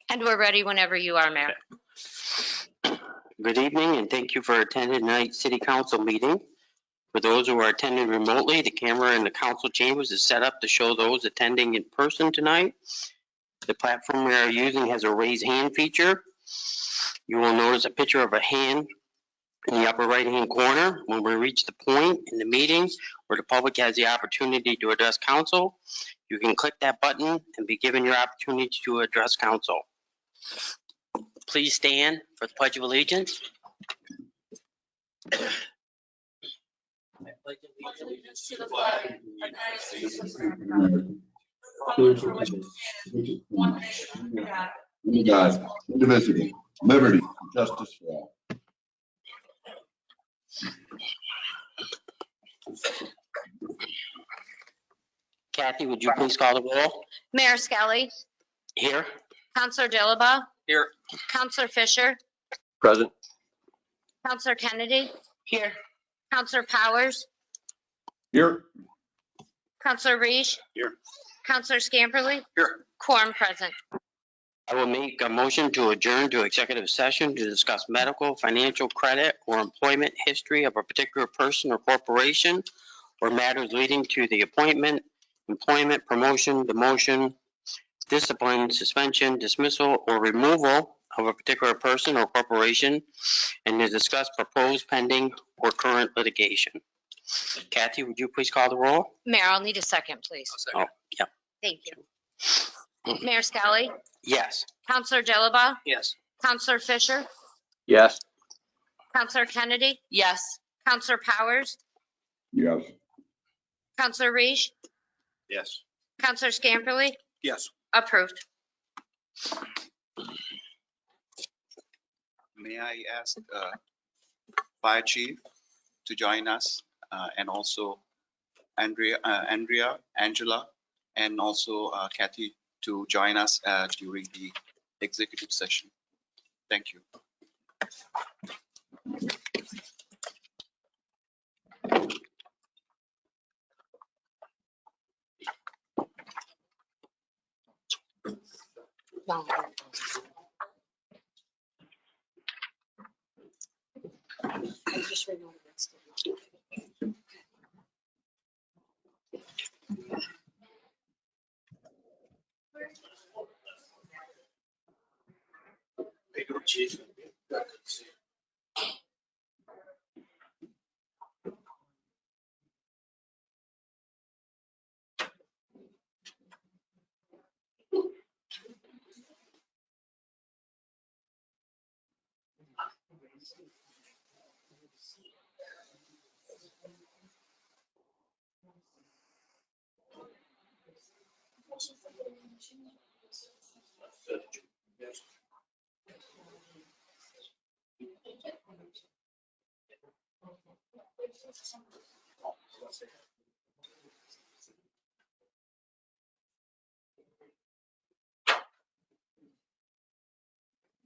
And we're ready whenever you are, Mayor. Good evening, and thank you for attending tonight's City Council meeting. For those who are attending remotely, the camera in the council chambers is set up to show those attending in person tonight. The platform we are using has a raise hand feature. You will notice a picture of a hand in the upper right-hand corner. When we reach the point in the meeting where the public has the opportunity to address council, you can click that button and be given your opportunity to address council. Please stand for the Pledge of Allegiance. I pledge allegiance to the flag of the United States of America, one nation under God, indivisible, liberty, justice for all. Kathy, would you please call the roll? Mayor Skelly, Here. Councilor Dilaba, Here. Councilor Fisher, Present. Councilor Kennedy, Here. Councilor Powers, Here. Councilor Resch, Here. Councilor Scamperly, Here. quorum present. I will make a motion to adjourn to executive session to discuss medical, financial, credit, or employment history of a particular person or corporation, or matters leading to the appointment, employment, promotion, demotion, discipline, suspension, dismissal, or removal of a particular person or corporation, and to discuss proposed, pending, or current litigation. Kathy, would you please call the roll? Mayor, I'll need a second, please. Oh, yeah. Thank you. Mayor Skelly, Yes. Councilor Dilaba, Yes. Councilor Fisher, Yes. Councilor Kennedy, Yes. Councilor Powers, Yes. Councilor Resch, Yes. Councilor Scamperly, Yes. approved. May I ask Fire Chief to join us and also Andrea, Angela, and also Kathy to join us during the executive session. Thank you.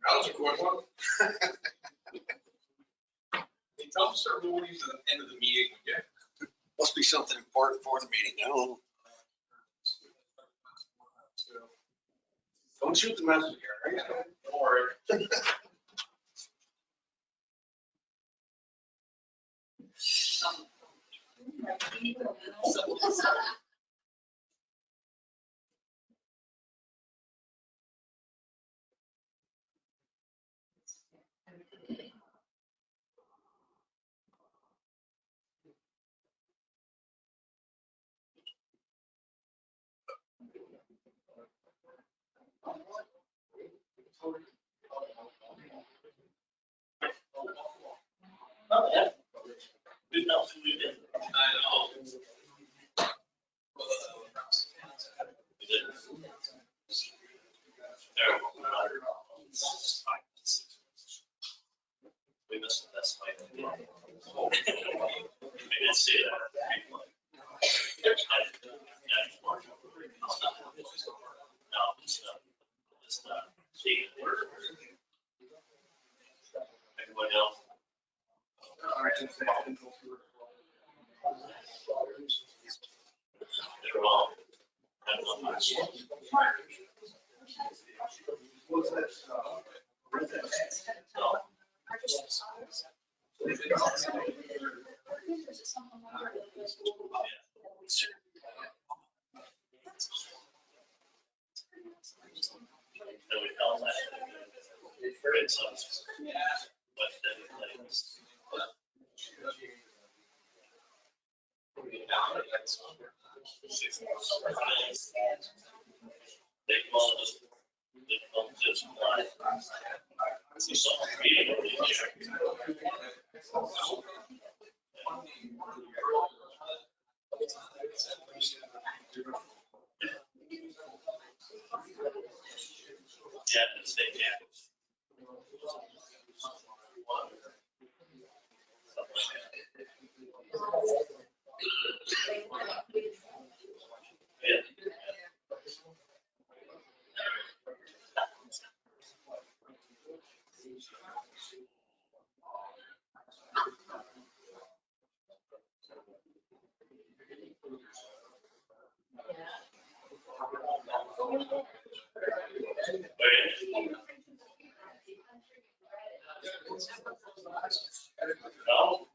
That was a quick one. They tell us our rulings at the end of the meeting again. Must be something important for the meeting. I don't know. Don't shoot the messenger, right? Don't worry. We missed the best fight. I did say that. Everyone else. They're all. That we felt that. It's, but then it's- They call it just blind. You saw the meeting over yeah, the state campus. Yeah. No.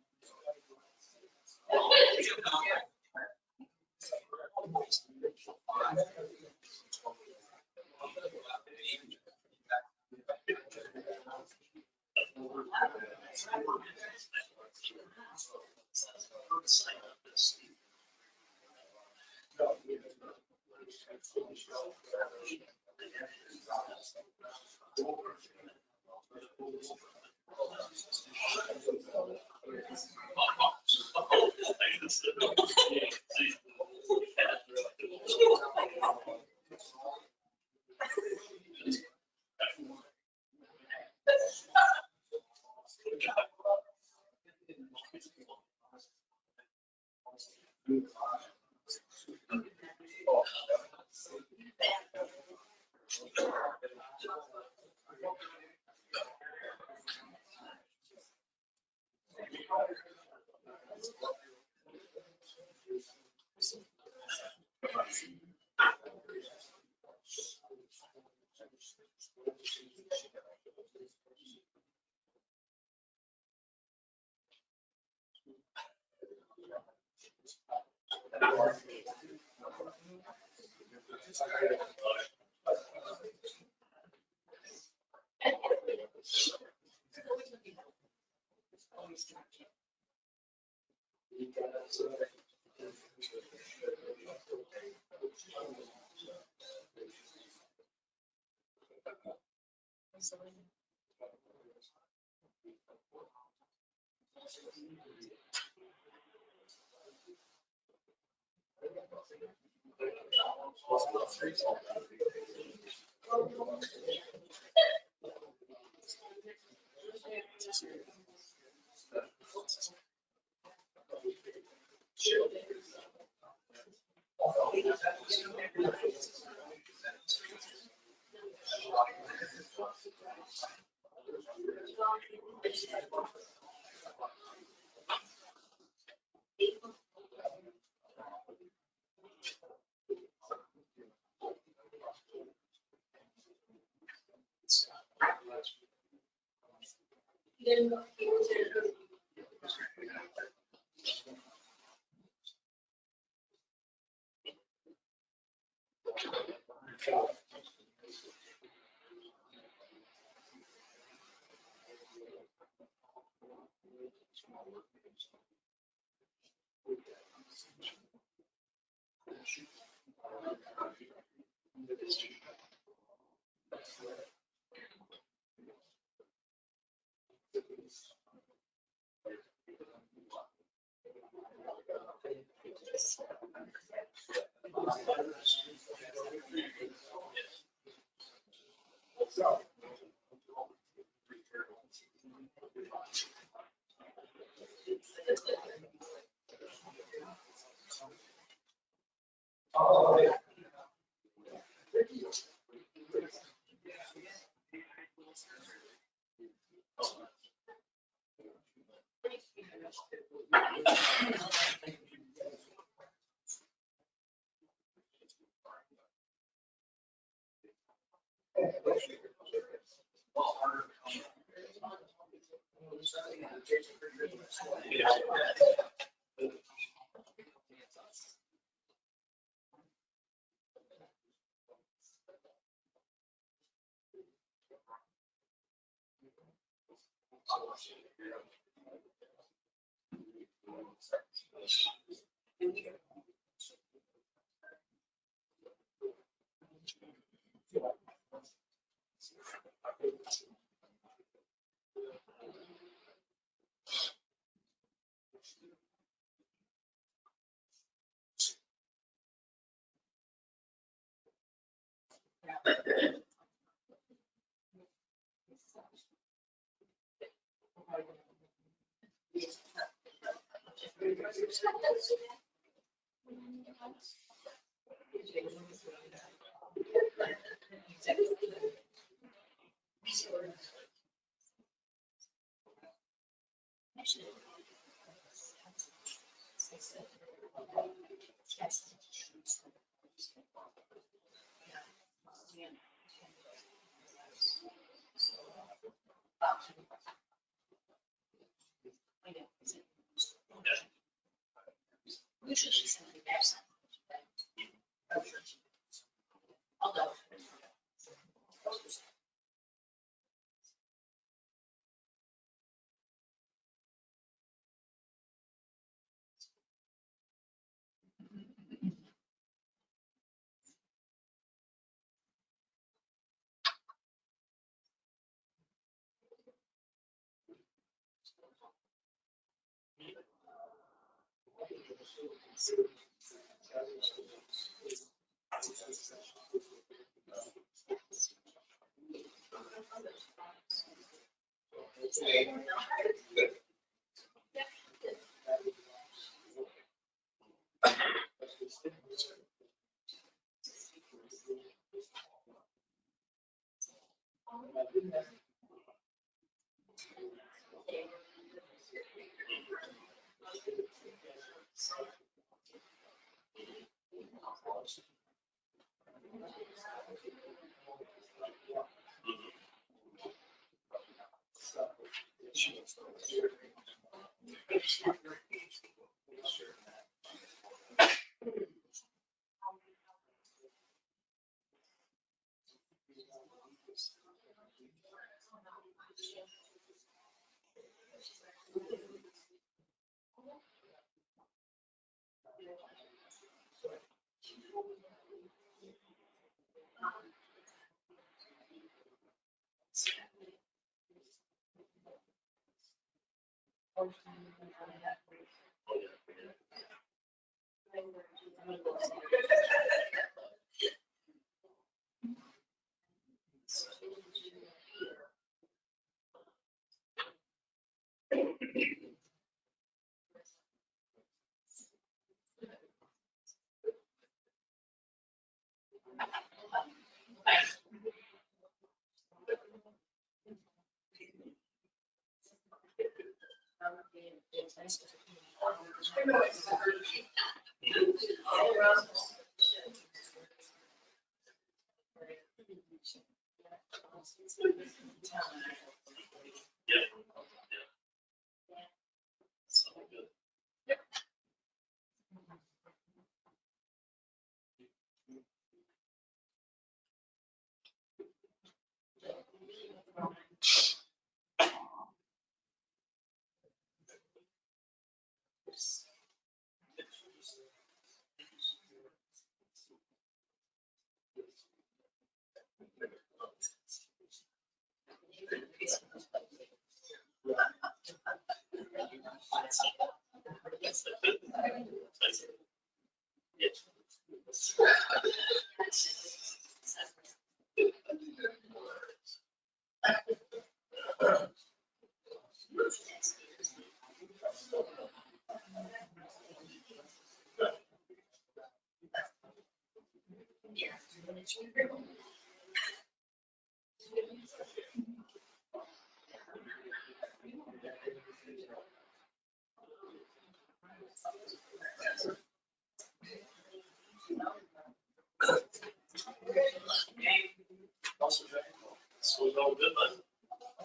So we all good, bud?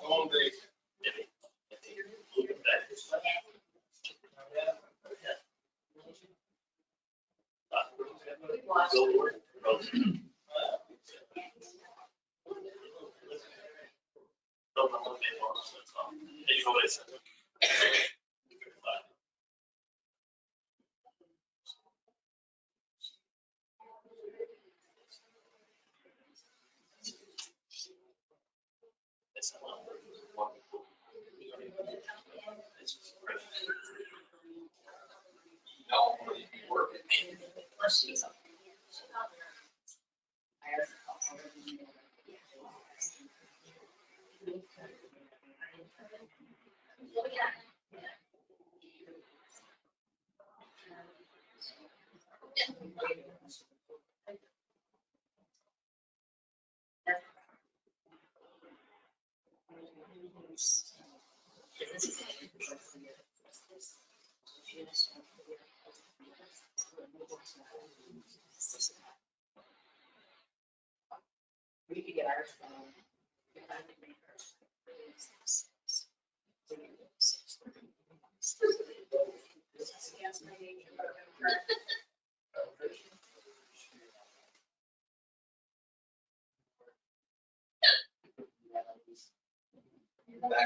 Long day.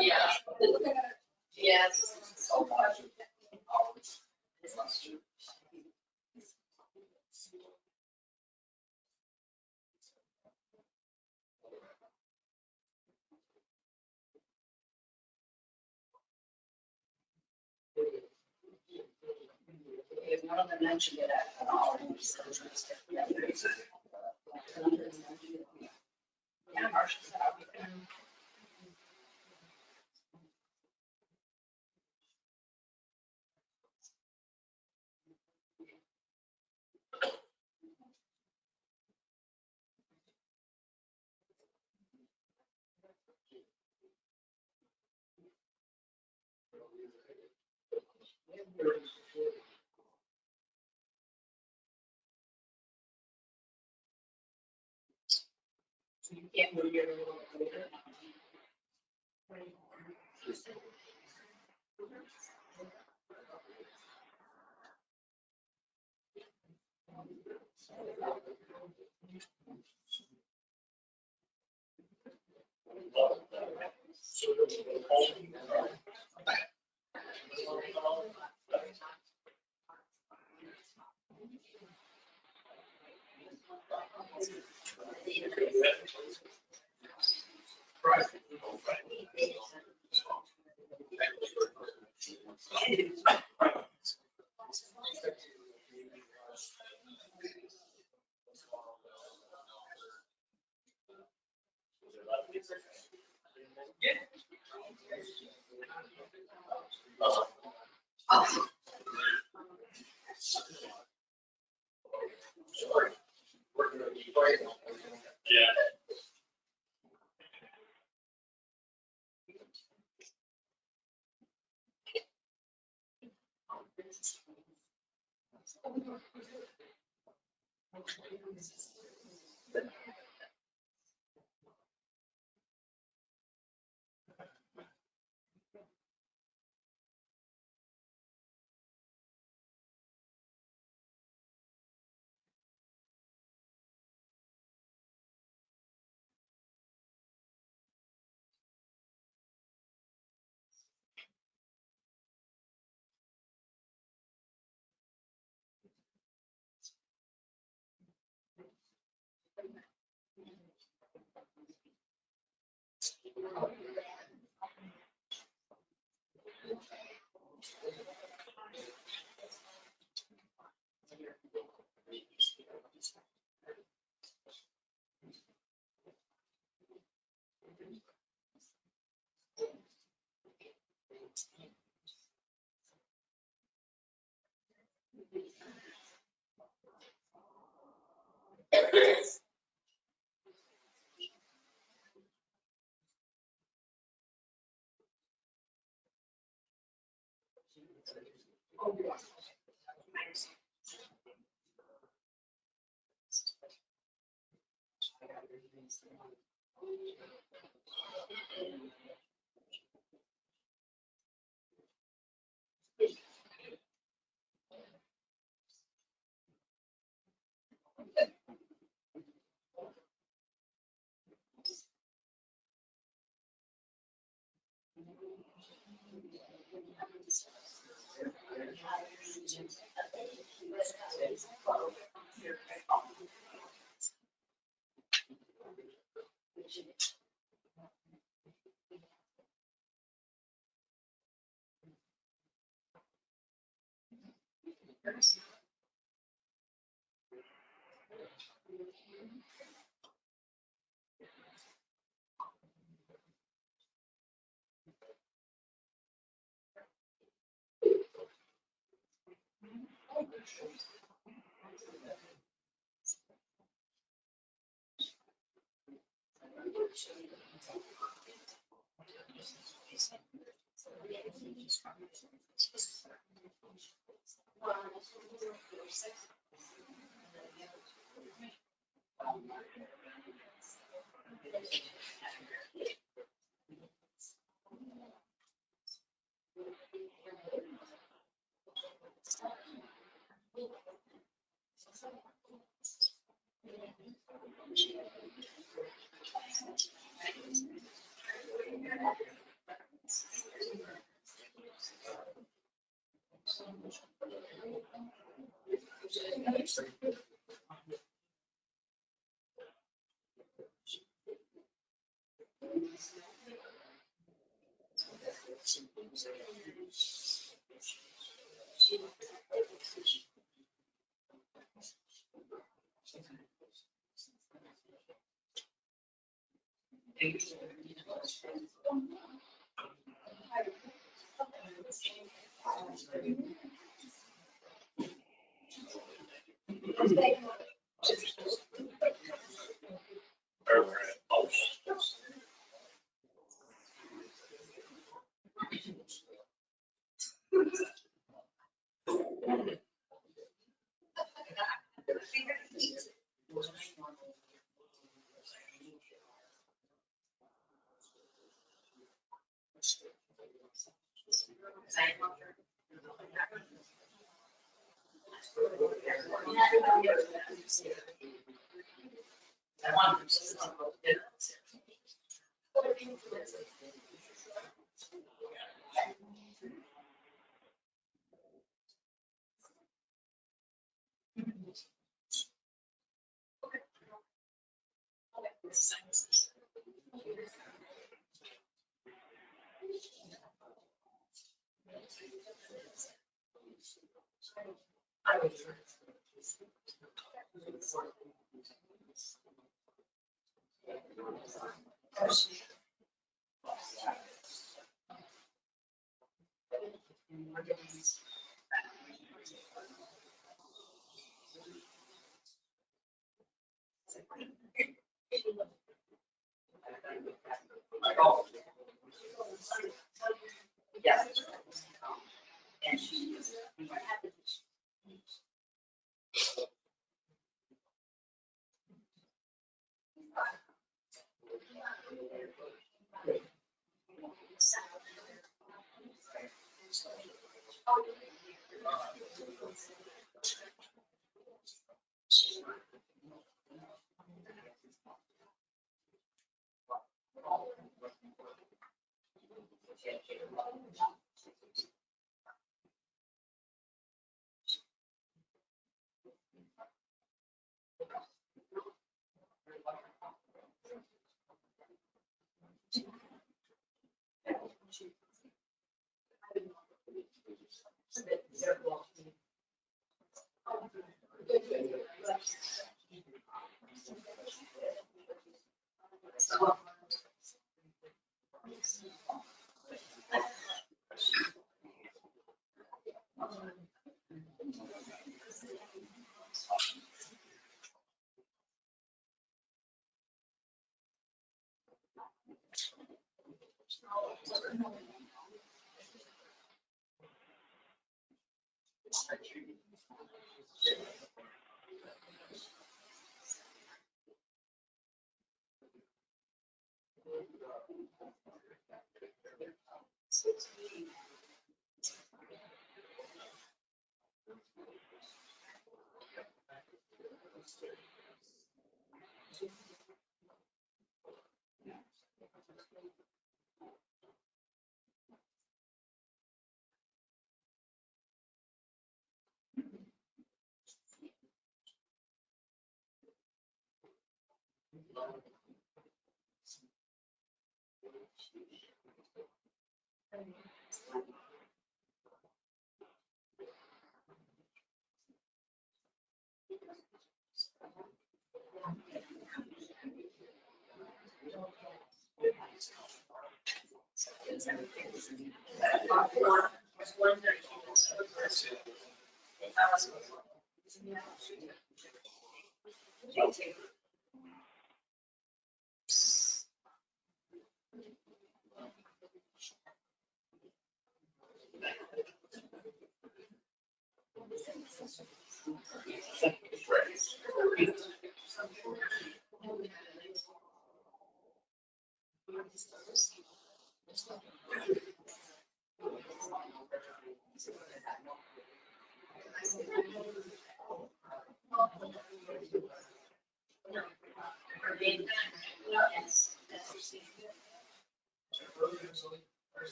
Yeah. Yes. One of them mentioned it at all. Yeah, Marcia said, I'll be there. So you can't move your little later. Yeah.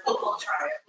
We'll try it.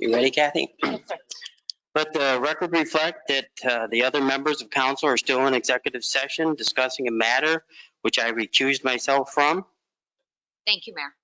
You ready, Kathy? Let the record reflect that the other members of council are still in executive session discussing a matter which I recused myself from. Thank you, Mayor.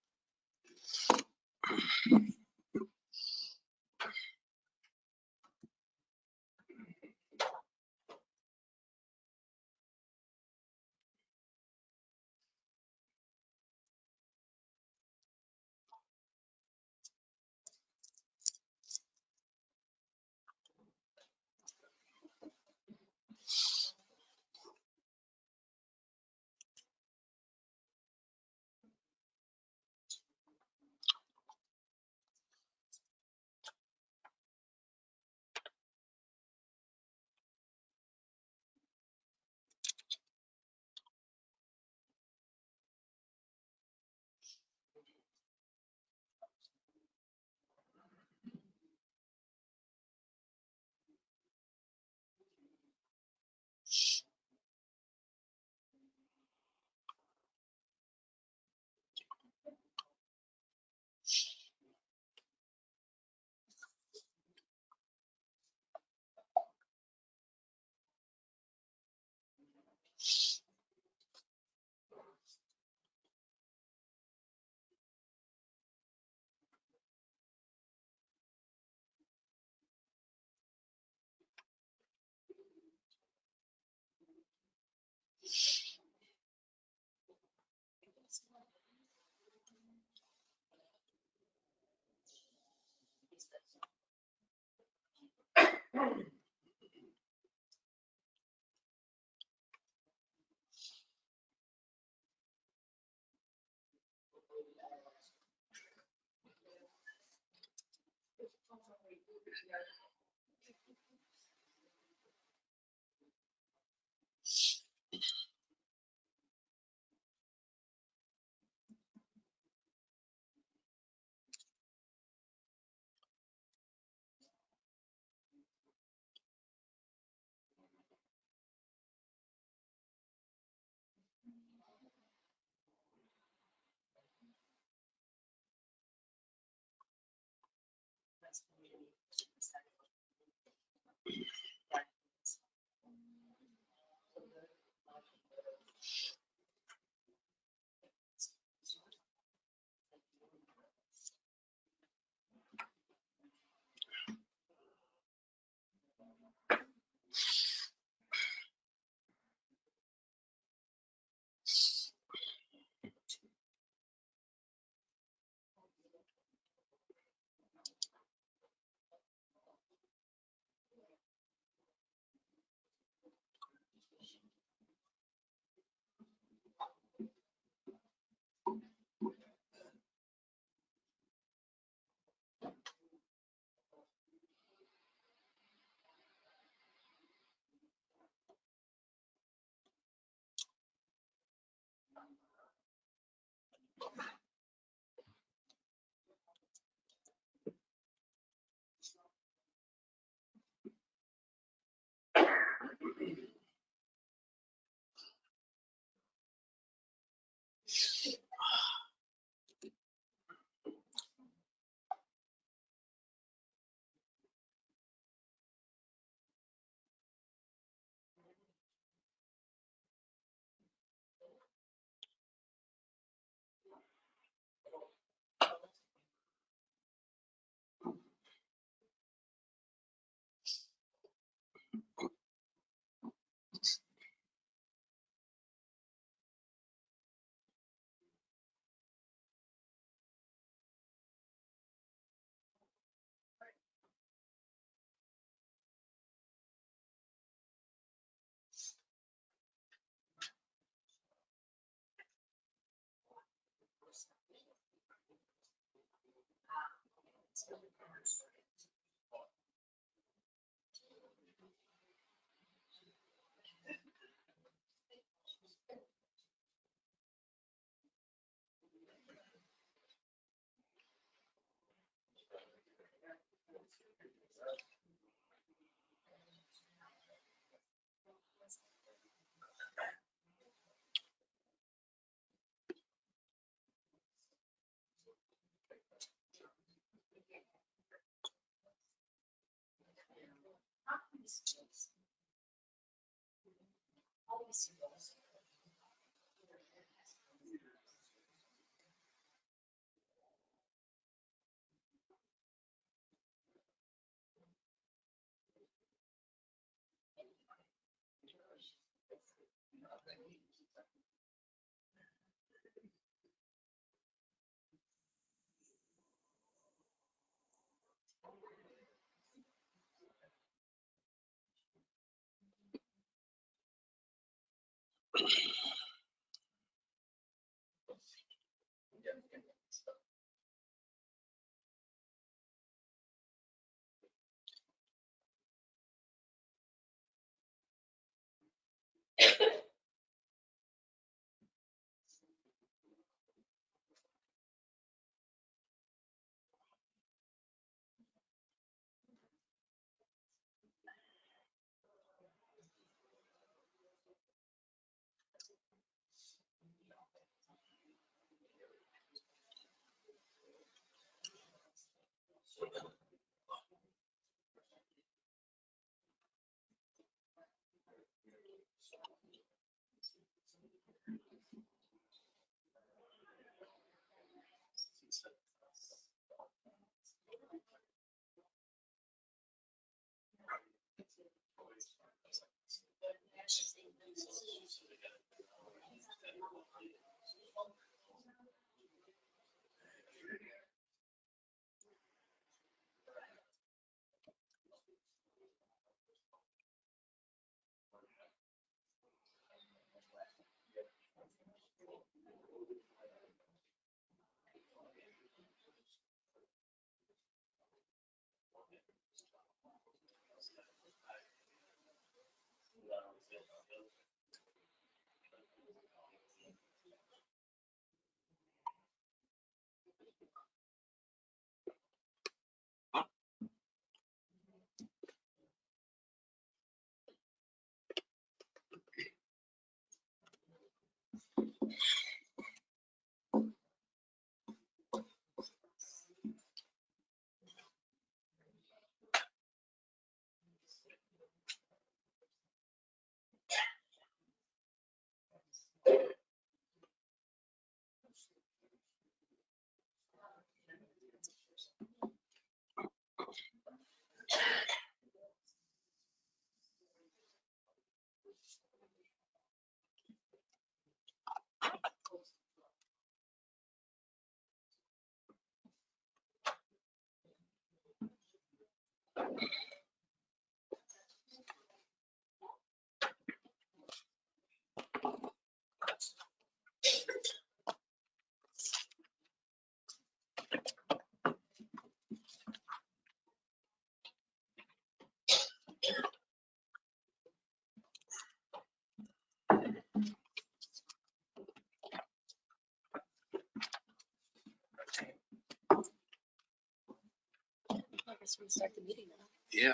I guess we start the meeting now. Yeah.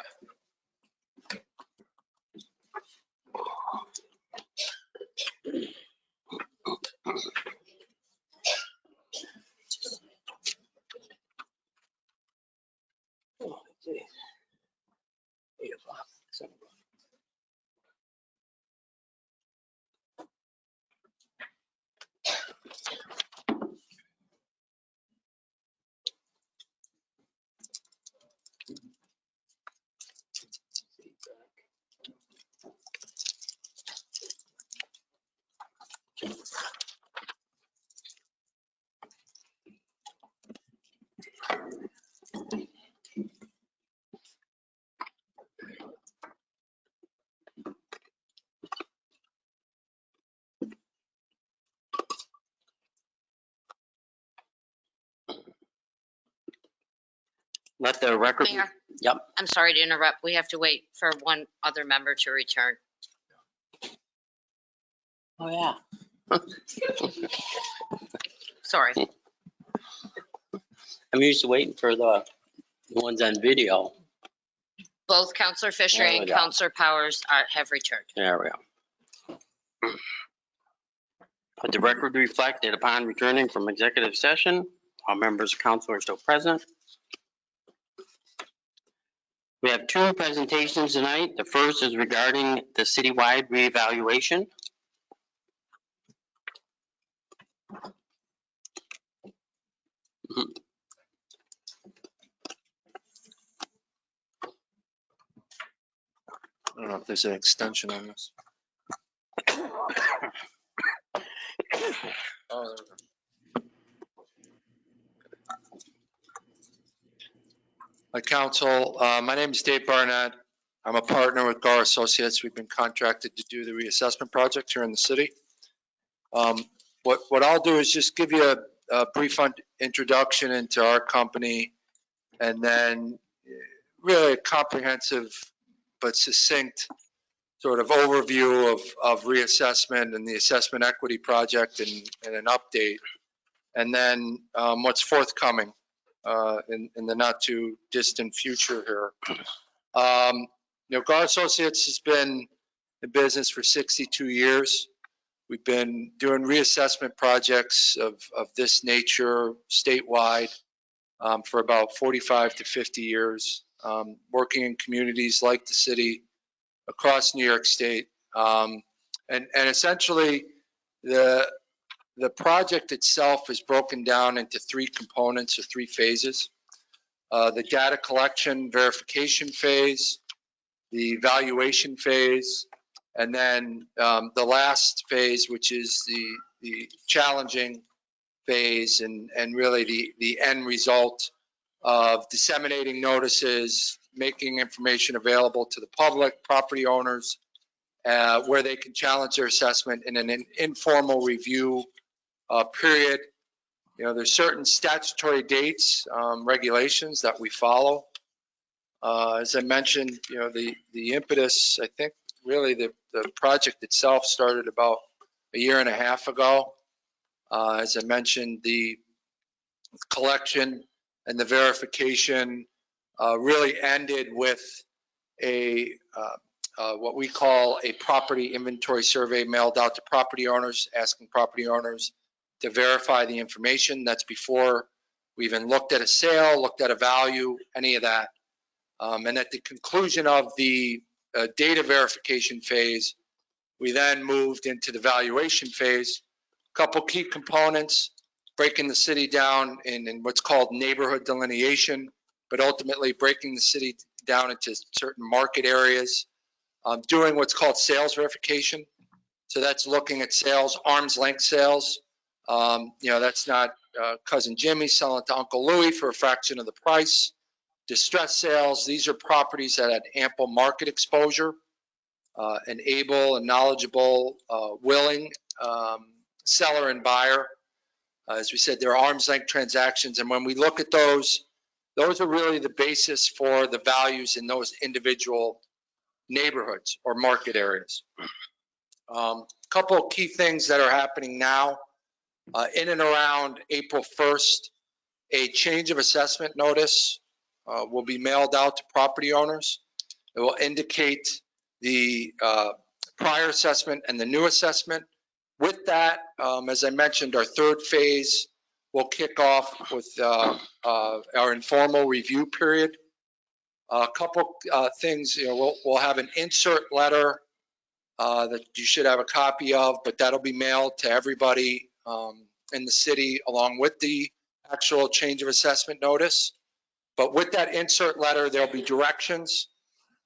Let the record. Mayor? Yep. I'm sorry to interrupt. We have to wait for one other member to return. Oh, yeah. Sorry. I'm used to waiting for the ones on video. Both Counselor Fisher There we and go. Counselor Powers have returned. There we go. Let the record reflect that upon returning from executive session, all members of council are still present. We have two presentations tonight. The first is regarding the citywide reevaluation. I don't know if there's an extension on this. Oh, my council, my name is Dave Barnett. I'm a partner with Gar Associates. We've been contracted to do the reassessment project here in the city. What I'll do is just give you a brief introduction into our company, and then really a comprehensive but succinct sort of overview of reassessment and the assessment equity project and an update. And then what's forthcoming in the not too distant future here. Gar Associates has been in business for 62 years. We've been doing reassessment projects of this nature statewide for about 45 to 50 years, working in communities like the city across New York State. And essentially the project itself is broken down into three components or three phases. The data collection verification phase, the evaluation phase, and then the last phase, which is the challenging phase and really the end result of disseminating notices, making information available to the public, property owners, where they can challenge their assessment in an informal review period. There's certain statutory dates, regulations that we follow. As I mentioned, the impetus, I think really the project itself started about a year and a half ago. As I mentioned, the collection and the verification really ended with what we call a property inventory survey mailed out to property owners, asking property owners to verify the information. That's before we even looked at a sale, looked at a value, any of that. And at the conclusion of the data verification phase, we then moved into the valuation phase. Couple key components, breaking the city down in what's called neighborhood delineation, but ultimately breaking the city down into certain market areas, doing what's called sales verification. So that's looking at sales, arm's length sales. That's not cousin Jimmy selling to Uncle Louie for a fraction of the price. Distress sales, these are properties that had ample market exposure, an able and knowledgeable, willing seller and buyer. As we said, they're arm's length transactions. And when we look at those are really the basis for the values in those individual neighborhoods or market areas. Couple of key things that are happening now. In and around April 1st, a change of assessment notice will be mailed out to property owners. It will indicate the prior assessment and the new assessment. With that, as I mentioned, our third phase will kick off with our informal review period. A couple things, we'll have an insert letter that you should have a copy of, but that'll be mailed to everybody in the city along with the actual change of assessment notice. But with that insert letter, there'll be directions.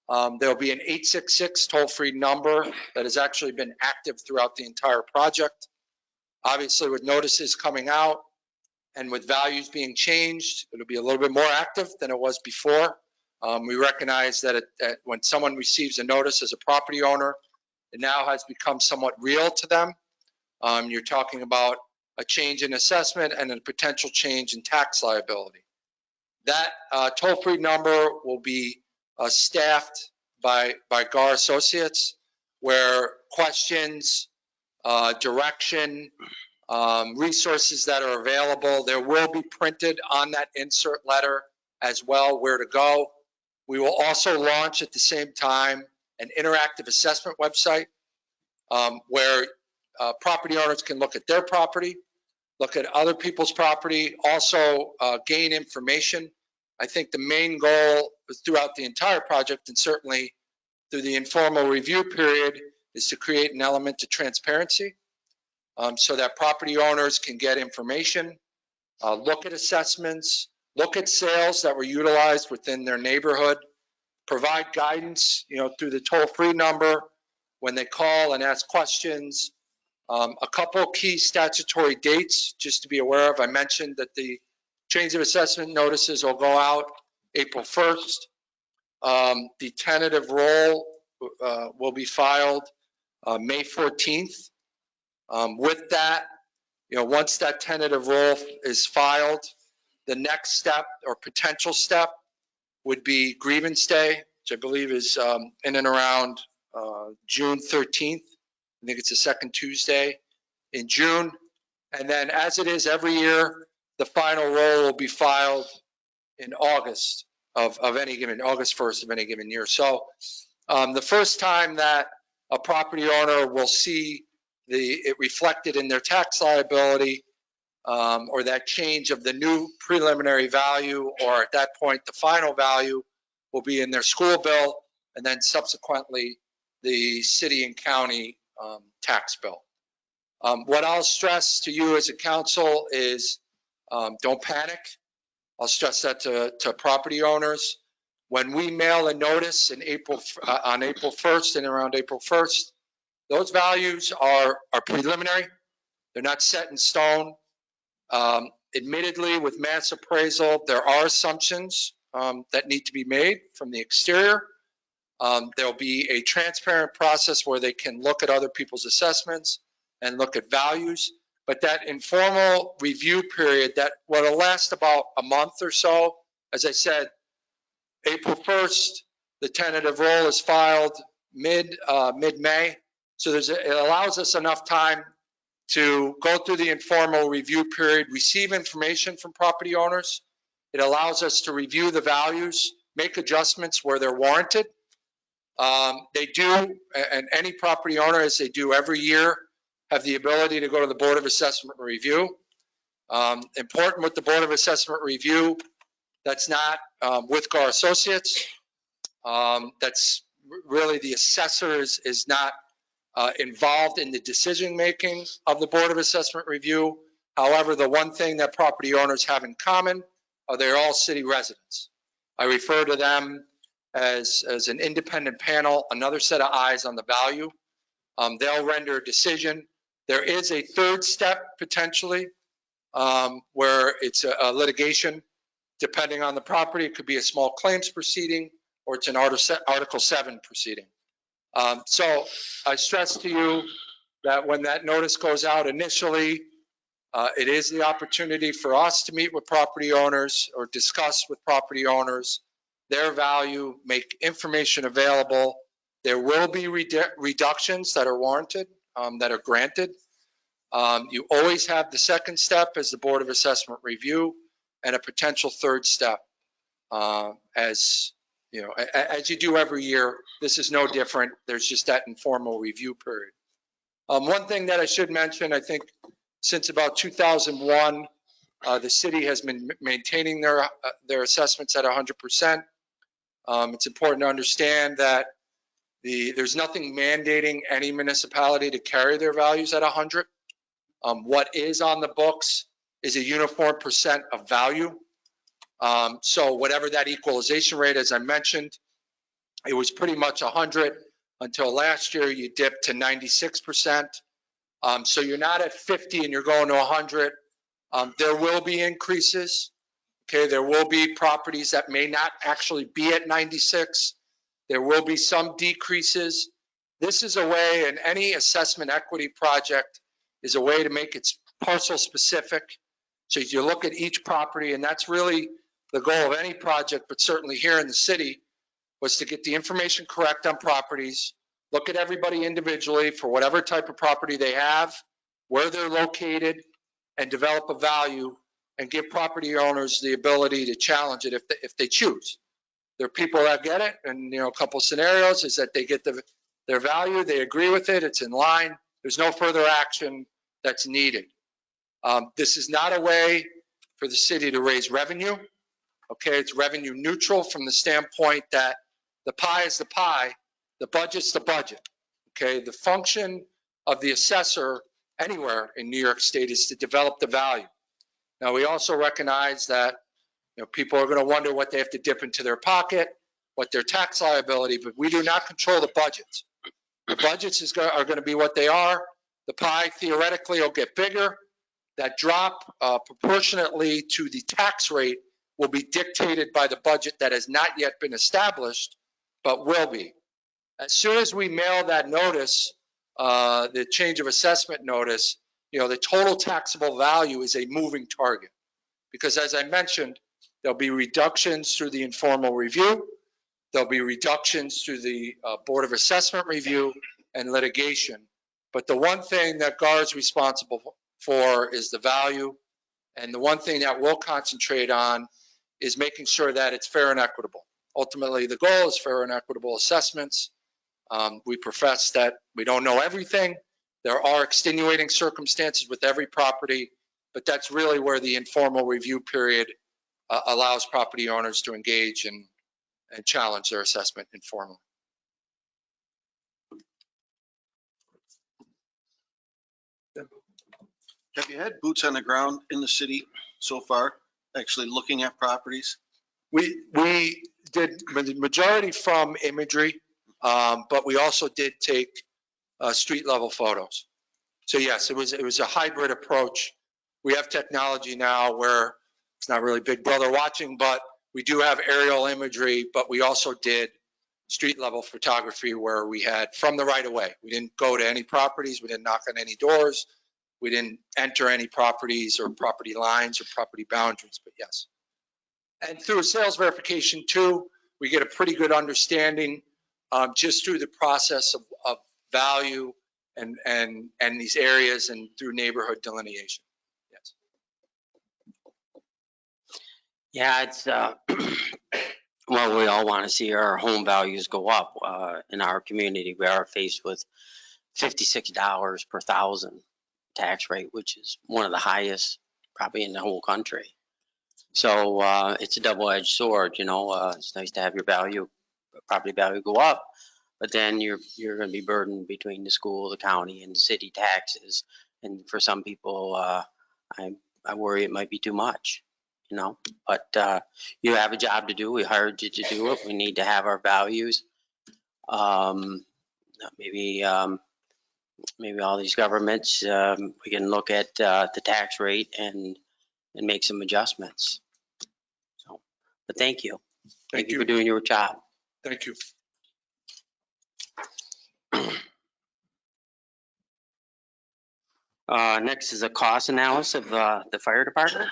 There'll be an 866 toll-free number that has actually been active throughout the entire project. Obviously, with notices coming out and with values being changed, it'll be a little bit more active than it was before. We recognize that when someone receives a notice as a property owner, it now has become somewhat real to them. You're talking about a change in assessment and a potential change in tax liability. That toll-free number will be staffed by GAR associates, where questions, direction, resources that are available, there will be printed on that insert letter as well, where to go. We will also launch at the same time an interactive assessment website where property owners can look at their property, look at other people's property, also gain information. I think the main goal throughout the entire project, and certainly through the informal review period, is to create an element of transparency so that property owners can get information, look at assessments, look at sales that were utilized within their neighborhood, provide guidance, through the toll-free number when they call and ask questions. A couple key statutory dates just to be aware of. I mentioned that the change of assessment notices will go out April 1st. The tentative roll will be filed May 14th. With that, once that tentative roll is filed, the next step or potential step would be grievance day, which I believe is in and around June 13th. I think it's the second Tuesday in June. And then as it is every year, the final roll will be filed in August of any given, August 1st of any given year. So the first time that a property owner will see it reflected in their tax liability or that change of the new preliminary value, or at that point, the final value will be in their school bill, and then subsequently the city and county tax bill. What I'll stress to you as a council is don't panic. I'll stress that to property owners. When we mail a notice on April 1st and around April 1st, those values are preliminary. They're not set in stone. Admittedly, with mass appraisal, there are assumptions that need to be made from the exterior. There'll be a transparent process where they can look at other people's assessments and look at values. But that informal review period, that will last about a month or so, as I said, April 1st, the tentative roll is filed mid-May. So it allows us enough time to go through the informal review period, receive information from property owners. It allows us to review the values, make adjustments where they're warranted. They do, and any property owner, as they do every year, have the ability to go to the Board of Assessment Review. Important with the Board of Assessment Review, that's not with Gar Associates. That's really the assessor is not involved in the decision-making of the Board of Assessment Review. However, the one thing that property owners have in common are they're all city residents. I refer to them as an independent panel, another set of eyes on the value. They'll render a decision. There is a third step potentially where it's a litigation. Depending on the property, it could be a small claims proceeding or it's an Article 7 proceeding. So I stress to you that when that notice goes out initially, it is the opportunity for us to meet with property owners or discuss with property owners their value, make information available. There will be reductions that are warranted, that are granted. You always have the second step as the Board of Assessment Review and a potential third step. As you know, as you do every year, this is no different. There's just that informal review period. One thing that I should mention, I think since about 2001, the city has been maintaining their assessments at 100%. It's important to understand that there's nothing mandating any municipality to carry their values at 100. What is on the books is a uniform percent of value. So whatever that equalization rate, as I mentioned, it was pretty much 100 until last year. You dipped to 96%. So you're not at 50 and you're going to 100. There will be increases. Okay, there will be properties that may not actually be at 96. There will be some decreases. This is a way, and any assessment equity project is a way to make it parcel specific. So you look at each property, and that's really the goal of any project, but certainly here in the city, was to get the information correct on properties, look at everybody individually for whatever type of property they have, where they're located, and develop a value and give property owners the ability to challenge it if they choose. There are people that get it, and you know, a couple of scenarios is that they get their value, they agree with it, it's in line, there's no further action that's needed. This is not a way for the city to raise revenue. Okay, it's revenue neutral from the standpoint that the pie is the pie, the budget's the budget. Okay, the function of the assessor anywhere in New York State is to develop the value. Now, we also recognize that people are going to wonder what they have to dip into their pocket, what their tax liability, but we do not control the budgets. The budgets are going to be what they are. The pie theoretically will get bigger. That drop proportionately to the tax rate will be dictated by the budget that has not yet been established, but will be. As soon as we mail that notice, the change of assessment notice, the total taxable value is a moving target. Because as I mentioned, there'll be reductions through the informal review. There'll be reductions through the Board of Assessment Review and litigation. But the one thing that GAR is responsible for is the value. And the one thing that we'll concentrate on is making sure that it's fair and equitable. Ultimately, the goal is fair and equitable assessments. We profess that we don't know everything. There are extenuating circumstances with every property, but that's really where the informal review period allows property owners to engage and challenge their assessment informally. Have you had boots on the ground in the city so far, actually looking at properties? We did the majority from imagery, but we also did take street level photos. So yes, it was a hybrid approach. We have technology now where it's not really Big Brother watching, but we do have aerial imagery, but we also did street level photography where we had from the right of way. We didn't go to any properties. We didn't knock on any doors. We didn't enter any properties or property lines or property boundaries, but yes. And through sales verification too, we get a pretty good understanding just through the process of value and these areas and through neighborhood delineation. Yes. Yeah, it's, well, we all want to see our home values go up. In our community, we are faced with $56 per thousand tax rate, which is one of the highest probably in the whole country. So it's a double-edged sword, you know. It's nice to have your property value go up, but then you're going to be burdened between the school, the county, and the city taxes. And for some people, I worry it might be too much, you know. But you have a job to do. We hired you to do it. We need to have our values. Maybe all these governments, we can look at the tax rate and make some adjustments. So, but thank you. Thank you for doing your job. Thank you. Next is a cost analysis of the fire department.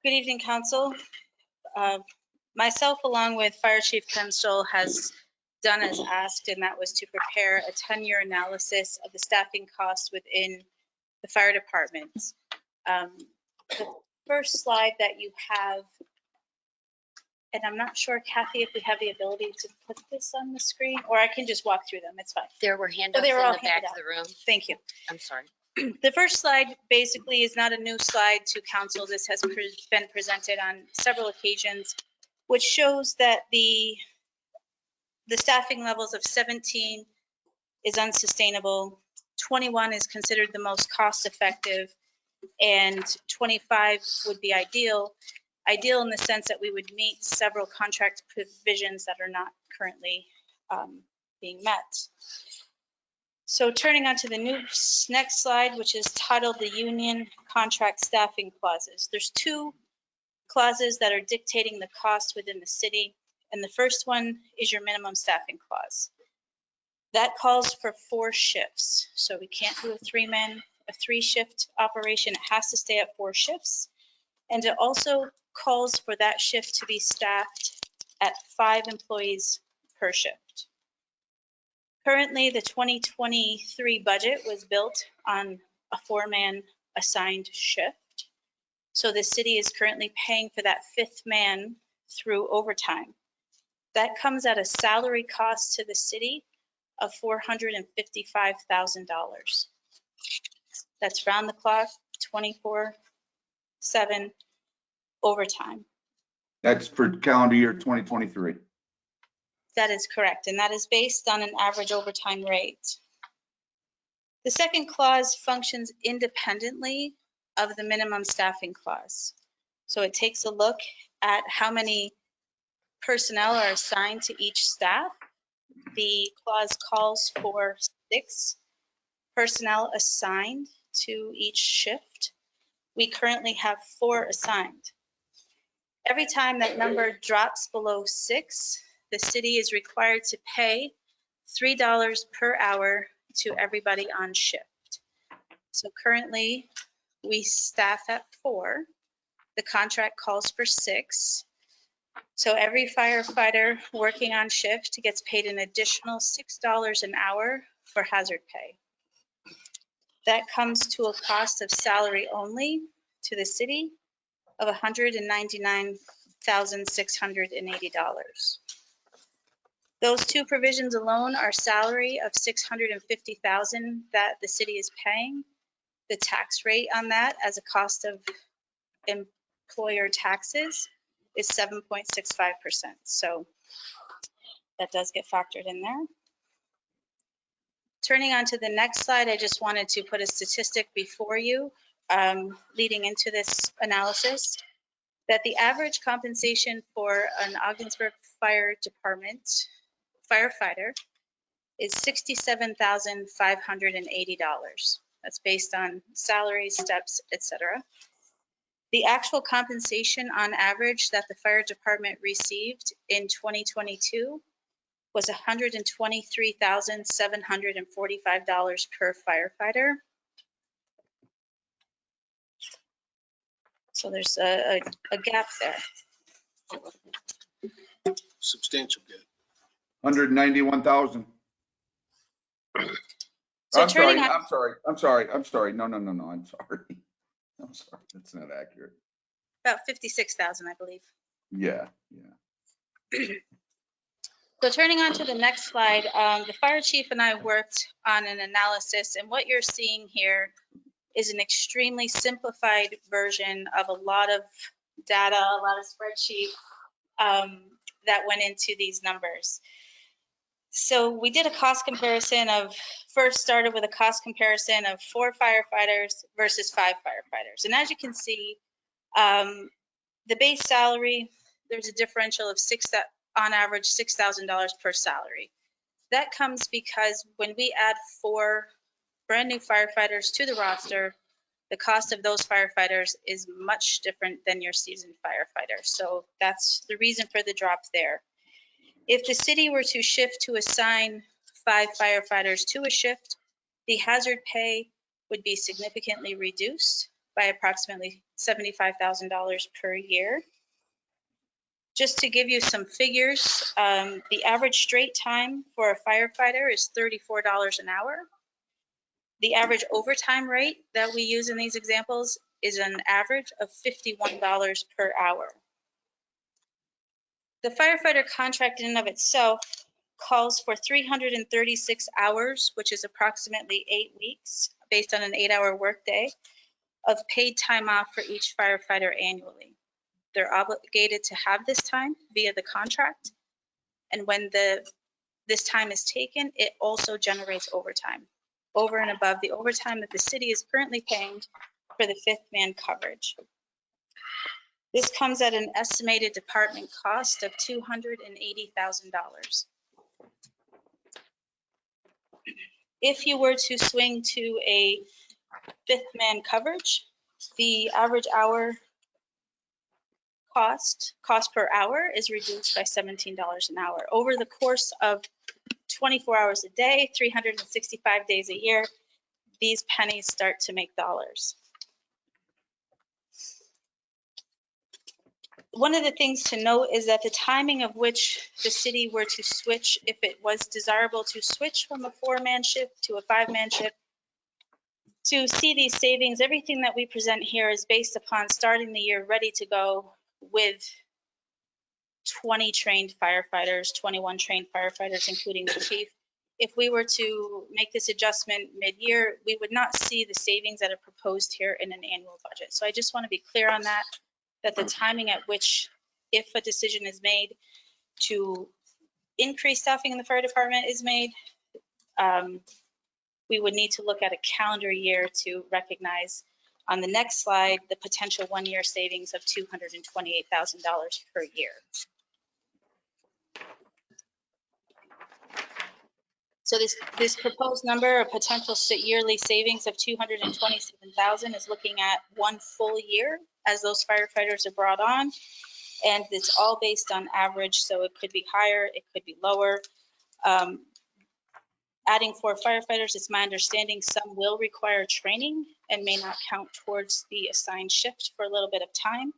Good evening, council. Myself, along with Fire Chief Kenstel, has done as asked, and that was to prepare a 10-year analysis of the staffing costs within the fire department. The first slide that you have, and I'm not sure, Kathy, if we have the ability to put this on the screen, or I can just walk through them. It's fine. There were handouts they in were all the back handed of the room. Thank you. I'm sorry. The first slide basically is not a new slide to council. This has been presented on several occasions, which shows that the staffing levels of 17 is unsustainable, 21 is considered the most cost effective, and 25 would be ideal. Ideal in the sense that we would meet several contract provisions that are not currently being met. So turning on to the next slide, which is titled the Union Contract Staffing Clauses. There's two clauses that are dictating the cost within the city. And the first one is your minimum staffing clause. That calls for 4 shifts. So we can't do a 3-shift operation. It has to stay at 4 shifts. And it also calls for that shift to be staffed at 5 employees per shift. Currently, the 2023 budget was built on a 4-man assigned shift. So the city is currently paying for that 5th man through overtime. That comes at a salary cost to the city of $455,000. That's round the clock, 24/7 overtime. That's for calendar year 2023. That is correct, and that is based on an average overtime rate. The second clause functions independently of the minimum staffing clause. So it takes a look at how many personnel are assigned to each staff. The clause calls for 6 personnel assigned to each shift. We currently have 4 assigned. Every time that number drops below 6, the city is required to pay $3 per hour to everybody on shift. So currently we staff at 4. The contract calls for 6. So every firefighter working on shift gets paid an additional $6 an hour for hazard pay. That comes to a cost of salary only to the city of $199,680. Those 2 provisions alone are salary of $650,000 that the city is paying. The tax rate on that as a cost of employer taxes is 7.65%. So that does get factored in there. Turning on to the next slide, I just wanted to put a statistic before you leading into this analysis, that the average compensation for an Ogdensburg Fire Department firefighter is $67,580. That's based on salaries, steps, etc. The actual compensation on average that the fire department received in 2022 was $123,745 per firefighter. So there's a gap there. Substantial gap. 191,000. So I'm sorry, turning on, I'm sorry, I'm sorry, I'm sorry. No, I'm sorry. I'm sorry, that's not accurate. about 56,000, I believe. Yeah. So turning on to the next slide, the fire chief and I worked on an analysis, and what you're seeing here is an extremely simplified version of a lot of data, a lot of spreadsheet that went into these numbers. So we did a cost comparison first started with a cost comparison of 4 firefighters versus 5 firefighters. And as you can see, the base salary, there's a differential of on average $6,000 per salary. That comes because when we add 4 brand new firefighters to the roster, the cost of those firefighters is much different than your seasoned firefighter. So that's the reason for the drop there. If the city were to shift to assign 5 firefighters to a shift, the hazard pay would be significantly reduced by approximately $75,000 per year. Just to give you some figures, the average straight time for a firefighter is $34 an hour. The average overtime rate that we use in these examples is an average of $51 per hour. The firefighter contract in and of itself calls for 336 hours, which is approximately 8 weeks, based on an 8-hour workday, of paid time off for each firefighter annually. They're obligated to have this time via the contract, and when this time is taken, it also generates overtime, over and above the overtime that the city is currently paying for the 5th man coverage. This comes at an estimated department cost of $280,000. If you were to swing to a 5th man coverage, the average hour cost per hour is reduced by $17 an hour. Over the course of 24 hours a day, 365 days a year, these pennies start to make dollars. One of the things to note is that the timing of which the city were to switch, if it was desirable to switch from a 4-man shift to a 5-man shift, to see these savings, everything that we present here is based upon starting the year ready to go with 20 trained firefighters, 21 trained firefighters, including the chief. If we were to make this adjustment mid-year, we would not see the savings that are proposed here in an annual budget. So I just want to be clear on that the timing at which, if a decision is made to increase staffing in the fire department is made, we would need to look at a calendar year to recognize on the next slide the potential 1-year savings of $228,000 per year. So this proposed number, a potential yearly savings of $227,000, is looking at 1 full year as those firefighters are brought on, and it's all based on average, so it could be higher, it could be lower. Adding 4 firefighters, it's my understanding some will require training and may not count towards the assigned shift for a little bit of time.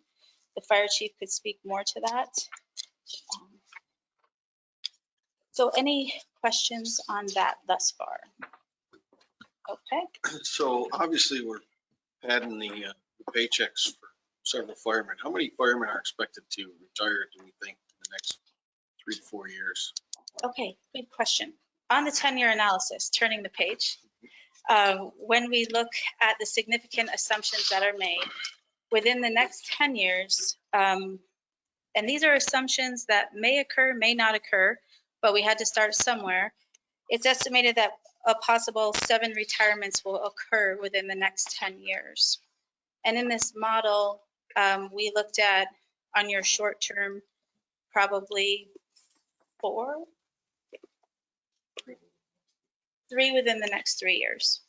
The fire chief could speak more to that. So any questions on that thus far? Okay. So obviously we're adding the paychecks for several firemen. How many firemen are expected to retire, do we think, in the next 3 to 4 years? Okay, good question. On the 10-year analysis, turning the page, when we look at the significant assumptions that are made within the next 10 years, and these are assumptions that may occur, may not occur, but we had to start somewhere. It's estimated that a possible 7 retirements will occur within the next 10 years. And in this model, we looked at, on your short term, probably 3 within the next 3 years.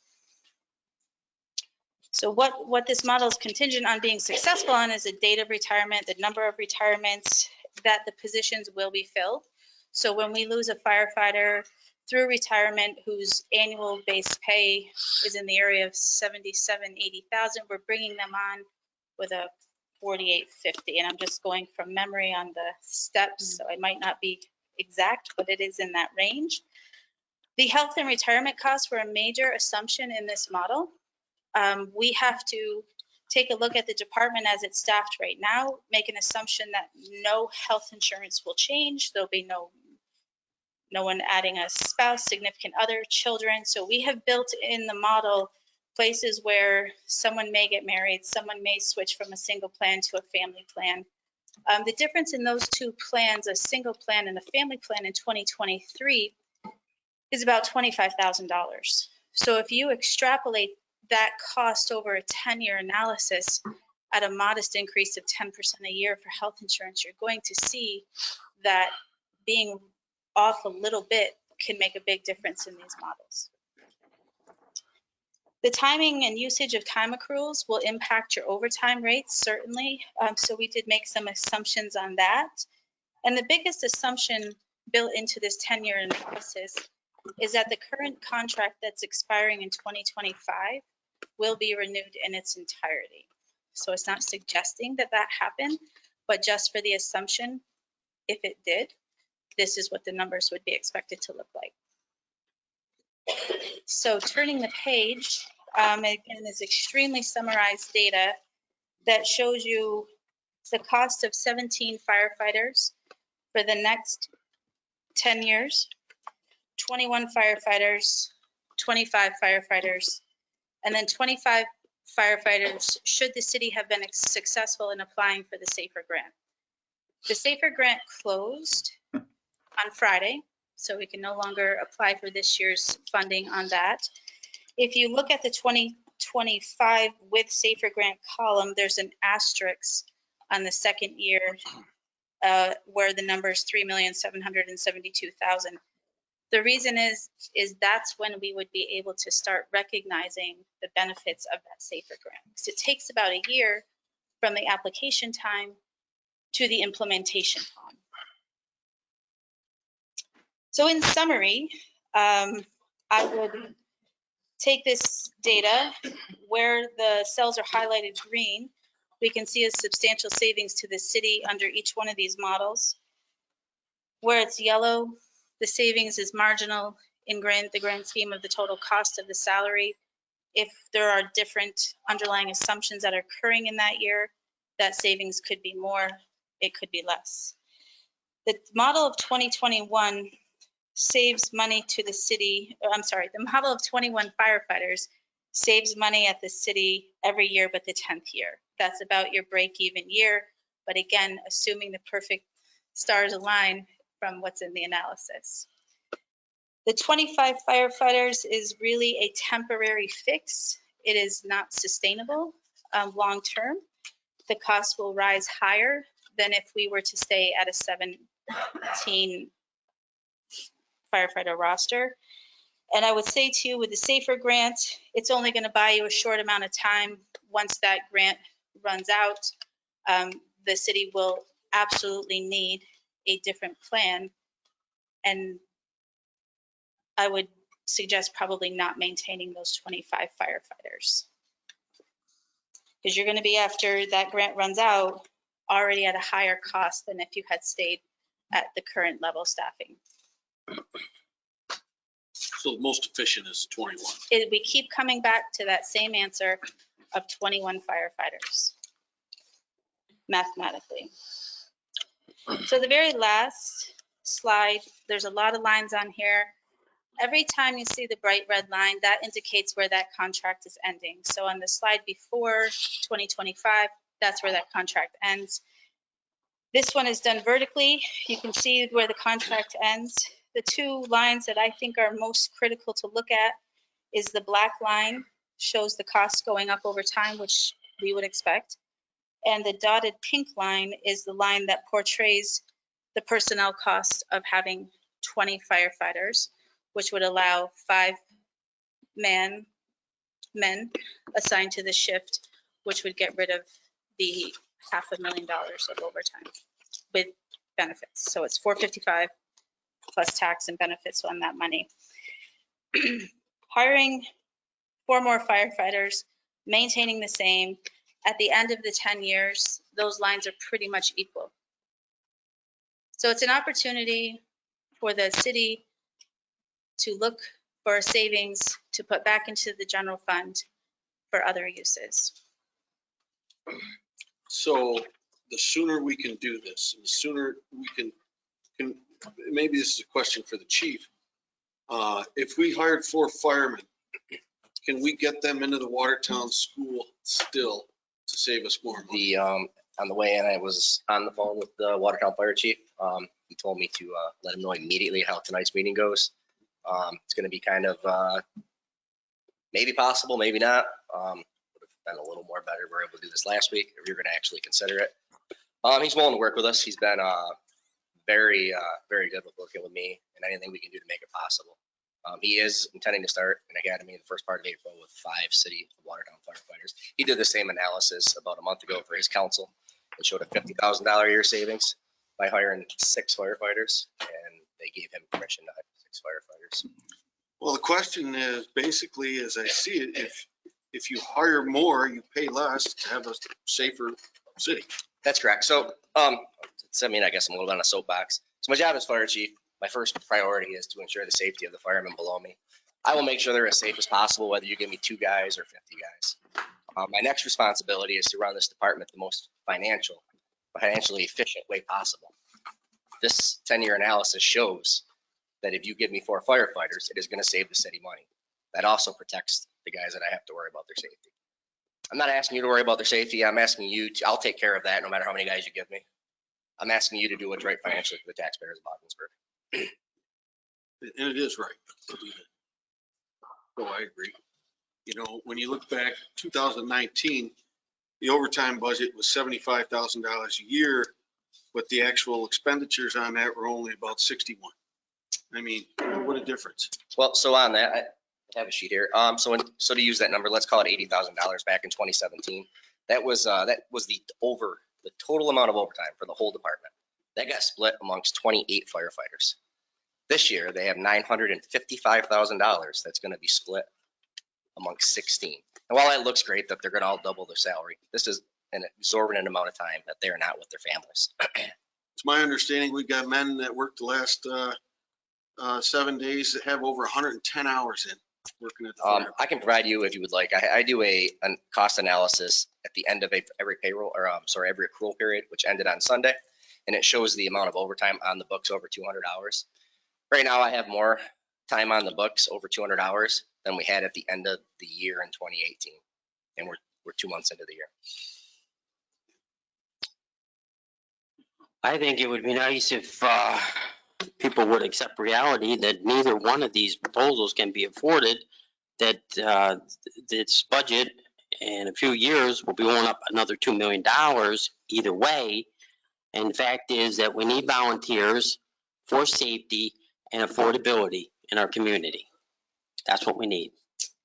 So what this model is contingent on being successful on is a date of retirement, the number of retirements, that the positions will be filled. So when we lose a firefighter through retirement whose annual base pay is in the area of 77, 80,000, we're bringing them on with a 4850. And I'm just going from memory on the steps, so I might not be exact, but it is in that range. The health and retirement costs were a major assumption in this model. We have to take a look at the department as it's staffed right now, make an assumption that no health insurance will change. There'll be no one adding a spouse, significant other, children. So we have built in the model places where someone may get married, someone may switch from a single plan to a family plan. The difference in those two plans, a single plan and a family plan in 2023, is about $25,000. So if you extrapolate that cost over a 10-year analysis at a modest increase of 10% a year for health insurance, you're going to see that being off a little bit can make a big difference in these models. The timing and usage of time accruals will impact your overtime rates, certainly. So we did make some assumptions on that. And the biggest assumption built into this 10-year analysis is that the current contract that's expiring in 2025 will be renewed in its entirety. So it's not suggesting that that happened, but just for the assumption, if it did, this is what the numbers would be expected to look like. So turning the page, again, is extremely summarized data that shows you the cost of 17 firefighters for the next 10 years, 21 firefighters, 25 firefighters, and then 25 firefighters should the city have been successful in applying for the SAFER grant. The SAFER grant closed on Friday, so we can no longer apply for this year's funding on that. If you look at the 2025 with SAFER grant column, there's an asterisk on the second year where the number is $3,772,000. The reason is that's when we would be able to start recognizing the benefits of that SAFER grant. So it takes about a year from the application time to the implementation time. So in summary, I would take this data where the cells are highlighted green. We can see a substantial savings to the city under each one of these models. Where it's yellow, the savings is marginal in the grand scheme of the total cost of the salary. If there are different underlying assumptions that are occurring in that year, that savings could be more, it could be less. The model of 2021 saves money to the city, the model of 21 firefighters saves money at the city every year but the 10th year. That's about your break-even year, but again, assuming the perfect stars align from what's in the analysis. The 25 firefighters is really a temporary fix. It is not sustainable long-term. The cost will rise higher than if we were to stay at a 17 firefighter roster. And I would say to you with the SAFER grant, it's only going to buy you a short amount of time. Once that grant runs out, the city will absolutely need a different plan. And I would suggest probably not maintaining those 25 firefighters. Because you're going to be, after that grant runs out, already at a higher cost than if you had stayed at the current level staffing. So the most efficient is 21. We keep coming back to that same answer of 21 firefighters, mathematically. So the very last slide, there's a lot of lines on here. Every time you see the bright red line, that indicates where that contract is ending. So on the slide before 2025, that's where that contract ends. This one is done vertically. You can see where the contract ends. The two lines that I think are most critical to look at is the black line, shows the costs going up over time, which we would expect. And the dotted pink line is the line that portrays the personnel cost of having 20 firefighters, which would allow 5 men assigned to the shift, which would get rid of the $500,000 of overtime with benefits. So it's 455 plus tax and benefits on that money. Hiring 4 more firefighters, maintaining the same. At the end of the 10 years, those lines are pretty much equal. So it's an opportunity for the city to look for savings to put back into the general fund for other uses. So the sooner we can do this, and the sooner we can, maybe this is a question for the chief. If we hired 4 firemen, can we get them into the Watertown school still to save us more money? On the way in, I was on the phone with the Watertown Fire Chief. He told me to let him know immediately how tonight's meeting goes. It's going to be kind of maybe possible, maybe not. Would have been a little more better. We were able to do this last week. If you're going to actually consider it. He's willing to work with us. He's been very good with working with me and anything we can do to make it possible. He is intending to start an academy in the first part of April with 5 city of Watertown firefighters. He did the same analysis about a month ago for his council and showed a $50,000 a year savings by hiring 6 firefighters, and they gave him permission to hire 6 firefighters. Well, the question is basically, as I see it, if you hire more, you pay less to have a safer city. That's correct. So, I mean, I guess I'm a little on a soapbox. So my job as fire chief, my first priority is to ensure the safety of the firemen below me. I will make sure they're as safe as possible, whether you give me 2 guys or 50 guys. My next responsibility is to run this department the most financially efficient way possible. This 10-year analysis shows that if you give me 4 firefighters, it is going to save the city money. That also protects the guys that I have to worry about their safety. I'm not asking you to worry about their safety. I'm asking you to, I'll take care of that no matter how many guys you give me. I'm asking you to do what's right financially for the taxpayers of Ogdensburg. And it is right to do that. So I agree. You know, when you look back, 2019, the overtime budget was $75,000 a year, but the actual expenditures on that were only about 61. I mean, what a difference. Well, so on that, I have a sheet here. So to use that number, let's call it $80,000 back in 2017. That was the total amount of overtime for the whole department. That got split amongst 28 firefighters. This year, they have $955,000 that's going to be split amongst 16. And while it looks great that they're going to all double their salary, this is an exorbitant amount of time that they are not with their families. It's my understanding we've got men that worked the last 7 days that have over 110 hours in working at the fire. I can provide you if you would like. I do a cost analysis at the end of every payroll, or every accrual period, which ended on Sunday, and it shows the amount of overtime on the books over 200 hours. Right now, I have more time on the books over 200 hours than we had at the end of the year in 2018, and we're 2 months into the year. I think it would be nice if people would accept reality that neither one of these proposals can be afforded, that this budget in a few years will be going up another $2 million either way. And the fact is that we need volunteers for safety and affordability in our community. That's what we need.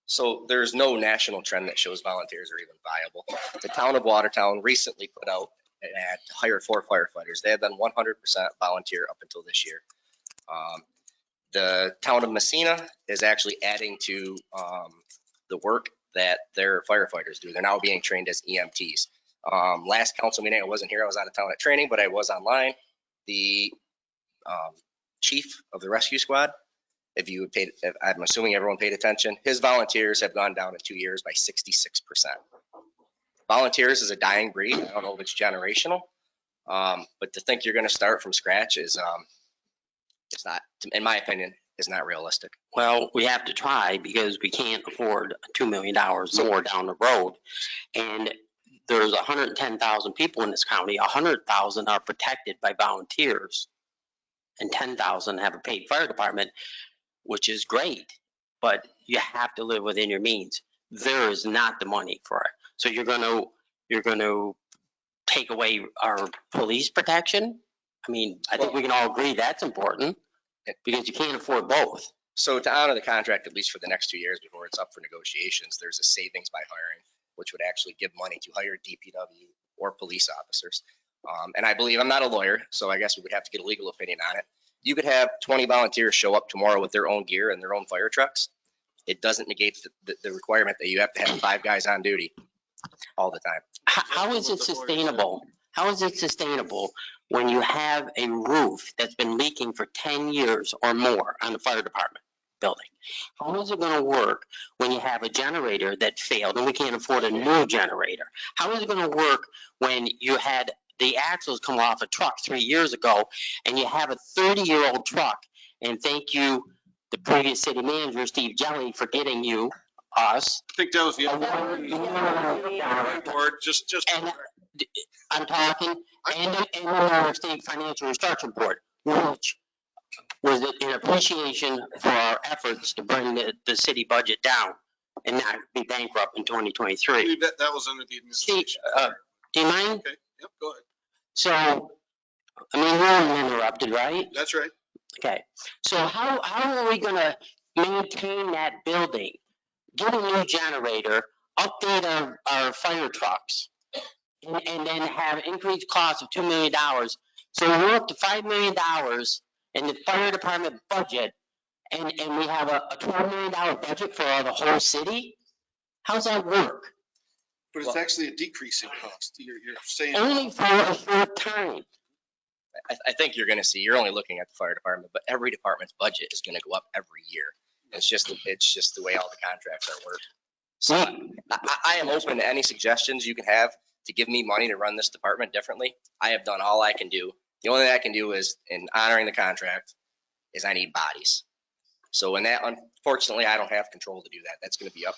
So there's no national trend that shows volunteers are even viable. The town of Watertown recently put out an ad to hire 4 firefighters. They have been 100% volunteer up until this year. The town of Messina is actually adding to the work that their firefighters do. They're now being trained as EMTs. Last council meeting, I wasn't here. I was out of town at training, but I was online. The chief of the rescue squad, I'm assuming everyone paid attention, his volunteers have gone down in 2 years by 66%. Volunteers is a dying breed. I don't know if it's generational, but to think you're going to start from scratch is, it's not, in my opinion, is not realistic. Well, we have to try because we can't afford $2 million more down the road. And there's 110,000 people in this county. 100,000 are protected by volunteers, and 10,000 have a paid fire department, which is great, but you have to live within your means. There is not the money for it. So you're going to take away our police protection? I mean, I think we can all agree that's important because you can't afford both. So to honor the contract, at least for the next 2 years before it's up for negotiations, there's a savings by hiring, which would actually give money to hire DPW or police officers. And I believe, I'm not a lawyer, so I guess we would have to get a legal opinion on it. you could have 20 volunteers show up tomorrow with their own gear and their own fire trucks. It doesn't negate the requirement that you have to have 5 guys on duty all the time. How is it sustainable? How is it sustainable when you have a roof that's been leaking for 10 years or more on the fire department building? How is it going to work when you have a generator that failed and we can't afford a new generator? How is it going to work when you had the axles come off a truck 3 years ago and you have a 30-year-old truck? And thank you, the previous city manager, Steve Jelly, for getting us. I think that was the board, just. And I'm talking, and the New York State Financial Restructuring Board, which was an appreciation for our efforts to bring the city budget down and not be bankrupt in I 2023. believe that was under the Steve, administration. do you mind? Okay, yep, go ahead. So, I mean, you're uninterrupted, right? That's right. Okay, so how are we gonna maintain that building? Get a new generator, update our fire trucks, and then have increased costs of $2 million. So we're up to $5 million in the fire department budget, and we have a $12 million budget for the whole city? How's that work? But it's actually a decreasing cost. You're saying. Only for a short time. I think you're going to see, you're only looking at the fire department, but every department's budget is going to go up every year. It's just the way all the contracts are worked. So I am open to any suggestions you can have to give me money to run this department differently. I have done all I can do. The only thing I can do is, in honoring the contract, is I need bodies. So in that, unfortunately, I don't have control to do that. That's going to be up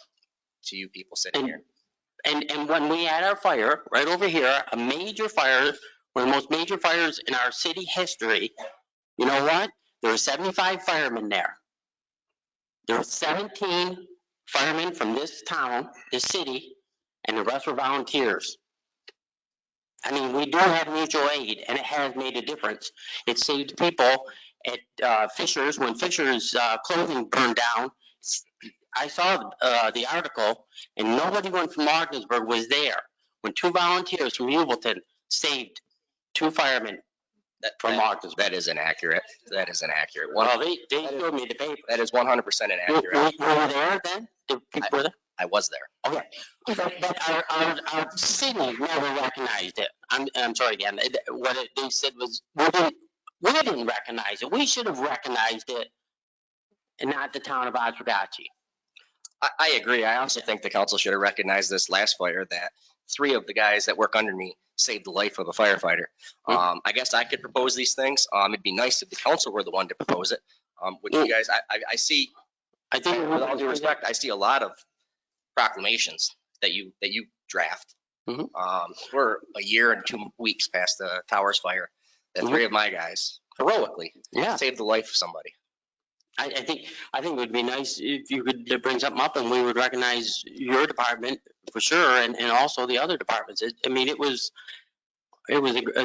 to you people sitting here. And when we had our fire, right over here, a major fire, one of the most major fires in our city history, you know what? There were 75 firemen there. There were 17 firemen from this town, this city, and the rest were volunteers. I mean, we do have mutual aid, and it has made a difference. It saved people at Fisher's, when Fisher's clothing burned down. I saw the article, and nobody went from Martinsburg was there when 2 volunteers from Hubleton saved 2 firemen from Martinsburg. That is inaccurate. That is inaccurate. Well, they showed me the paper. That is 100% inaccurate. You were there then? The people were there? I was there. Okay, but our city never recognized it. I'm sorry again, what they said was, we didn't recognize it. We should have recognized it, and not the town of Oswegatchie. I agree. I also think the council should have recognized this last fire, that 3 of the guys that work under me saved the life of a firefighter. I guess I could propose these things. It'd be nice if the council were the one to propose it. With you guys, I see, I think with all due respect, I see a lot of proclamations that you draft. We're a year and 2 weeks past the Towers fire. That 3 of my guys heroically saved the life of somebody. I think it would be nice if you could bring something up and we would recognize your department for sure, and also the other departments. I mean, it was a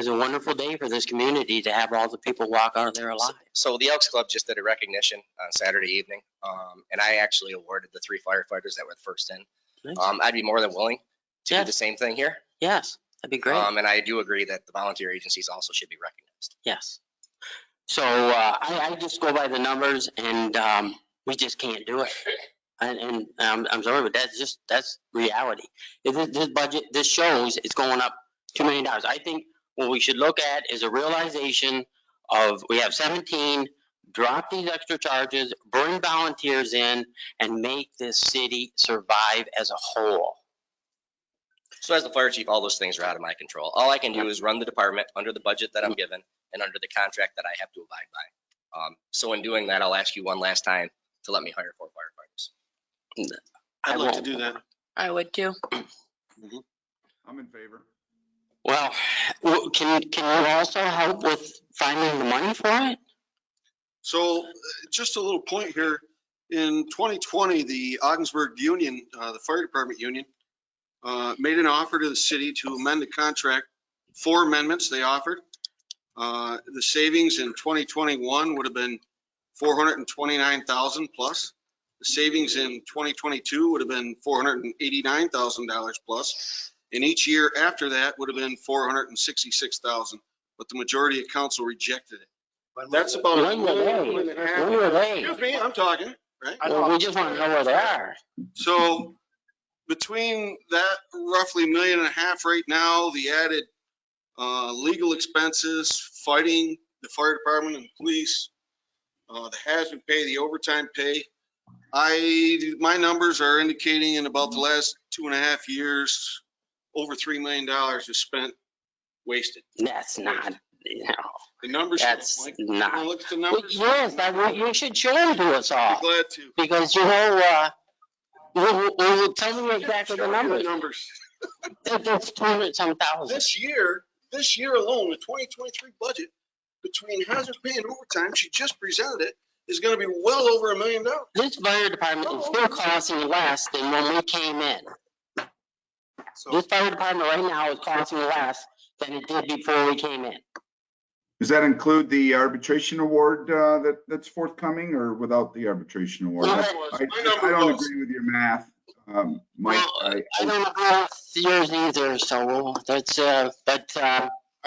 wonderful day for this community to have all the people walk out of there alive. So the Elks Club just did a recognition on Saturday evening, and I actually awarded the 3 firefighters that were first in. Nice. I'd be more than willing to do the same thing here. Yes, that'd be great. And I do agree that the volunteer agencies also should be recognized. Yes. So I just go by the numbers, and we just can't do it. And I'm sorry, but that's reality. This budget, this shows it's going up $2 million. I think what we should look at is a realization of, we have 17, drop these extra charges, bring volunteers in, and make this city survive as a whole. So as the fire chief, all those things are out of my control. All I can do is run the department under the budget that I'm given and under the contract that I have to abide by. So in doing that, I'll ask you one last time to let me hire 4 firefighters. I'd like to do that. I would too. I'm in favor. Well, can you also help with finding the money for it? So just a little point here. In 2020, the Ogdensburg Union, the fire department union, made an offer to the city to amend the contract. 4 amendments they offered. The savings in 2021 would have been $429,000 plus. The savings in 2022 would have been $489,000 plus. And each year after that would have been $466,000. But the majority of council rejected it. That's about a When were they? million and a half. When were they? Excuse me, I'm talking, right? Well, we just want to know where they are. So between that roughly million and a half right now, the added legal expenses, fighting the fire department and police, the hazard pay, the overtime pay, my numbers are indicating in about the last 2.5 years, over $3 million is spent wasted. That's not, The numbers. that's Mike, not. wanna look at the Well, numbers? yes, you should show them to us Be all, glad to. because tell me exactly the Show you numbers. Numbers. That's 200-some thousand. This year alone, the 2023 budget, between hazard pay and overtime, she just presented it, is gonna be well over $1 million. This fire department is still costing less than when we came in. This fire department right now is costing less than it did before we came in. Does that include the arbitration award that's forthcoming, or without the arbitration award? Well, I my number don't was- agree with your math, Mike. Well, I don't agree with yours either, so that's, I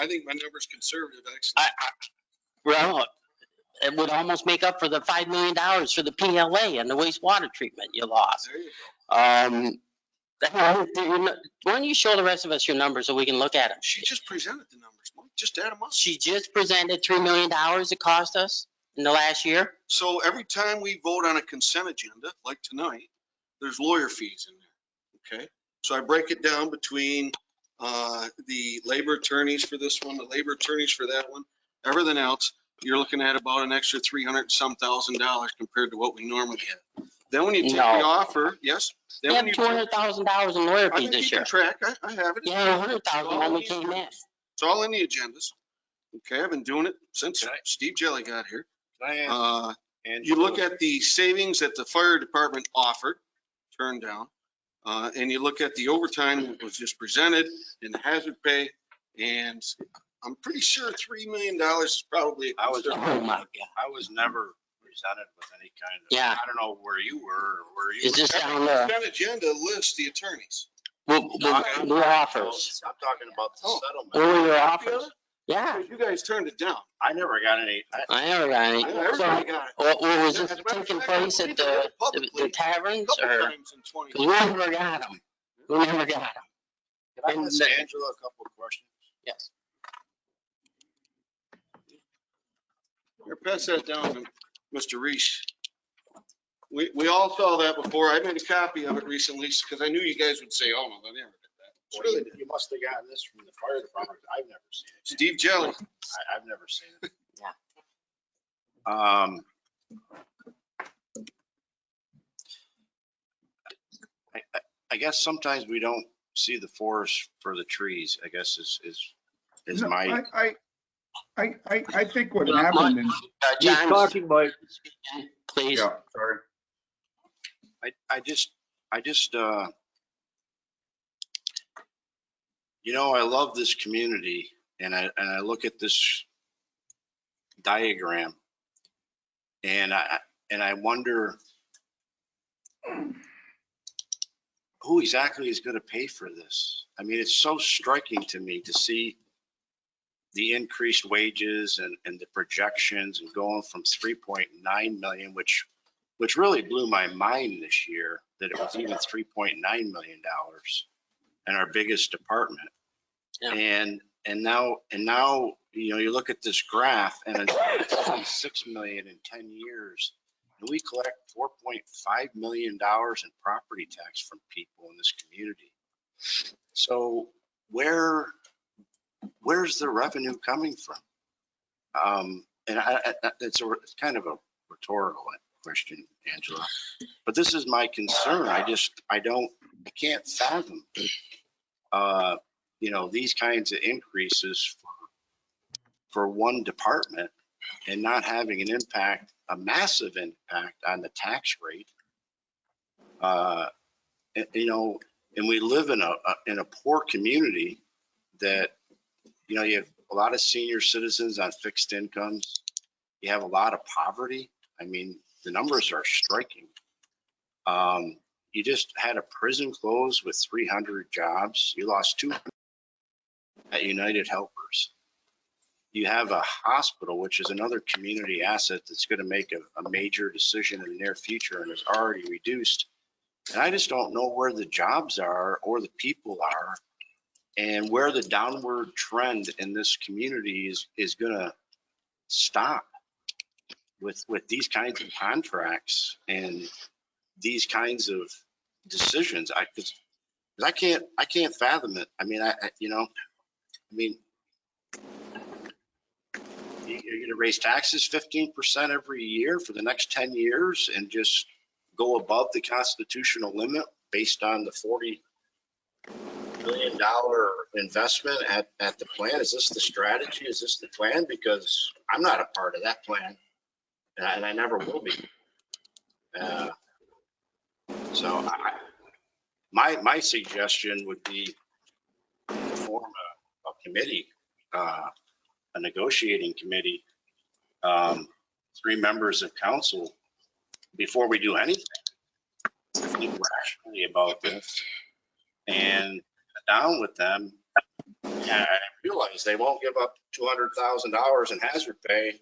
think my number's conservative, actually. well, it would almost make up for the $5 million for the PLA and the wastewater treatment you lost. There you go. Why don't you show the rest of us your numbers so we can look at them? She just presented the numbers, Mike. Just add them up. She just presented $3 million it cost us in the last year. So every time we vote on a consent agenda, like tonight, there's lawyer fees in there, okay? So I break it down between the labor attorneys for this one, the labor attorneys for that one, everything else. You're looking at about an extra $300-some thousand compared to what we normally have. Then when you take the No. offer, yes. Then We when have you $200,000 in lawyer I've fees been this keeping year. track. I have it. Yeah, 100,000 when we came in. It's all in the agendas. Okay, I've been doing it since Steve Jelly got here. You look at the savings that the fire department offered, turned down, and you look at the overtime that was just presented and the hazard pay, and I'm pretty sure $3 million is probably. Oh my God. I was never presented with any kind of. Yeah. I don't know where you were or where you. Is this Every down there? consent agenda lists the attorneys. The offers. I'm talking about the Oh. What settlement. were your offers? Yeah, You guys turned it down. I never got any. I never got any. Everybody So got it. what was this As a matter of taking fact, place I at believe the publicly, taverns Couple or? times in 20. Cause we never got them. We never got them. Can I ask Angela a couple of questions? Yes. Here, pass that down to Mr. Reese. We all saw that before. I made a copy of it recently because I knew you guys would say, oh, no, they never did that. It's Well, really you must have gotten this from the fire department. I've never seen it. Steve Jelly. I've never seen it. I guess sometimes we don't see the forest for the trees, I guess is No, my. I think what happened is, John, please. yeah, sorry. I just, I love this community and I look at this diagram and I wonder who exactly is going to pay for this? I mean, it's so striking to me to see the increased wages and the projections and going from 3.9 million, which really blew my mind this year, that it was even $3.9 million in our biggest department. Yeah. And now, you look at this graph and it's 6 million in 10 years. And we collect $4.5 million in property tax from people in this community. So where's the revenue coming from? And it's kind of a rhetorical question, Angela, but this is my concern. I can't fathom, these kinds of increases for one department and not having an impact, a massive impact on the tax rate. And we live in a poor community that, you have a lot of senior citizens on fixed incomes. You have a lot of poverty. I mean, the numbers are striking. You just had a prison close with 300 jobs. You lost 200 at United Helpers. you have a hospital, which is another community asset that's going to make a major decision in the near future and is already reduced. And I just don't know where the jobs are or the people are and where the downward trend in this community is going to stop with these kinds of contracts and these kinds of decisions. I can't fathom it. I mean, you're going to raise taxes 15% every year for the next 10 years and just go above the constitutional limit based on the $40 million investment at the plan. Is this the strategy? Is this the plan? Because I'm not a part of that plan, and I never will be. So my suggestion would be to form a committee, a negotiating committee, 3 members of council, before we do anything, think rationally about this and sit down with them. And I realize they won't give up $200,000 in hazard pay.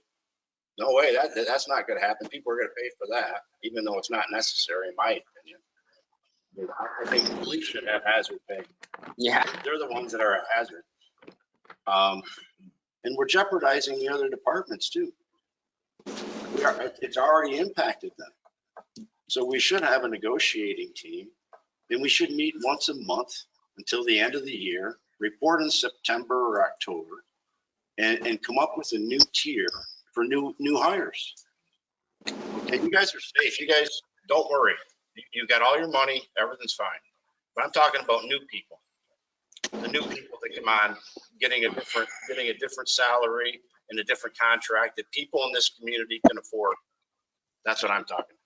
No way, that's not going to happen. People are going to pay for that, even though it's not necessary, in my opinion. I think the police should have hazard pay. Yeah. They're the ones that are a hazard. And we're jeopardizing the other departments too. It's already impacted them. So we should have a negotiating team, and we should meet once a month until the end of the year, report in September or October, and come up with a new tier for new hires. Okay, you guys are safe. You guys, don't worry. You got all your money. Everything's fine. But I'm talking about new people. The new people that come on, getting a different salary and a different contract that people in this community can afford. That's what I'm talking about.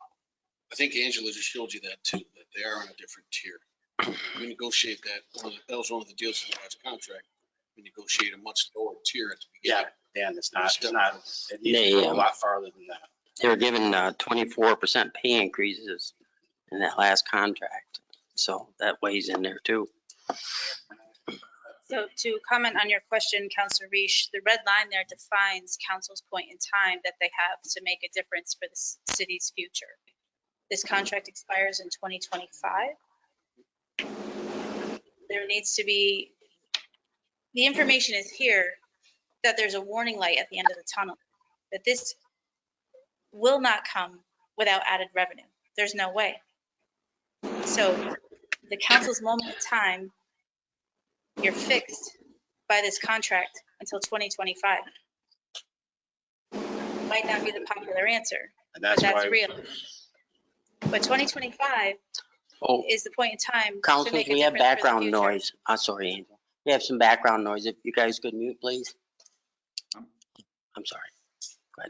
I think Angela just showed you that too, that they are on a different tier. We negotiate that. That was one of the deals in the last contract. We negotiate a much lower tier at the beginning. Yeah, Dan, it needs to go a lot farther than that. They were given 24% pay increases in that last contract. So that weighs in there too. So to comment on your question, Councilor Resch, the red line there defines council's point in time that they have to make a difference for the city's future. This contract expires in 2025. There needs to be, the information is here that there's a warning light at the end of the tunnel, that this will not come without added revenue. There's no way. So the council's moment in time, you're fixed by this contract until 2025. Might not be the popular answer, And but that's why real. But 2025 Oh, is the point in time to councilors, make a we have difference for the background future. noise. Sorry, Angel. We have some background noise. If you guys could mute, please. I'm sorry. Go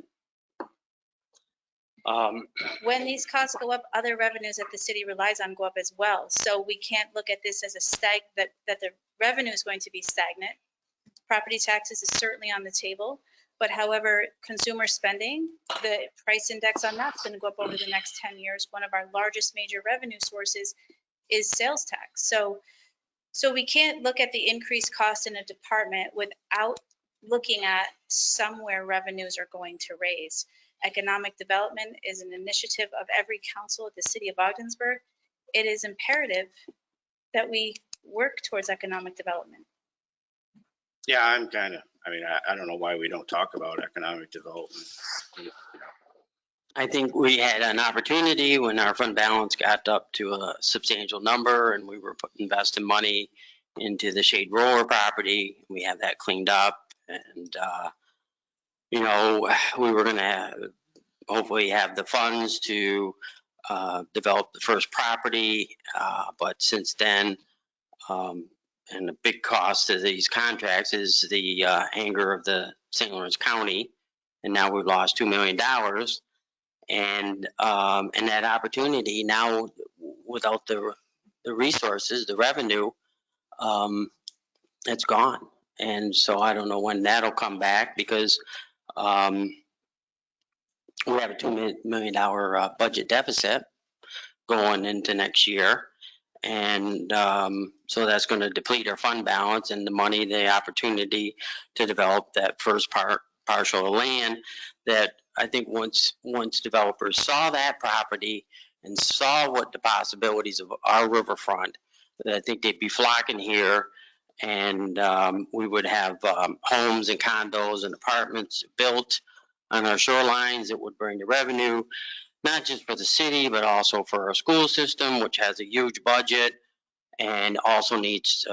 ahead. When these costs go up, other revenues that the city relies on go up as well. So we can't look at this as that the revenue is going to be stagnant. Property taxes is certainly on the table, but however, consumer spending, the price index on that's going to go up over the next 10 years. One of our largest major revenue sources is sales tax. So we can't look at the increased cost in a department without looking at somewhere revenues are going to raise. Economic development is an initiative of every council at the city of Ogdensburg. It is imperative that we work towards economic development. Yeah, I don't know why we don't talk about economic development. I think we had an opportunity when our fund balance got up to a substantial number and we were investing money into the Shade Roller property. We have that cleaned up and, we were going to hopefully have the funds to develop the first property. But since then, and the big cost of these contracts is the anger of the St. Lawrence County. And now we've lost $2 million. And that opportunity now, without the resources, the revenue, it's gone. And so I don't know when that'll come back because we have a $2 million budget deficit going into next year. And so that's going to deplete our fund balance and the money, the opportunity to develop that first parcel of land that I think once developers saw that property and saw what the possibilities of our riverfront, that I think they'd be flocking here, and we would have homes and condos and apartments built on our shorelines that would bring the revenue, not just for the city, but also for our school system, which has a huge budget and also needs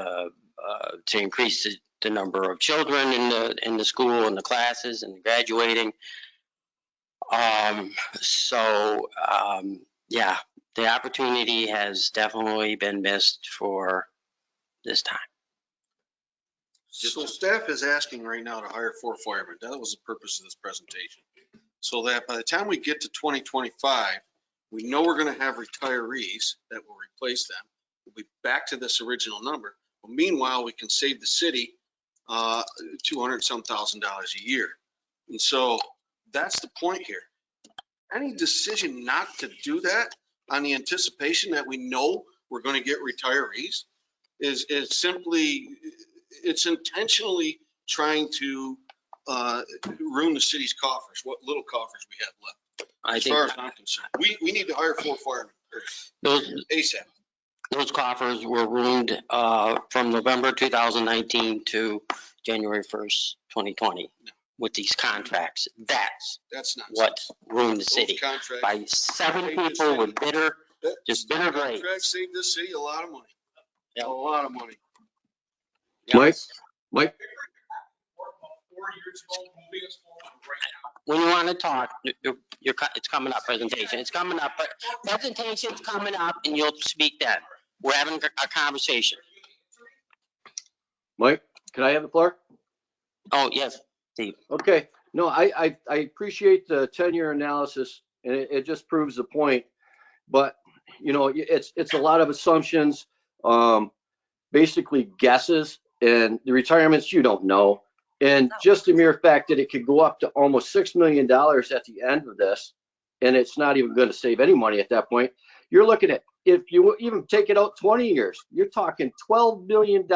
to increase the number of children in the school and the classes and graduating. Yeah, the opportunity has definitely been missed for this time. So staff is asking right now to hire 4 firemen. That was the purpose of this presentation. So that by the time we get to 2025, we know we're going to have retirees that will replace them. We'll be back to this original number. But meanwhile, we can save the city $200-some thousand a year. And so that's the point here. Any decision not to do that on the anticipation that we know we're going to get retirees is simply, it's intentionally trying to ruin the city's coffers, what little coffers we have left. As far as I'm concerned, we need to hire 4 firemen ASAP. Those coffers were ruined from November 2019 to January 1st, 2020 with these contracts. That's nonsense. what ruined the city. By 7 people with bitter rates. Contracts saved this city a lot of money. Yep. A lot of money. Yes. Mike? When you want to talk, it's coming up, presentation. It's coming up, but presentation's coming up and you'll speak then. We're having a conversation. Mike, can I have the floor? Oh, yes, Steve. Okay. No, I appreciate the 10-year analysis, and it just proves the point. But, you know, it's a lot of assumptions, basically guesses, and the retirements you don't know. And just the mere fact that it could go up to almost $6 million at the end of this, and it's not even going to save any money at that point. You're looking at, if you even take it out 20 years, you're talking $12 million.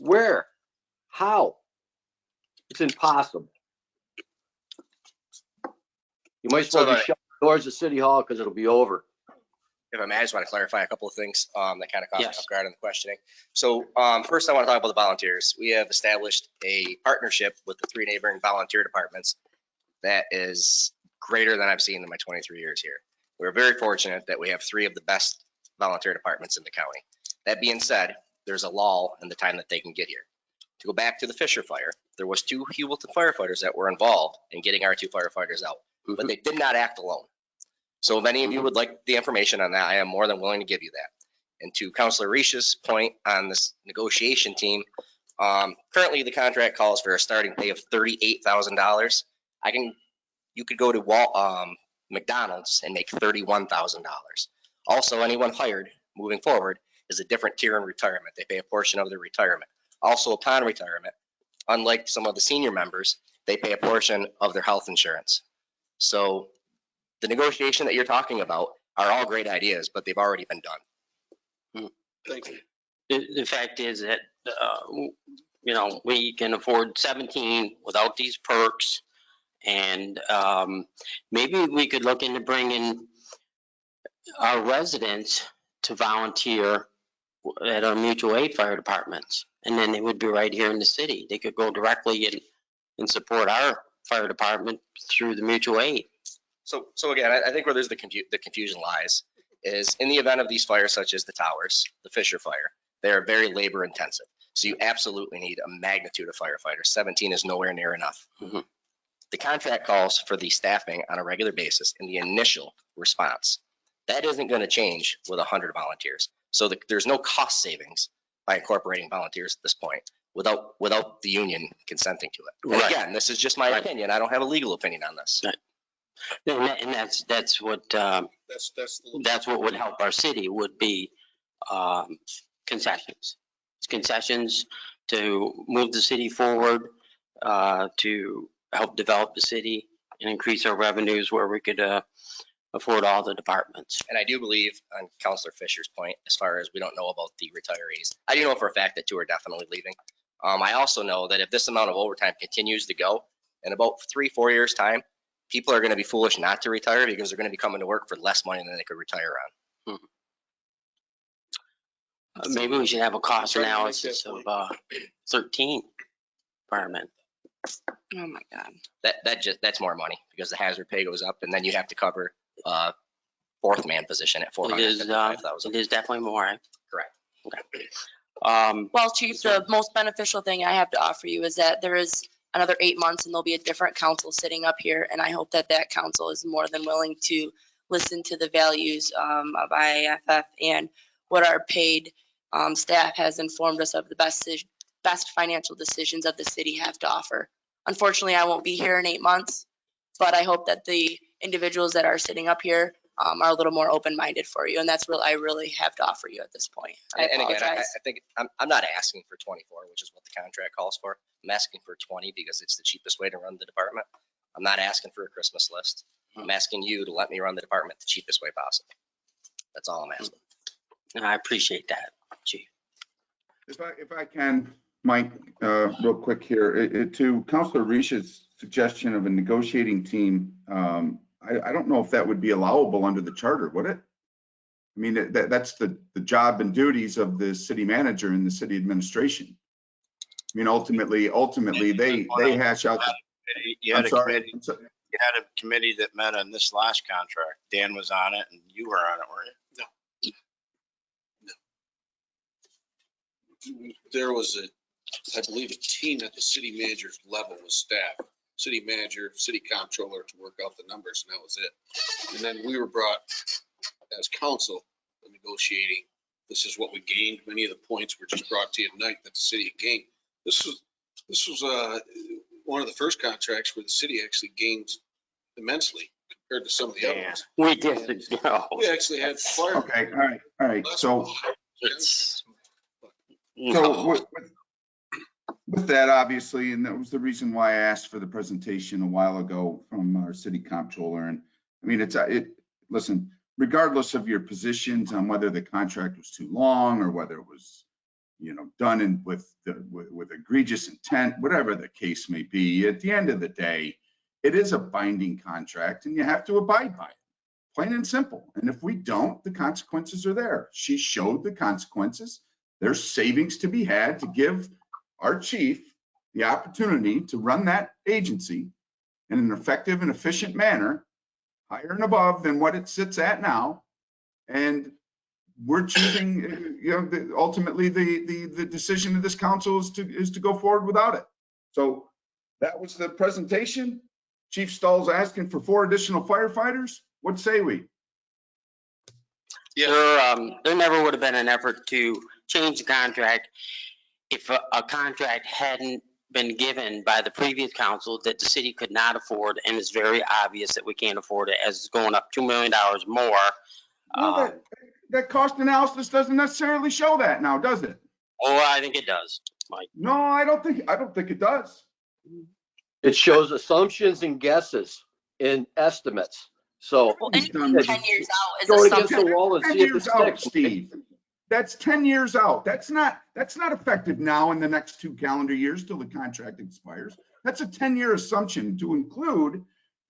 Where? How? It's impossible. You might as well just shut the doors of City Hall because it'll be over. If I may, I just want to clarify a couple of things that kind of caught me Yes. off guard in the questioning. So first I want to talk about the volunteers. We have established a partnership with the 3 neighboring volunteer departments that is greater than I've seen in my 23 years here. We're very fortunate that we have 3 of the best volunteer departments in the county. That being said, there's a lull in the time that they can get here. To go back to the Fisher fire, there was 2 Hewelton firefighters that were involved in getting our 2 firefighters out, but they did not act alone. So if any of you would like the information on that, I am more than willing to give you that. And to Councilor Resch's point on this negotiation team, currently the contract calls for a starting pay of $38,000. You could go to McDonald's and make $31,000. Also, anyone hired moving forward is a different tier in retirement. They pay a portion of their retirement. Also, upon retirement, unlike some of the senior members, they pay a portion of their health insurance. So the negotiation that you're talking about are all great ideas, but they've already been done. Thank you. The fact is that, you know, we can afford 17 without these perks. And maybe we could look into bringing our residents to volunteer at our mutual aid fire departments. And then they would be right here in the city. They could go directly and support our fire department through the mutual aid. So again, I think where there's the confusion lies is in the event of these fires such as the towers, the Fisher fire, they are very labor intensive. So you absolutely need a magnitude of firefighters. 17 is nowhere near enough. Mm-hmm. The contract calls for the staffing on a regular basis in the initial response. That isn't going to change with 100 volunteers. So there's no cost savings by incorporating volunteers at this point without the union consenting to it. And Right. again, this is just my opinion. I don't have a legal opinion on this. Right. And that's what would help our city would be concessions. It's concessions to move the city forward, to help develop the city and increase our revenues where we could afford all the departments. And I do believe, on Counselor Fisher's point, as far as we don't know about the retirees, I do know for a fact that 2 are definitely leaving. I also know that if this amount of overtime continues to go, in about 3-4 years' time, people are going to be foolish not to retire because they're going to be coming to work for less money than they could retire on. Maybe we should have a cost Try to make analysis that of 13 department. Oh, my God. That's more money because the hazard pay goes up, and then you have to cover fourth man position at It is, $455,000. it is definitely more. Correct. Okay. Well, Chief, the most beneficial thing I have to offer you is that there is another 8 months and there'll be a different council sitting up here. And I hope that that council is more than willing to listen to the values of IAFF and what our paid staff has informed us of the best financial decisions of the city have to offer. Unfortunately, I won't be here in 8 months, but I hope that the individuals that are sitting up here are a little more open-minded for you. And that's what I really have to offer you at this point. I And again, apologize. I think I'm not asking for 24, which is what the contract calls for. I'm asking for 20 because it's the cheapest way to run the department. I'm not asking for a Christmas list. I'm asking you to let me run the department the cheapest way possible. That's all I'm asking. I appreciate that, Chief. If I can, Mike, real quick here, to Councilor Resch's suggestion of a negotiating team, I don't know if that would be allowable under the charter, would it? I mean, that's the job and duties of the city manager and the city administration. I mean, ultimately, they hash out. You had I'm a sorry. committee, you had a committee that met on this last contract. Dan was on it and you were on it, weren't you? There was I believe, a team at the city manager's level with staff, city manager, city comptroller to work out the numbers, and that was it. And then we were brought as council negotiating. This is what we gained. Many of the points were just brought to you tonight that the city had gained. This was one of the first contracts where the city actually gained immensely compared to some of the other ones. We did, no. We actually had fire. Okay, all right. So No. with that, obviously, and that was the reason why I asked for the presentation a while ago from our city comptroller. And I mean, listen, regardless of your positions on whether the contract was too long or whether it was, done with egregious intent, whatever the case may be, at the end of the day, it is a binding contract and you have to abide by it, plain and simple. And if we don't, the consequences are there. She showed the consequences. There's savings to be had to give our chief the opportunity to run that agency in an effective and efficient manner, higher and above than what it sits at now. And we're choosing, ultimately the decision of this council is to go forward without it. So that was the presentation. Chief Stahl's asking for 4 additional firefighters. What say we? Yeah. There never would have been an effort to change the contract if a contract hadn't been given by the previous council that the city could not afford, and it's very obvious that we can't afford it as it's going up $2 million more. Well, that cost analysis doesn't necessarily show that now, does it? Oh, I think it does, Mike. No, I don't think it does. It shows assumptions and guesses and estimates. So Well, He's anything done 10 years out is go a against something. the wall and 10 see if it years out, sticks. Steve. That's 10 years out. That's not effective now in the next 2 calendar years till the contract expires. That's a 10-year assumption to include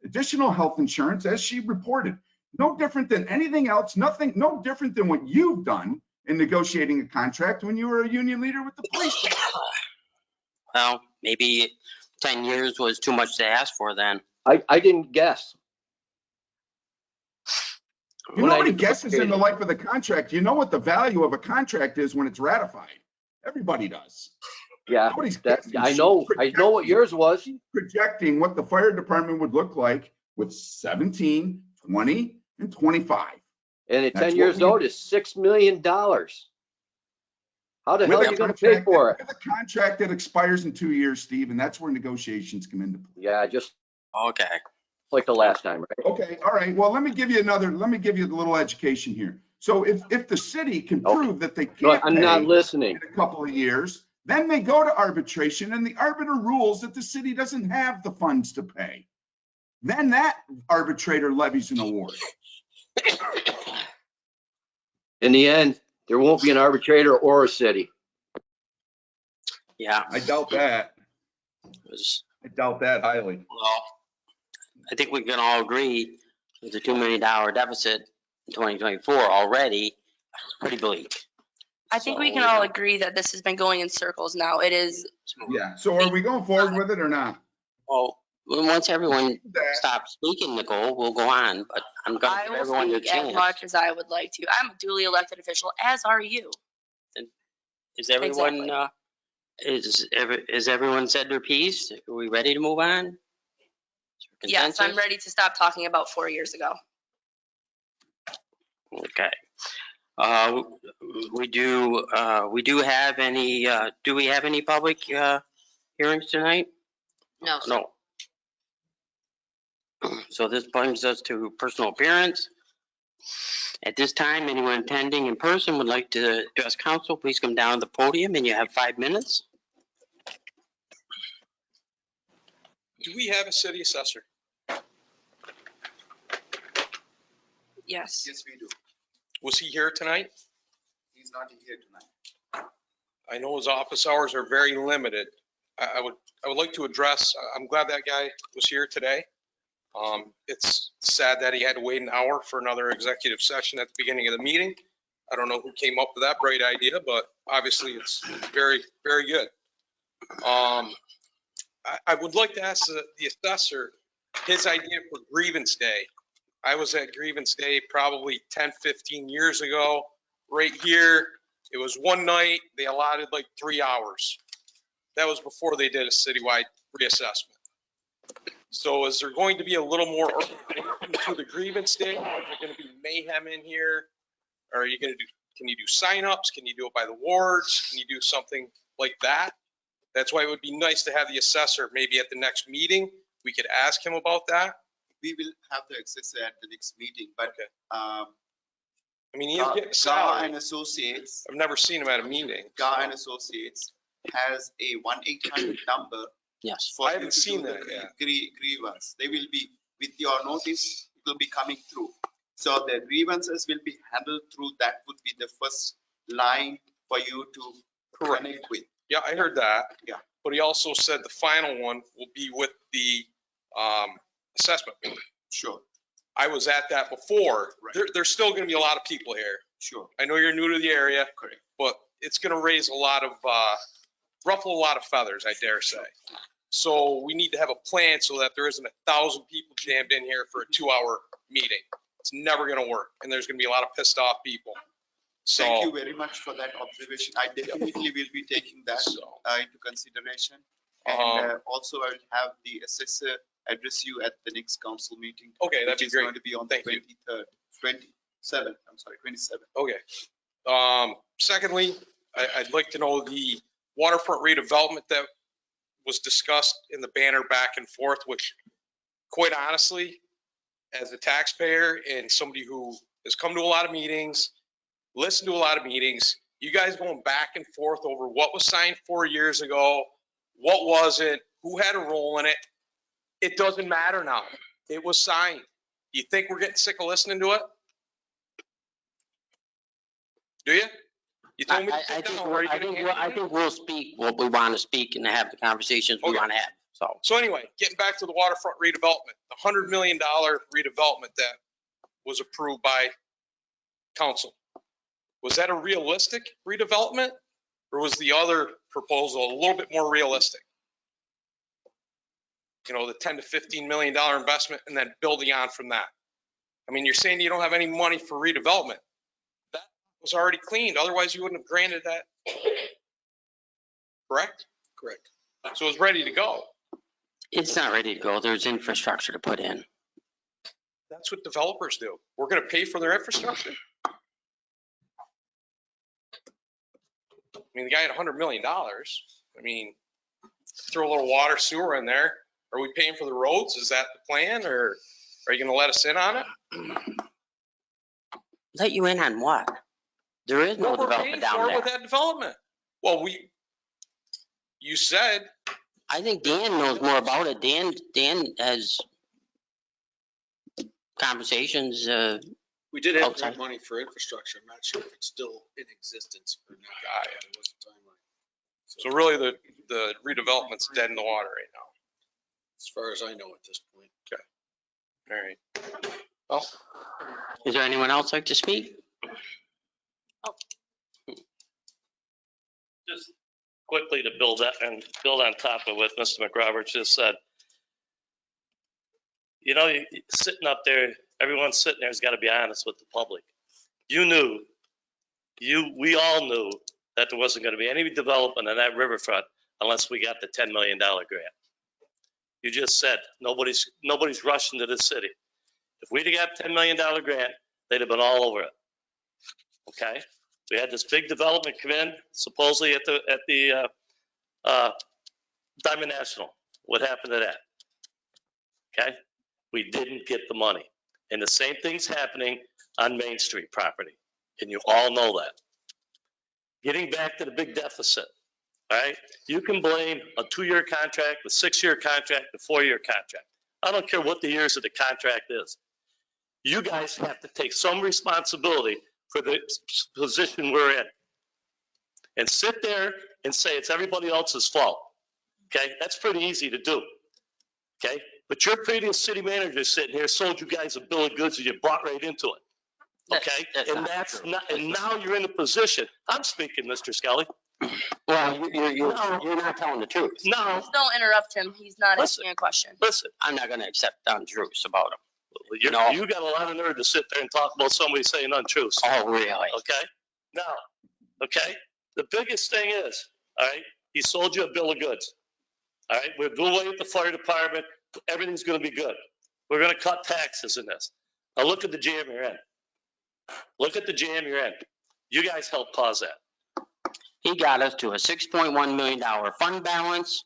additional health insurance, as she reported. No different than anything else, no different than what you've done in negotiating a contract when you were a union leader with the police. Well, maybe 10 years was too much to ask for then. I didn't guess. Nobody guesses in the life of the contract. You know what the value of a contract is when it's ratified. Everybody does. Yeah, Nobody's guessing. I know what yours was. Projecting what the fire department would look like with 17, 20, and 25. And at That's 10 years what we- out is $6 million. How the hell are you going to pay for it? With a contract that expires in 2 years, Steve, and that's where negotiations come into play. Yeah, just Okay. like the last time, right? Okay, all right. Well, let me give you a little education here. So if the city can prove that they No, can't I'm not pay listening. in a couple of years, then they go to arbitration and the arbiter rules that the city doesn't have the funds to pay. Then that arbitrator levies an award. In the end, there won't be an arbitrator or a city. Yeah. I doubt that. It was- I doubt that highly. Well, I think we can all agree with the $2 million deficit in 2024 already, pretty bleak. I think we So, can all agree that this has been going in circles now. It is, Yeah, so are we going forward with it or not? Well, once everyone That- stops speaking, Nicole, we'll go on, but I'm going to I give will everyone their speak as chance. much as I would like to. I'm a duly elected official, as are you. Is everyone, is everyone said their piece? Are we ready to move on? Yes, I'm Consensus? ready to stop talking about 4 years ago. Okay. We do have any, do we have any public, hearings tonight? No, sir. No. So this brings us to personal appearance. At this time, anyone attending in person would like to address council, please come down to the podium and you have 5 minutes. Do we have a city assessor? Yes. Yes, we do. Was he here tonight? He's not here tonight. I know his office hours are very limited. I would like to address, I'm glad that guy was here today. It's sad that he had to wait an hour for another executive session at the beginning of the meeting. I don't know who came up with that bright idea, but obviously it's very, very good. I would like to ask the assessor his idea for grievance day. I was at grievance day probably 10, 15 years ago, right here. It was one night, they allotted like 3 hours. That was before they did a citywide reassessment. So is there going to be a little more organization to the grievance day? Is there going to be mayhem in here? Or are you going to do, can you do signups? Can you do it by the wards? Can you do something like that? That's why it would be nice to have the assessor maybe at the next meeting. We could ask him about that. We will have the assessor at the next meeting, but Okay. um, I mean, he's getting a Gar salary. and Associates, I've never seen him at a meeting. Gar and Associates has a 1-800 number. Yes. For I you haven't to seen do the that yet. grievance. They will be, with your notice, it will be coming through. So the grievances will be handled through, that would be the first line for you to Correct. connect with. Yeah, I heard that. Yeah. But he also said the final one will be with the assessment board. Sure, I was at that before. Right. There's still going to be a lot of people here. sure, I know you're new to the area, correct. but it's going to raise a lot of, ruffle a lot of feathers, I dare say. So we need to have a plan so that there isn't 1,000 people jammed in here for a 2-hour meeting. It's never going to work. And there's going to be a lot of pissed off people. So. Thank you very much for that observation. I definitely will be taking that So, into consideration. And also I will have the assessor address you at the next council meeting. Okay, that'd be Which is great. going to be on the Thank you. 27th, I'm sorry, 27th. Okay. Secondly, I'd like to know the waterfront redevelopment that was discussed in the banner back and forth, which quite honestly, as a taxpayer and somebody who has come to a lot of meetings, listened to a lot of meetings, you guys going back and forth over what was signed 4 years ago, what wasn't, who had a role in it. It doesn't matter now. It was signed. You think we're getting sick of listening to it? Do you? You told me to I sit think, down. Are you I gonna think, hand I it? think we'll speak what we want to speak and have the conversations we Okay. want to have, so. So anyway, getting back to the waterfront redevelopment, the $100 million redevelopment that was approved by council. Was that a realistic redevelopment or was the other proposal a little bit more realistic? You know, the 10 to $15 million investment and then building on from that. I mean, you're saying you don't have any money for redevelopment. That was already cleaned. Otherwise you wouldn't have granted that. Correct? Correct. So it's ready to go. It's not ready to go. There's infrastructure to put in. That's what developers do. We're going to pay for their infrastructure. I mean, the guy had $100 million. I mean, throw a little water sewer in there. Are we paying for the roads? Is that the plan, or are you going to let us in on it? Let you in on what? There is no What we're paying development down for there. with that development? Well, you said, I think Dan knows more about it. Dan has conversations We did have Outside. grant money for infrastructure. I'm not sure if it's still in existence or not. There was a timeline. So really the redevelopment's dead in the water right now. As far as I know at this point. All right. Well, Is there anyone else like to speak? Just quickly to build that and build on top of what Mr. McRoberts just said. You know, sitting up there, everyone sitting there has got to be honest with the public. You knew, we all knew that there wasn't going to be any development on that riverfront unless we got the $10 million grant. You just said nobody's rushing to the city. If we'd have got $10 million grant, they'd have been all over it. Okay, we had this big development come in supposedly at the Diamond National. What happened to that? Okay, we didn't get the money, and the same thing's happening on Main Street property, and you all know that. Getting back to the big deficit, all right? You can blame a 2-year contract, a 6-year contract, a 4-year contract. I don't care what the years of the contract is. You guys have to take some responsibility for the position we're in. And sit there and say it's everybody else's fault. Okay, that's pretty easy to do. Okay, but your previous city manager sitting here sold you guys a bill of goods and you bought right into it. Okay, and now you're in a position. I'm speaking, Mr. Skelly. Well, you're not telling the truth. No, Don't interrupt him. He's not Listen. asking a question. listen. I'm not going to accept untruths about them. You No. you got a lot of nerve to sit there and talk about somebody saying untruths. Oh, really? Okay, now, okay, the biggest thing is, all right, he sold you a bill of goods. All right, we're doing away with the fire department. Everything's going to be good. We're going to cut taxes in this. Now look at the jam you're in. Look at the jam you're in. You guys helped cause that. He got us to a $6.1 million fund balance.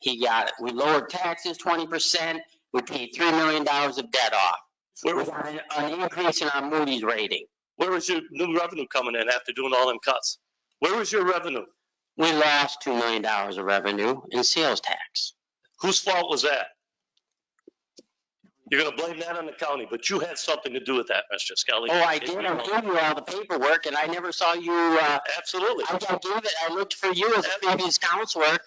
We lowered taxes 20%. We paid $3 million of debt off. We got an increase in our Moody's rating. Where was your new revenue coming in after doing all them cuts? Where was your revenue? We lost $2 million of revenue in sales tax. Whose fault was that? You're going to blame that on the county, but you had something to do with that, Mr. Skelly. Oh, I did. I gave you all the paperwork, and I never saw you. Absolutely. I looked for you as a previous counselor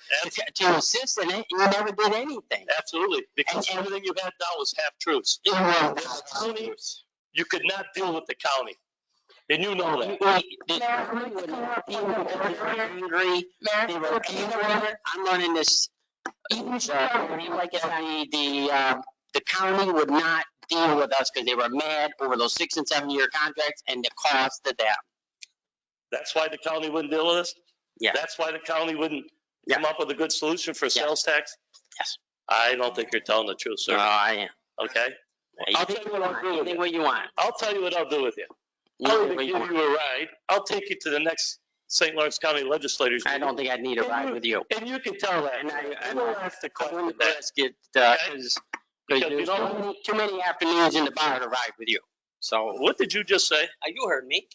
to assist in it. You never did anything. Absolutely, because everything you had now was half truths. You could not deal with the county, and you know that. Angry. They were angry. I'm running this. The county would not deal with us because they were mad over those 6- and 7-year contracts and the cost to them. That's why the county wouldn't deal with us? Yeah. That's why the county wouldn't come up with a good solution for sales tax? Yes. I don't think you're telling the truth, sir. No, I am. Okay? I'll tell you what I'll do with you. What you want. I'll tell you what I'll do with you. I'll either give you a ride. I'll take you to the next St. Lawrence County legislators. I don't think I'd need a ride with you. And you can tell that. And I will ask the question. risk it because there's too many afternoons in the bar to ride with you. So What did you just say? you heard me.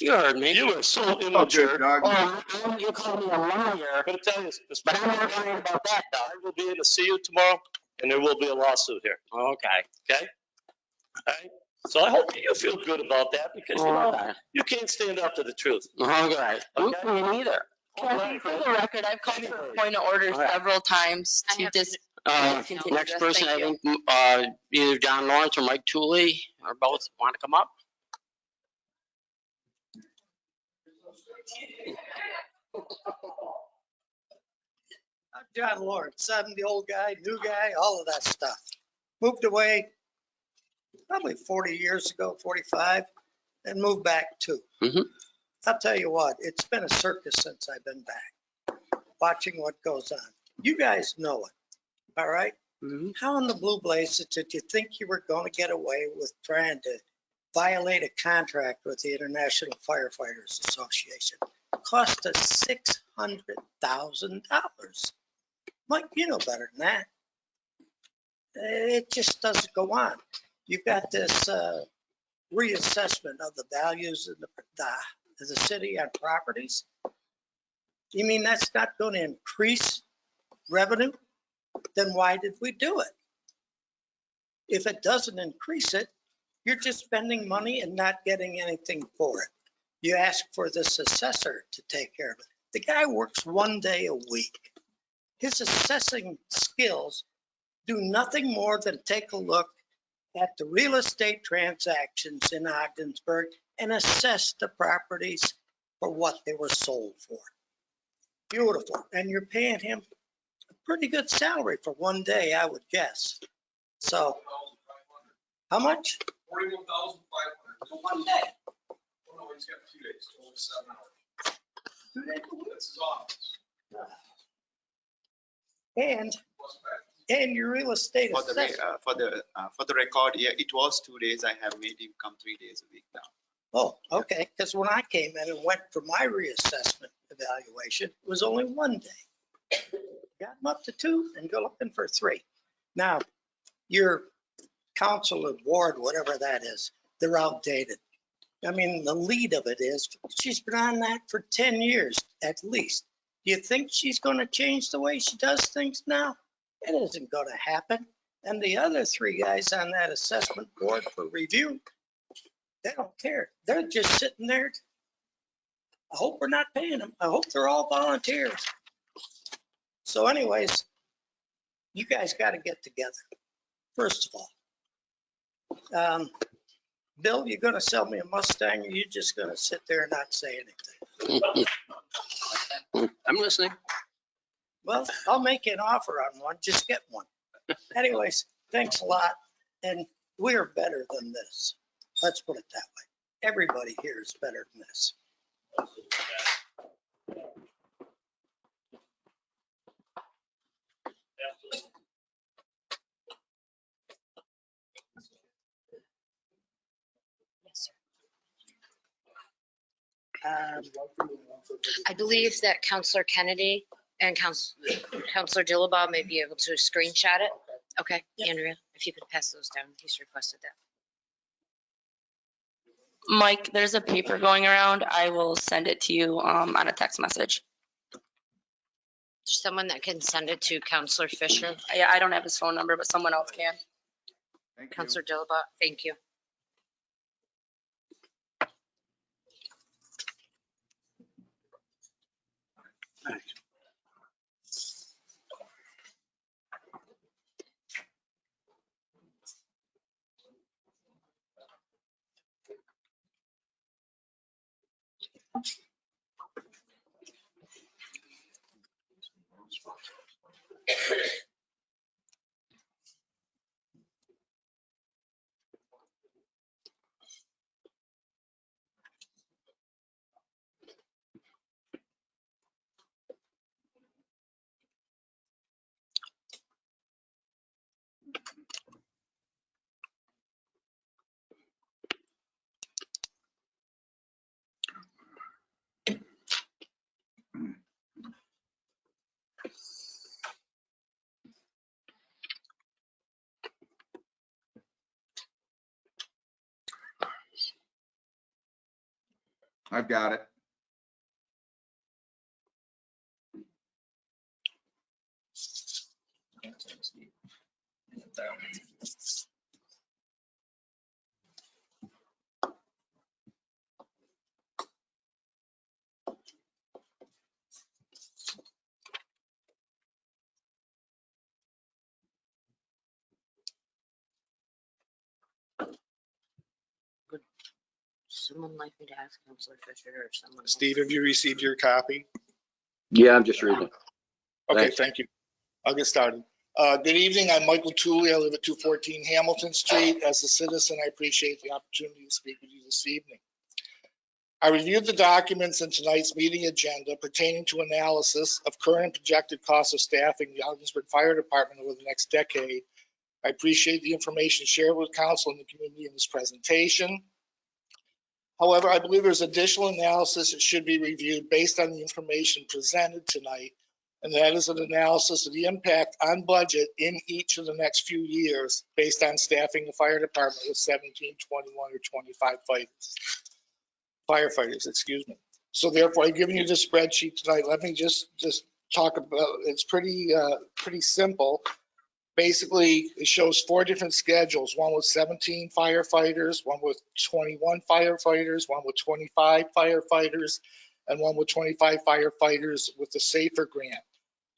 You heard me. You are so Okay, immature. Doug. Oh, you call me a liar, I'm going to tell you, Mr. but I'm not worried about that, I Doug. will be in to see you tomorrow, and there will be a lawsuit here. Okay. Okay? All right? So I hope you feel good about that because Okay. you can't stand up to the truth. Okay. Okay. Me neither. Kathy, for the record, I've called for a point of order All right. several times I to have just continue Next this. person, I Thank think, either John Lawrence or Mike Tooley, or both want to come up. I'm John Lawrence. I'm the old guy, new guy, all of that stuff. Moved away probably 40 years ago, 45, and moved back too. Mhm. I'll tell you what, it's been a circus since I've been back, watching what goes on. You guys know it, all right? Mhm. How in the blue blazes did you think you were going to get away with trying to violate a contract with the International Firefighters Association? It cost us $600,000. Mike, you know better than that. It just doesn't go on. You've got this reassessment of the values of the city on properties. You mean that's not going to increase revenue? Then why did we do it? If it doesn't increase it, you're just spending money and not getting anything for it. You ask for this assessor to take care of it. The guy works 1 day a week. His assessing skills do nothing more than take a look at the real estate transactions in Ogdensburg and assess the properties for what they were sold for. Beautiful. And you're paying him a pretty good salary for 1 day, I would guess. So, how much? 41,500. For 1 day. Oh, no, he's got 2 days, total 7 hours. 2 days a week. That's his office. And your real estate For the, assessor. for the record, yeah, it was 2 days. I have made him come 3 days a week now. Oh, okay, because when I came in and went for my reassessment evaluation, it was only 1 day. Got them up to 2 and go looking for 3. Now, your council and ward, whatever that is, they're outdated. I mean, the lead of it is, she's been on that for 10 years at least. Do you think she's going to change the way she does things now? It isn't going to happen. And the other 3 guys on that assessment board for review, they don't care. They're just sitting there. I hope we're not paying them. I hope they're all volunteers. So anyways, you guys got to get together. First of all, Bill, you're going to sell me a Mustang, or you're just going to sit there and not say anything? I'm listening. Well, I'll make you an offer on one. Just get one. Anyways, thanks a lot. And we're better than this. Let's put it that way. Everybody here is better than this. Yes, sir. I believe that Counselor Kennedy and Counselor Dillabaugh may be able to screenshot it. Okay, Andrea, if you could pass those down, he's requested that. Mike, there's a paper going around. I will send it to you on a text message. Someone that can send it to Counselor Fisher, I don't have his phone number, but someone else can. Thank you. Counselor Dillabaugh, thank you. I've got it. Someone like me to ask Counselor Fisher or someone else? Steve, have you received your copy? Yeah, I'm just reading it. Okay, Thanks. thank you. I'll get started. Good evening. I'm Michael Tooley. I live at 214 Hamilton Street. As a citizen, I appreciate the opportunity to speak with you this evening. I reviewed the documents in tonight's meeting agenda pertaining to analysis of current and projected costs of staffing the Ogdensburg Fire Department over the next decade. I appreciate the information shared with council and the community in this presentation. However, I believe there's additional analysis that should be reviewed based on the information presented tonight, and that is an analysis of the impact on budget in each of the next few years based on staffing the fire department with 17, 21, or 25 firefighters, excuse me. So therefore, I've given you the spreadsheet tonight. Let me just talk about, it's pretty simple. Basically, it shows 4 different schedules, one with 17 firefighters, one with 21 firefighters, one with 25 firefighters, and one with 25 firefighters with the SAFER grant,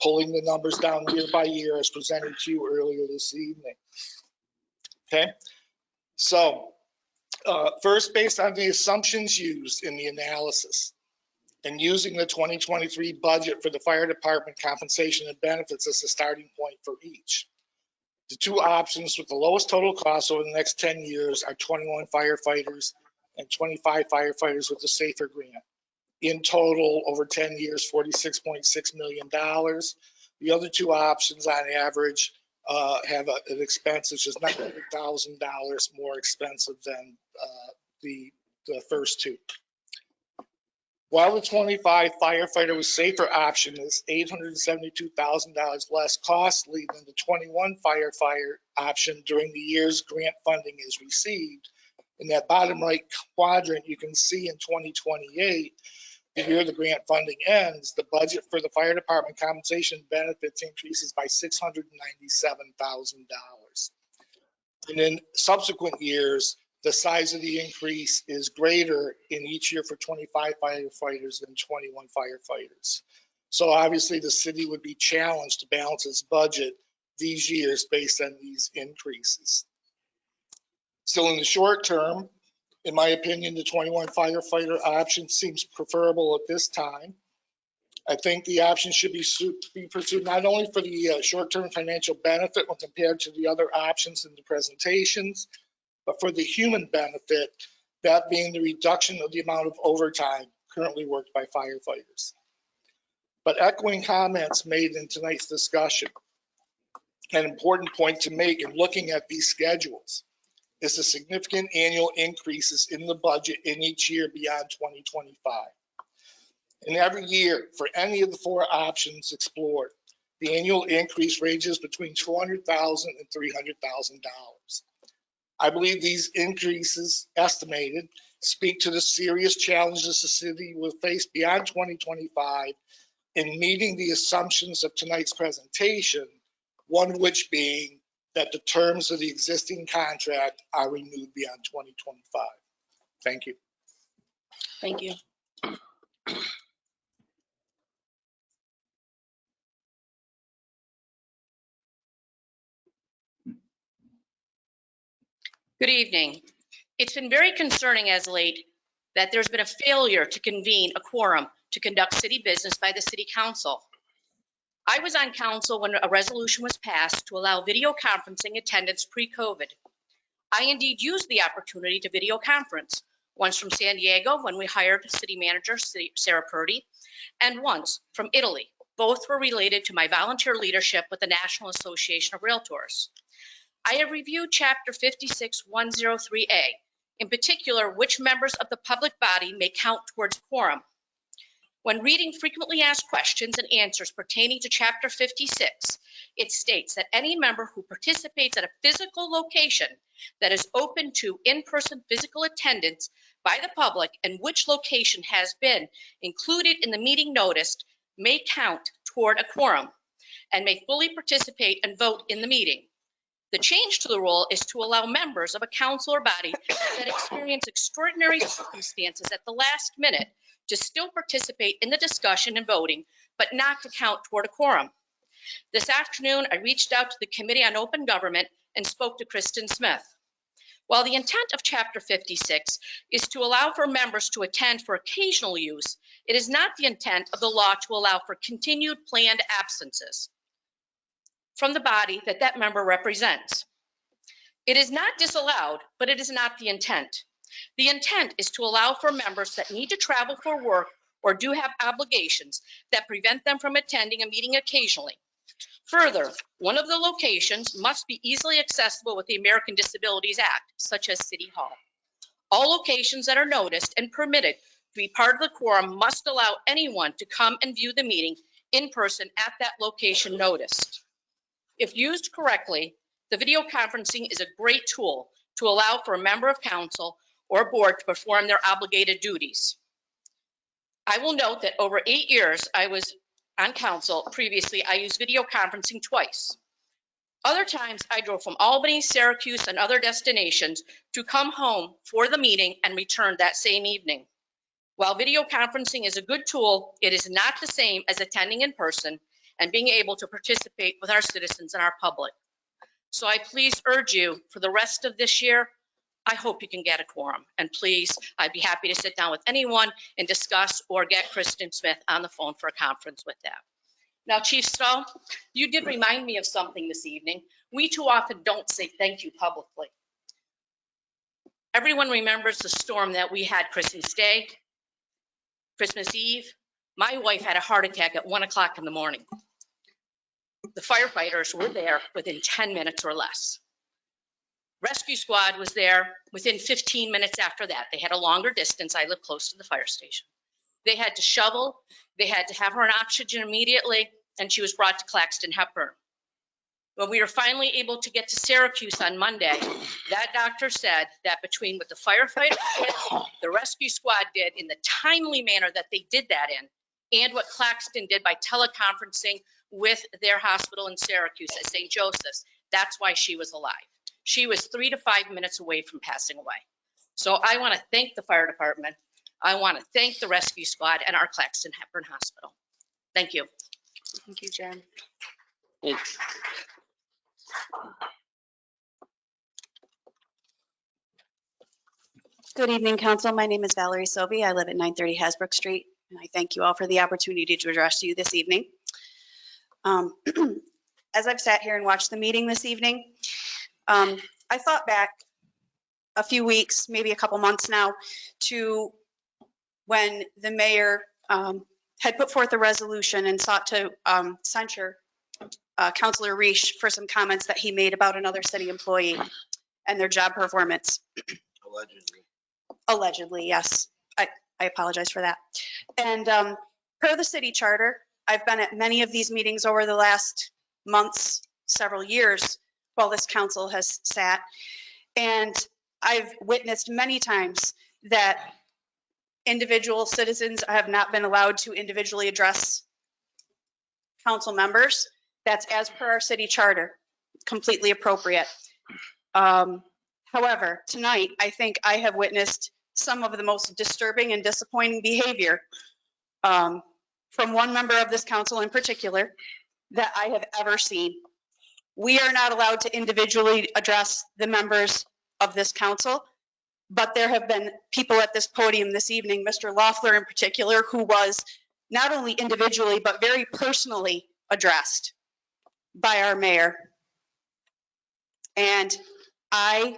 pulling the numbers down year by year as presented to you earlier this evening. Okay, so first, based on the assumptions used in the analysis and using the 2023 budget for the fire department compensation and benefits as the starting point for each. The 2 options with the lowest total cost over the next 10 years are 21 firefighters and 25 firefighters with the SAFER grant. In total, over 10 years, $46.6 million. The other 2 options on average have an expense that's just $900,000 more expensive than the first 2. While the 25 firefighter with SAFER option is $872,000 less costly than the 21 firefighter option during the years grant funding is received, in that bottom right quadrant, you can see in 2028, the year the grant funding ends, the budget for the fire department compensation benefits increases by $697,000. And in subsequent years, the size of the increase is greater in each year for 25 firefighters than 21 firefighters. So obviously the city would be challenged to balance its budget these years based on these increases. Still in the short term, in my opinion, the 21 firefighter option seems preferable at this time. I think the option should be pursued not only for the short-term financial benefit when compared to the other options in the presentations, but for the human benefit, that being the reduction of the amount of overtime currently worked by firefighters. But echoing comments made in tonight's discussion, an important point to make in looking at these schedules is the significant annual increases in the budget in each year beyond 2025. And every year, for any of the 4 options explored, the annual increase ranges between $200,000 and $300,000. I believe these increases estimated speak to the serious challenges the city will face beyond 2025 in meeting the assumptions of tonight's presentation, one of which being that the terms of the existing contract are renewed beyond 2025. Thank you. Thank you. Good evening. It's been very concerning as late that there's been a failure to convene a quorum to conduct city business by the city council. I was on council when a resolution was passed to allow video conferencing attendance pre-COVID. I indeed used the opportunity to video conference, once from San Diego when we hired city manager Sarah Purdy, and once from Italy. Both were related to my volunteer leadership with the National Association of Realtors. I have reviewed Chapter 56103A, in particular, which members of the public body may count towards quorum. When reading frequently asked questions and answers pertaining to Chapter 56, it states that any member who participates at a physical location that is open to in-person physical attendance by the public and which location has been included in the meeting notice may count toward a quorum and may fully participate and vote in the meeting. The change to the rule is to allow members of a council or body that experience extraordinary circumstances at the last minute to still participate in the discussion and voting, but not to count toward a quorum. This afternoon, I reached out to the Committee on Open Government and spoke to Kristen Smith. While the intent of Chapter 56 is to allow for members to attend for occasional use, it is not the intent of the law to allow for continued planned absences from the body that member represents. It is not disallowed, but it is not the intent. The intent is to allow for members that need to travel for work or do have obligations that prevent them from attending a meeting occasionally. Further, one of the locations must be easily accessible with the American Disabilities Act, such as City Hall. All locations that are noticed and permitted to be part of the quorum must allow anyone to come and view the meeting in person at that location noticed. If used correctly, the video conferencing is a great tool to allow for a member of council or board to perform their obligated duties. I will note that over 8 years I was on council previously, I used video conferencing twice. Other times I drove from Albany, Syracuse, and other destinations to come home for the meeting and return that same evening. While video conferencing is a good tool, it is not the same as attending in person and being able to participate with our citizens and our public. So I please urge you for the rest of this year, I hope you can get a quorum. And please, I'd be happy to sit down with anyone and discuss or get Kristen Smith on the phone for a conference with that. Now, Chief Stowe, you did remind me of something this evening. We too often don't say thank you publicly. Everyone remembers the storm that we had Christmas Day, Christmas Eve. My wife had a heart attack at 1 o'clock in the morning. The firefighters were there within 10 minutes or less. Rescue squad was there within 15 minutes after that. They had a longer distance. I live close to the fire station. They had to shovel. They had to have her on oxygen immediately, and she was brought to Claxton Hepburn. When we were finally able to get to Syracuse on Monday, that doctor said that between what the firefighters did, the rescue squad did in the timely manner that they did that in, and what Claxton did by teleconferencing with their hospital in Syracuse at St. Joseph's, that's why she was alive. She was 3 to 5 minutes away from passing away. So I want to thank the fire department. I want to thank the rescue squad and our Claxton Hepburn Hospital. Thank you. Thank you, Jen. It's, Good evening, Council. My name is Valerie Sobey. I live at 930 Hasbrook Street, and I thank you all for the opportunity to address you this evening. As I've sat here and watched the meeting this evening, I thought back a few weeks, maybe a couple months now, to when the mayor had put forth a resolution and sought to censure Councilor Resch for some comments that he made about another city employee and their job performance. Allegedly, yes. I apologize for that. And per the city charter, I've been at many of these meetings over the last months, several years, while this council has sat. And I've witnessed many times that individual citizens have not been allowed to individually address council members. That's as per our city charter, completely appropriate. However, tonight, I think I have witnessed some of the most disturbing and disappointing behavior from one member of this council in particular that I have ever seen. We are not allowed to individually address the members of this council, but there have been people at this podium this evening, Mr. Loeffler in particular, who was not only individually, but very personally addressed by our mayor. And I'm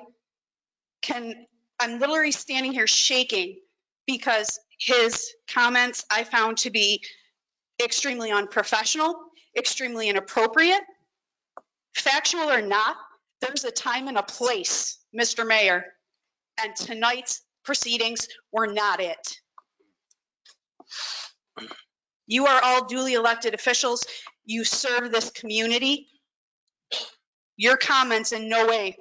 literally standing here shaking because his comments I found to be extremely unprofessional, extremely inappropriate, factual or not. There's a time and a place, Mr. Mayor, and tonight's proceedings were not it. You are all duly elected officials. You serve this community. Your comments in no way,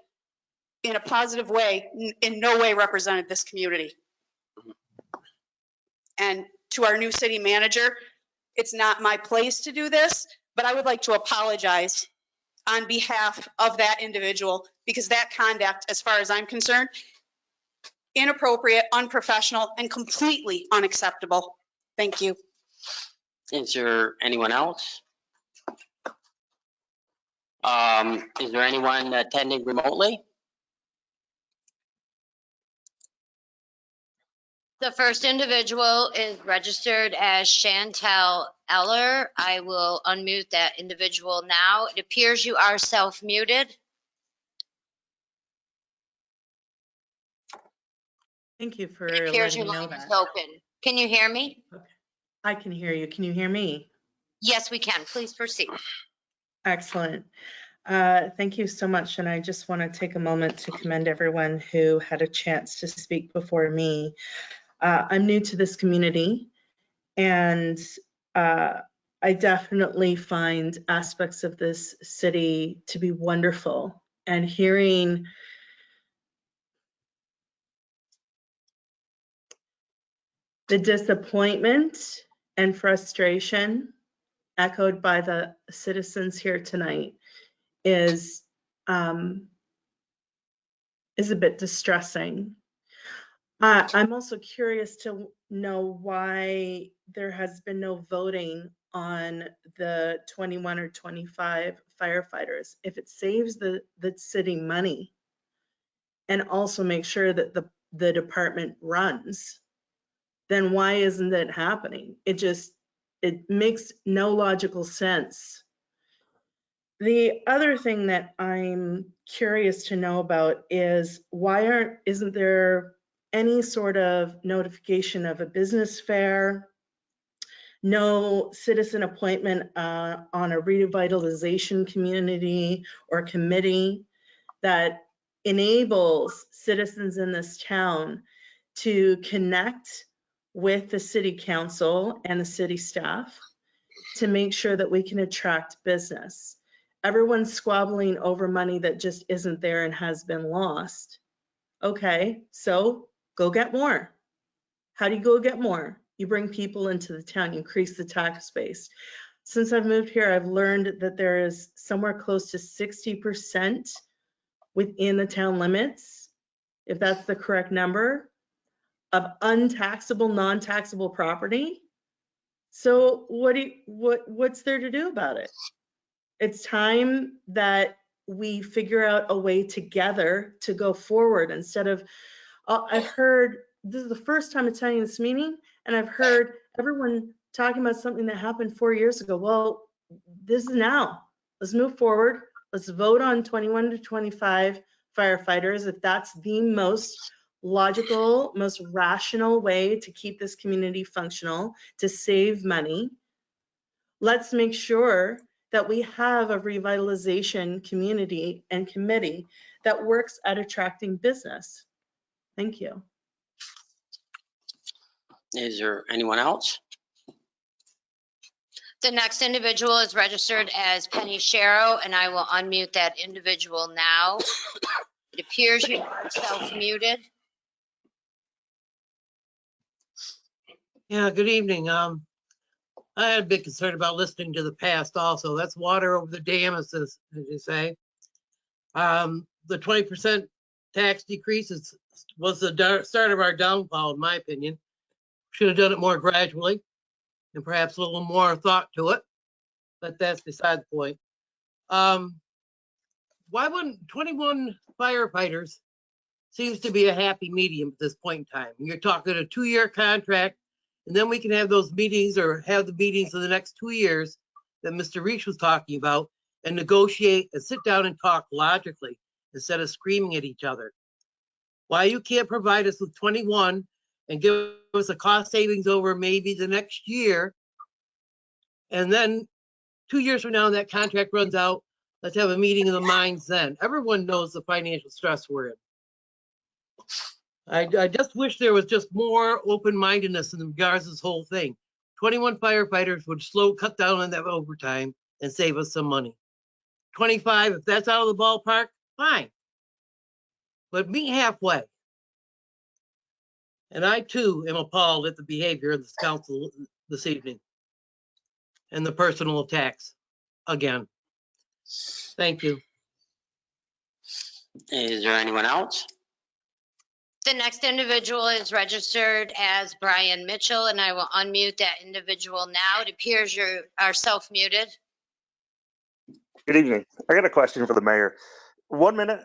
in a positive way, in no way represented this community. And to our new city manager, it's not my place to do this, but I would like to apologize on behalf of that individual because that conduct, as far as I'm concerned, inappropriate, unprofessional, and completely unacceptable. Thank you. is there anyone else? Is there anyone attending remotely? The first individual is registered as Chantel Eller. I will unmute that individual now. It appears you are self-muted. Thank you for It appears letting your me know line is that. open. Can you hear me? I can hear you. Can you hear me? Yes, we can. Please proceed. Excellent. Thank you so much. And I just want to take a moment to commend everyone who had a chance to speak before me. I'm new to this community, and I definitely find aspects of this city to be wonderful. And hearing the disappointment and frustration echoed by the citizens here tonight is a bit distressing. I'm also curious to know why there has been no voting on the 21 or 25 firefighters. If it saves the city money and also make sure that the department runs, then why isn't it happening? It makes no logical sense. The other thing that I'm curious to know about is why isn't there any sort of notification of a business fair, no citizen appointment on a revitalization community or committee that enables citizens in this town to connect with the city council and the city staff to make sure that we can attract business. Everyone's squabbling over money that just isn't there and has been lost. Okay, so go get more. How do you go get more? You bring people into the town, you increase the tax base. Since I've moved here, I've learned that there is somewhere close to 60% within the town limits, if that's the correct number, of untaxable, non-taxable property. So what's there to do about it? It's time that we figure out a way together to go forward instead of, I've heard, this is the first time attending this meeting, and I've heard everyone talking about something that happened 4 years ago. Well, this is now. Let's move forward. Let's vote on 21 to 25 firefighters if that's the most logical, most rational way to keep this community functional, to save money. Let's make sure that we have a revitalization community and committee that works at attracting business. Thank you. Is there anyone else? The next individual is registered as Penny Sharrow, and I will unmute that individual now. It appears you are self-muted. Yeah, good evening. I had a big concern about listening to the past also. That's water over the dam, as you say. The 20% tax decrease was the start of our downfall, in my opinion. Should have done it more gradually and perhaps a little more thought to it, but that's beside the point. Why wouldn't 21 firefighters seems to be a happy medium at this point in time? You're talking a 2-year contract, and then we can have those meetings or have the meetings in the next 2 years that Mr. Reach was talking about and negotiate and sit down and talk logically instead of screaming at each other. Why you can't provide us with 21 and give us a cost savings over maybe the next year, and then 2 years from now that contract runs out, let's have a meeting of the minds then. Everyone knows the financial stress we're in. I just wish there was just more open-mindedness in regards to this whole thing. 21 firefighters would cut down on that overtime and save us some money. 25, if that's out of the ballpark, fine. But meet halfway. And I too am appalled at the behavior of this council this evening and the personal attacks again. Thank you. Is there anyone else? The next individual is registered as Brian Mitchell, and I will unmute that individual now. It appears you are self-muted. Good evening. I got a question for the mayor. 1 minute,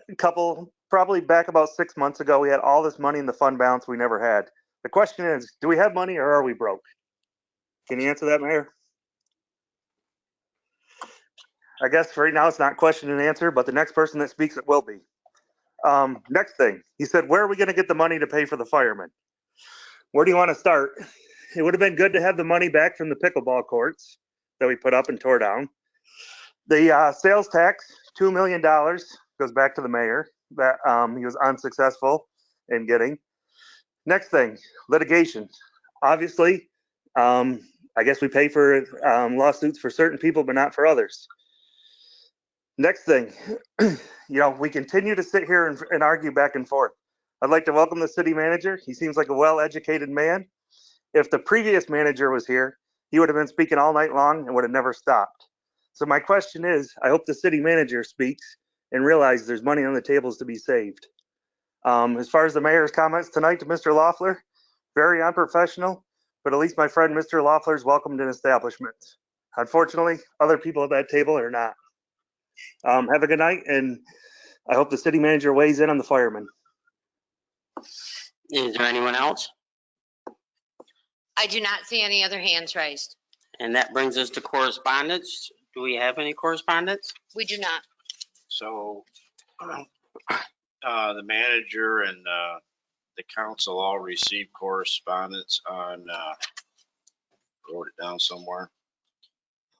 probably back about 6 months ago, we had all this money in the fund balance we never had. The question is, do we have money or are we broke? Can you answer that, Mayor? I guess right now it's not question and answer, but the next person that speaks, it will be. Next thing, he said, where are we going to get the money to pay for the firemen? Where do you want to start? It would have been good to have the money back from the pickleball courts that we put up and tore down. The sales tax, $2 million, goes back to the mayor that he was unsuccessful in getting. Next thing, litigation. Obviously, I guess we pay for lawsuits for certain people, but not for others. Next thing, we continue to sit here and argue back and forth. I'd like to welcome the city manager. He seems like a well-educated man. If the previous manager was here, he would have been speaking all night long and would have never stopped. So my question is, I hope the city manager speaks and realizes there's money on the tables to be saved. As far as the mayor's comments tonight to Mr. Loeffler, very unprofessional, but at least my friend Mr. Loeffler is welcomed in establishments. Unfortunately, other people at that table are not. Have a good night, and I hope the city manager weighs in on the firemen. Is there anyone else? I do not see any other hands raised. And that brings us to correspondence. Do we have any correspondence? We do not. So the manager and the council all received correspondence on, wrote it down somewhere.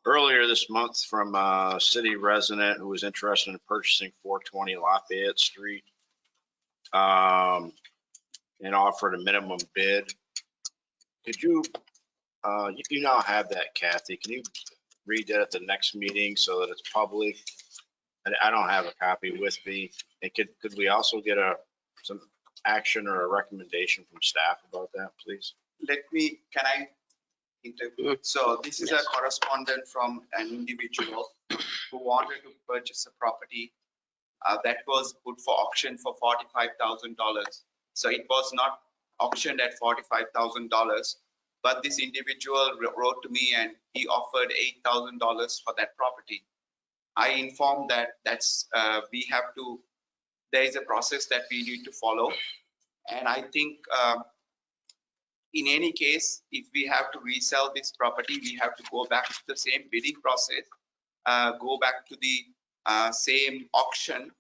Earlier this month from a city resident who was interested in purchasing 420 Lafayette Street and offered a minimum bid. Could you, you now have that, Kathy. Can you read that at the next meeting so that it's public? And I don't have a copy with me. And could we also get some action or a recommendation from staff about that, please? Can I interview? So this is a correspondent from an individual who wanted to purchase a property that was put for auction for $45,000. So it was not auctioned at $45,000, but this individual wrote to me and he offered $8,000 for that property. I informed that there is a process that we need to follow. And I think in any case, if we have to resell this property, we have to go back to the same bidding process, go back to the same auction,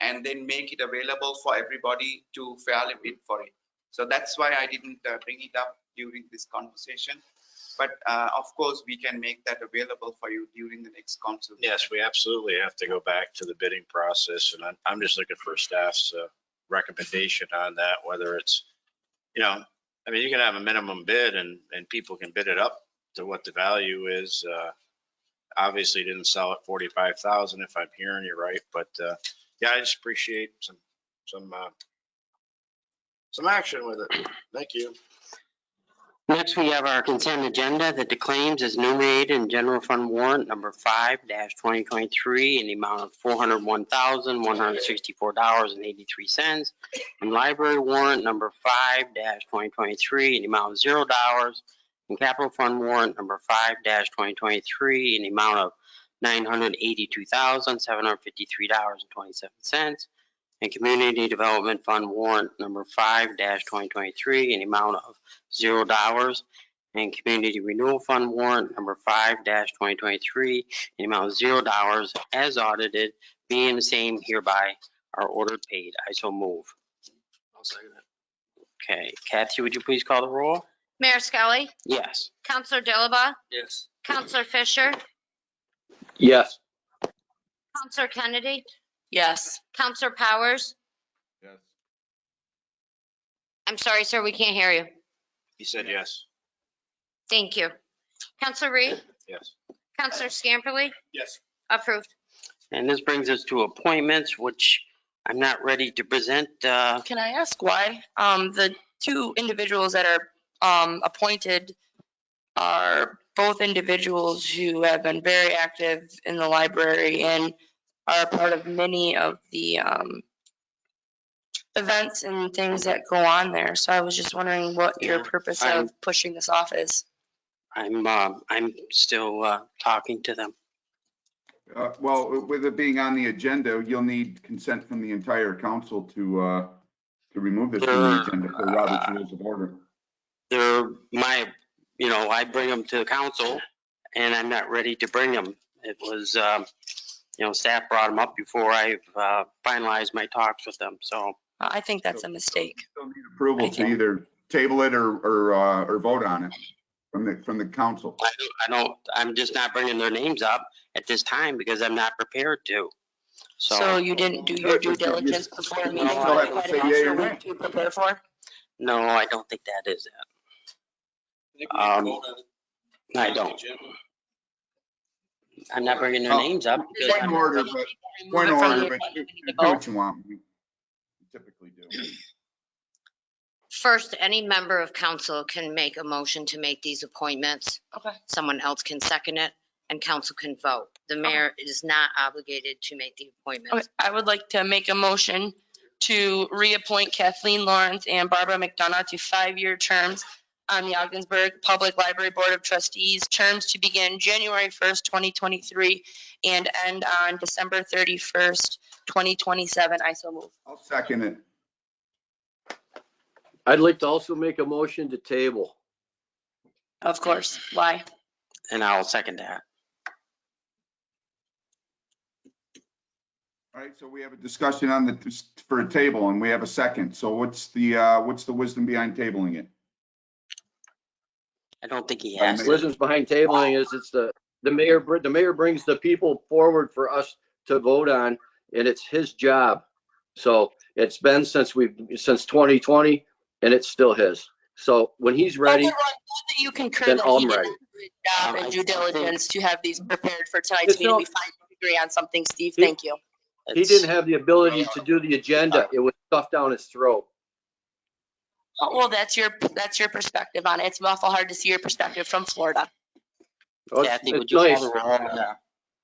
and then make it available for everybody to fairly bid for it. So that's why I didn't bring it up during this conversation. But of course, we can make that available for you during the next council. Yes, we absolutely have to go back to the bidding process. And I'm just looking for staff's recommendation on that, whether it's, I mean, you can have a minimum bid and people can bid it up to what the value is. Obviously didn't sell at 45,000 if I'm hearing you right, but yeah, I just appreciate some action with it. Thank you. Next, we have our consent agenda that the claims is enumerated in general fund warrant number 5-2023 in the amount of $401,164.83, and library warrant number 5-2023 in the amount of $0, and capital fund warrant number 5-2023 in the amount of $982,753.27, and community development fund warrant number 5-2023 in the amount of $0, and community renewal fund warrant number 5-2023 in the amount of $0 as audited, being the same hereby are ordered paid. I so move. I'll second it. Okay, Kathy, would you please call the roll? Mayor Skelly, Yes. Counselor Dilaba, Yes. Counselor Fisher, Yes. Counselor Kennedy, Yes. Counselor Powers. Yes. I'm sorry, sir, we can't hear you. He said yes. Thank you. Counselor Reed, Yes. Counselor Scamperly, Yes. approved. And this brings us to appointments, which I'm not ready to present. Can I ask why? The two individuals that are appointed are both individuals who have been very active in the library and are a part of many of the events and things that go on there. So I was just wondering what your purpose of pushing this off is. I'm still talking to them. Well, with it being on the agenda, you'll need consent from the entire council to remove this from the agenda for Robert's Rules of Order. They're I bring them to the council and I'm not ready to bring them. It was, staff brought them up before I finalized my talks with them, so. I think that's a mistake. You'll need approval to either table it or vote on it from the council. I'm just not bringing their names up at this time because I'm not prepared to. So you didn't do your due diligence before a meeting? still have to say yea or nay. To prepare for? No, I don't think that is it. I don't. I'm not bringing their names up. because Point of order, but do what you want. We typically do. First, any member of council can make a motion to make these appointments. Okay. Someone else can second it and council can vote. The mayor is not obligated to make the Okay, appointments. I would like to make a motion to reappoint Kathleen Lawrence and Barbara McDonough to 5-year terms on the Ogdensburg Public Library Board of Trustees, terms to begin January 1st, 2023 and end on December 31st, 2027. I so move. I'll second it. I'd like to also make a motion to table. Of course. Why? And I'll second that. All right, so we have a discussion on the, for a table, and we have a second. So what's the wisdom behind tabling it? I don't think he has. Wisdom's behind tabling is it's the mayor brings the people forward for us to vote on, and it's his job. So it's been since 2020, and it's still his. So when he's ready, Good that you concur then that I'm he did a ready. good job and due diligence to have these prepared for tonight's It's meeting. no- We finally agree on something, Steve. Thank you. He didn't have the ability to do the agenda. It was stuffed down his throat. Oh, well, that's your perspective on it. It's awful hard to see your perspective from Florida. Kathy, would It's you nice. call the roll on the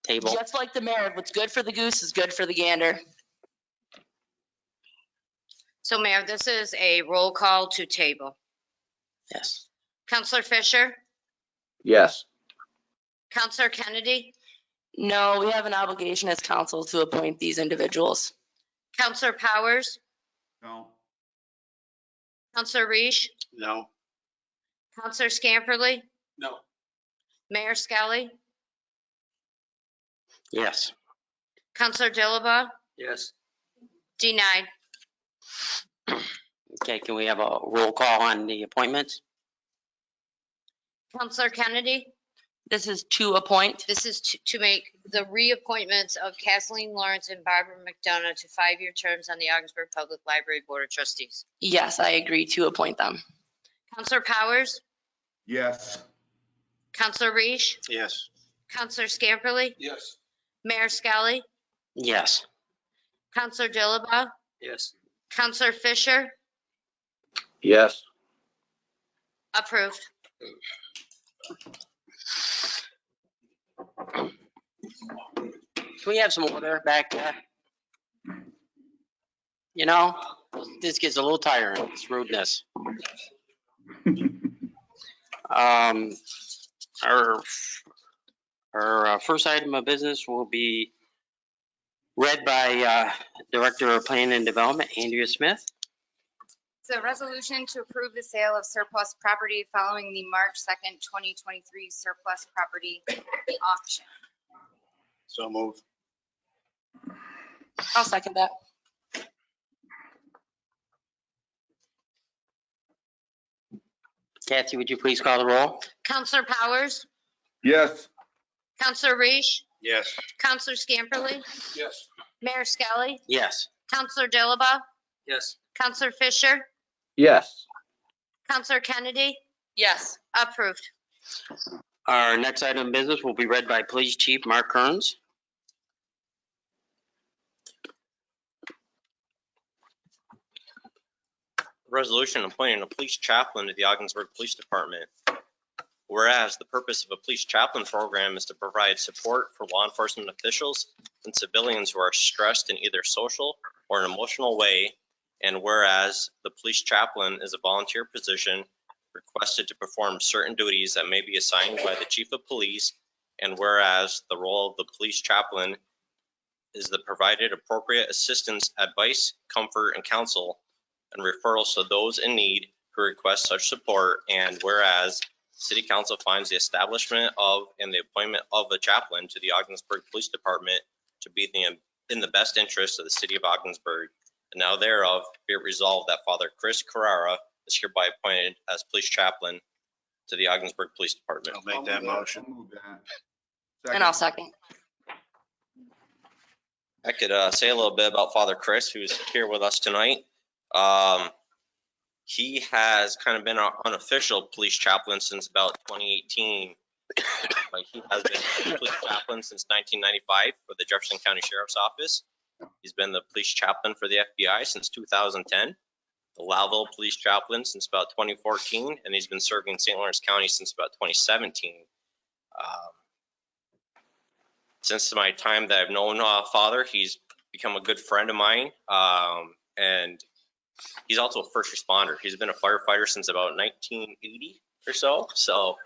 table? Just like the mayor, what's good for the goose is good for the gander. So Mayor, this is a roll call to table. Yes. Counselor Fisher, Yes. Counselor Kennedy, No, we have an obligation as council to appoint these individuals. Counselor Powers, No. Counselor Reish, No. Counselor Scamperly, No. Mayor Skelly, Yes. Counselor Dilaba, Yes. denied. Okay, can we have a roll call on the appointments? Counselor Kennedy, This is to appoint. this is to make the reappointments of Kathleen Lawrence and Barbara McDonough to 5-year terms on the Ogdensburg Public Library Board of Trustees. Yes, I agree to appoint them. Counselor Powers, Yes. Counselor Reish, Yes. Counselor Scamperly, Yes. Mayor Skelly, Yes. Counselor Dilaba, Yes. Counselor Fisher, Yes. approved. Can we have some order back there? You know, this gets a little tiring, it's rudeness. Our first item of business will be read by Director of Planning and Development, Andrea Smith. It's a resolution to approve the sale of surplus property following the March 2nd, 2023 surplus property auction. So move. I'll second that. Kathy, would you please call the roll? Counselor Powers, Yes. Counselor Reish, Yes. Counselor Scamperly, Yes. Mayor Skelly, Yes. Counselor Dilaba, Yes. Counselor Fisher, Yes. Counselor Kennedy, Yes. approved. Our next item of business will be read by Police Chief Mark Kearns. Resolution appointing a police chaplain to the Ogdensburg Police Department. Whereas the purpose of a police chaplain program is to provide support for law enforcement officials and civilians who are stressed in either social or an emotional way. And whereas the police chaplain is a volunteer position requested to perform certain duties that may be assigned by the chief of police. And whereas the role of the police chaplain is the provided appropriate assistance, advice, comfort, and counsel and referrals to those in need who request such support. And whereas City Council finds the establishment of and the appointment of a chaplain to the Ogdensburg Police Department to be in the best interest of the city of Ogdensburg. And now thereof be it resolved that Father Chris Carrara is hereby appointed as police chaplain to the Ogdensburg Police Department. I'll make that motion. I'll move that. And I'll second. I could say a little bit about Father Chris, who's here with us tonight. He has kind of been an unofficial police chaplain since about 2018. Like he has been a police chaplain since 1995 for the Jefferson County Sheriff's Office. He's been the police chaplain for the FBI since 2010, the Laville police chaplain since about 2014, and he's been serving St. Lawrence County since about 2017. since my time that I've known Father, he's become a good friend of mine. And he's also a first responder. He's been a firefighter since about 1980 or so. So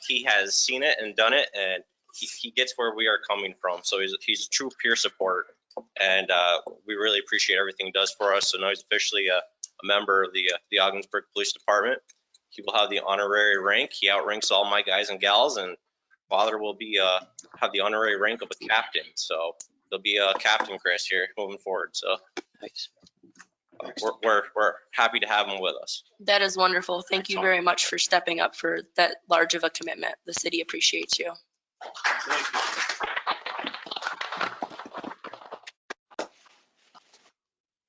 he has seen it and done it, and he gets where we are coming from. So he's a true peer support, and we really appreciate everything he does for us. So now he's officially a member of the Ogdensburg Police Department. He will have the honorary rank. He outranks all my guys and gals, and Father will be have the honorary rank of a captain. So there'll be a captain, Chris, here moving forward. So Thanks. we're happy to have him with us. That is wonderful. Thank you very much for stepping up for that large of a commitment. The city appreciates you.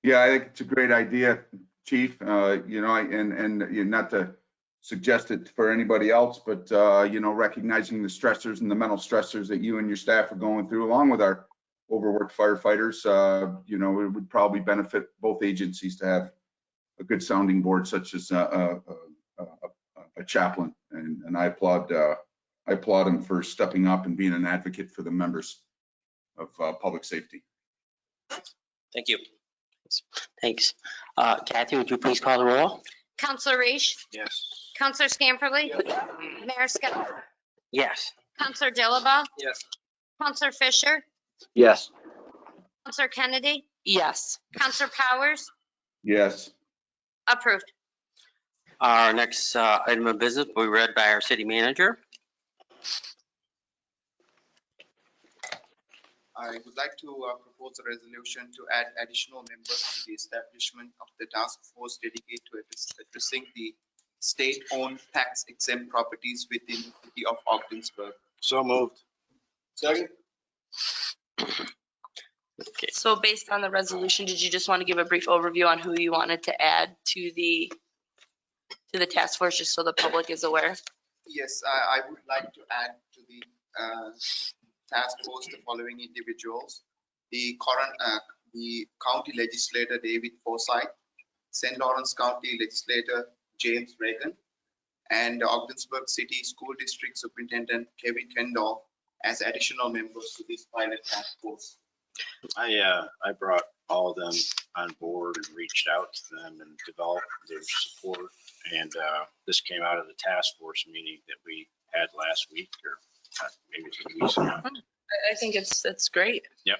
Yeah, I think it's a great idea, Chief. You know, and not to suggest it for anybody else, but you know, recognizing the stressors and the mental stressors that you and your staff are going through, along with our overworked firefighters, you know, it would probably benefit both agencies to have a good sounding board such as a chaplain. And I applaud him for stepping up and being an advocate for the members of public safety. Thank you. Thanks. Kathy, would you please call the roll? Counselor Resch? Yes. Counselor Scamperly? Mayor Scott? Yes. Counselor Dilaba? Yes. Counselor Fisher? Yes. Counselor Kennedy? Yes. Counselor Powers? Yes. Approved. Our next item of business will be read by our city manager. I would like to propose a resolution to add additional members to the establishment of the task force dedicated to addressing the state-owned tax-exempt properties within the city of Ogdensburg. So moved. Second? Okay. So based on the resolution, did you just want to give a brief overview on who you wanted to add to the task force, just so the public is aware? Yes, I would like to add to the task force the following individuals: the county legislator David Forsyth, St. Lawrence County legislator James Reagan, and the Ogdensburg City School District Superintendent Kevin Kendall as additional members to this pilot task force. I brought all of them on board and reached out to them and developed their support. And this came out of the task force meeting that we had last week, or maybe 2 weeks ago. I think it's great. Yep.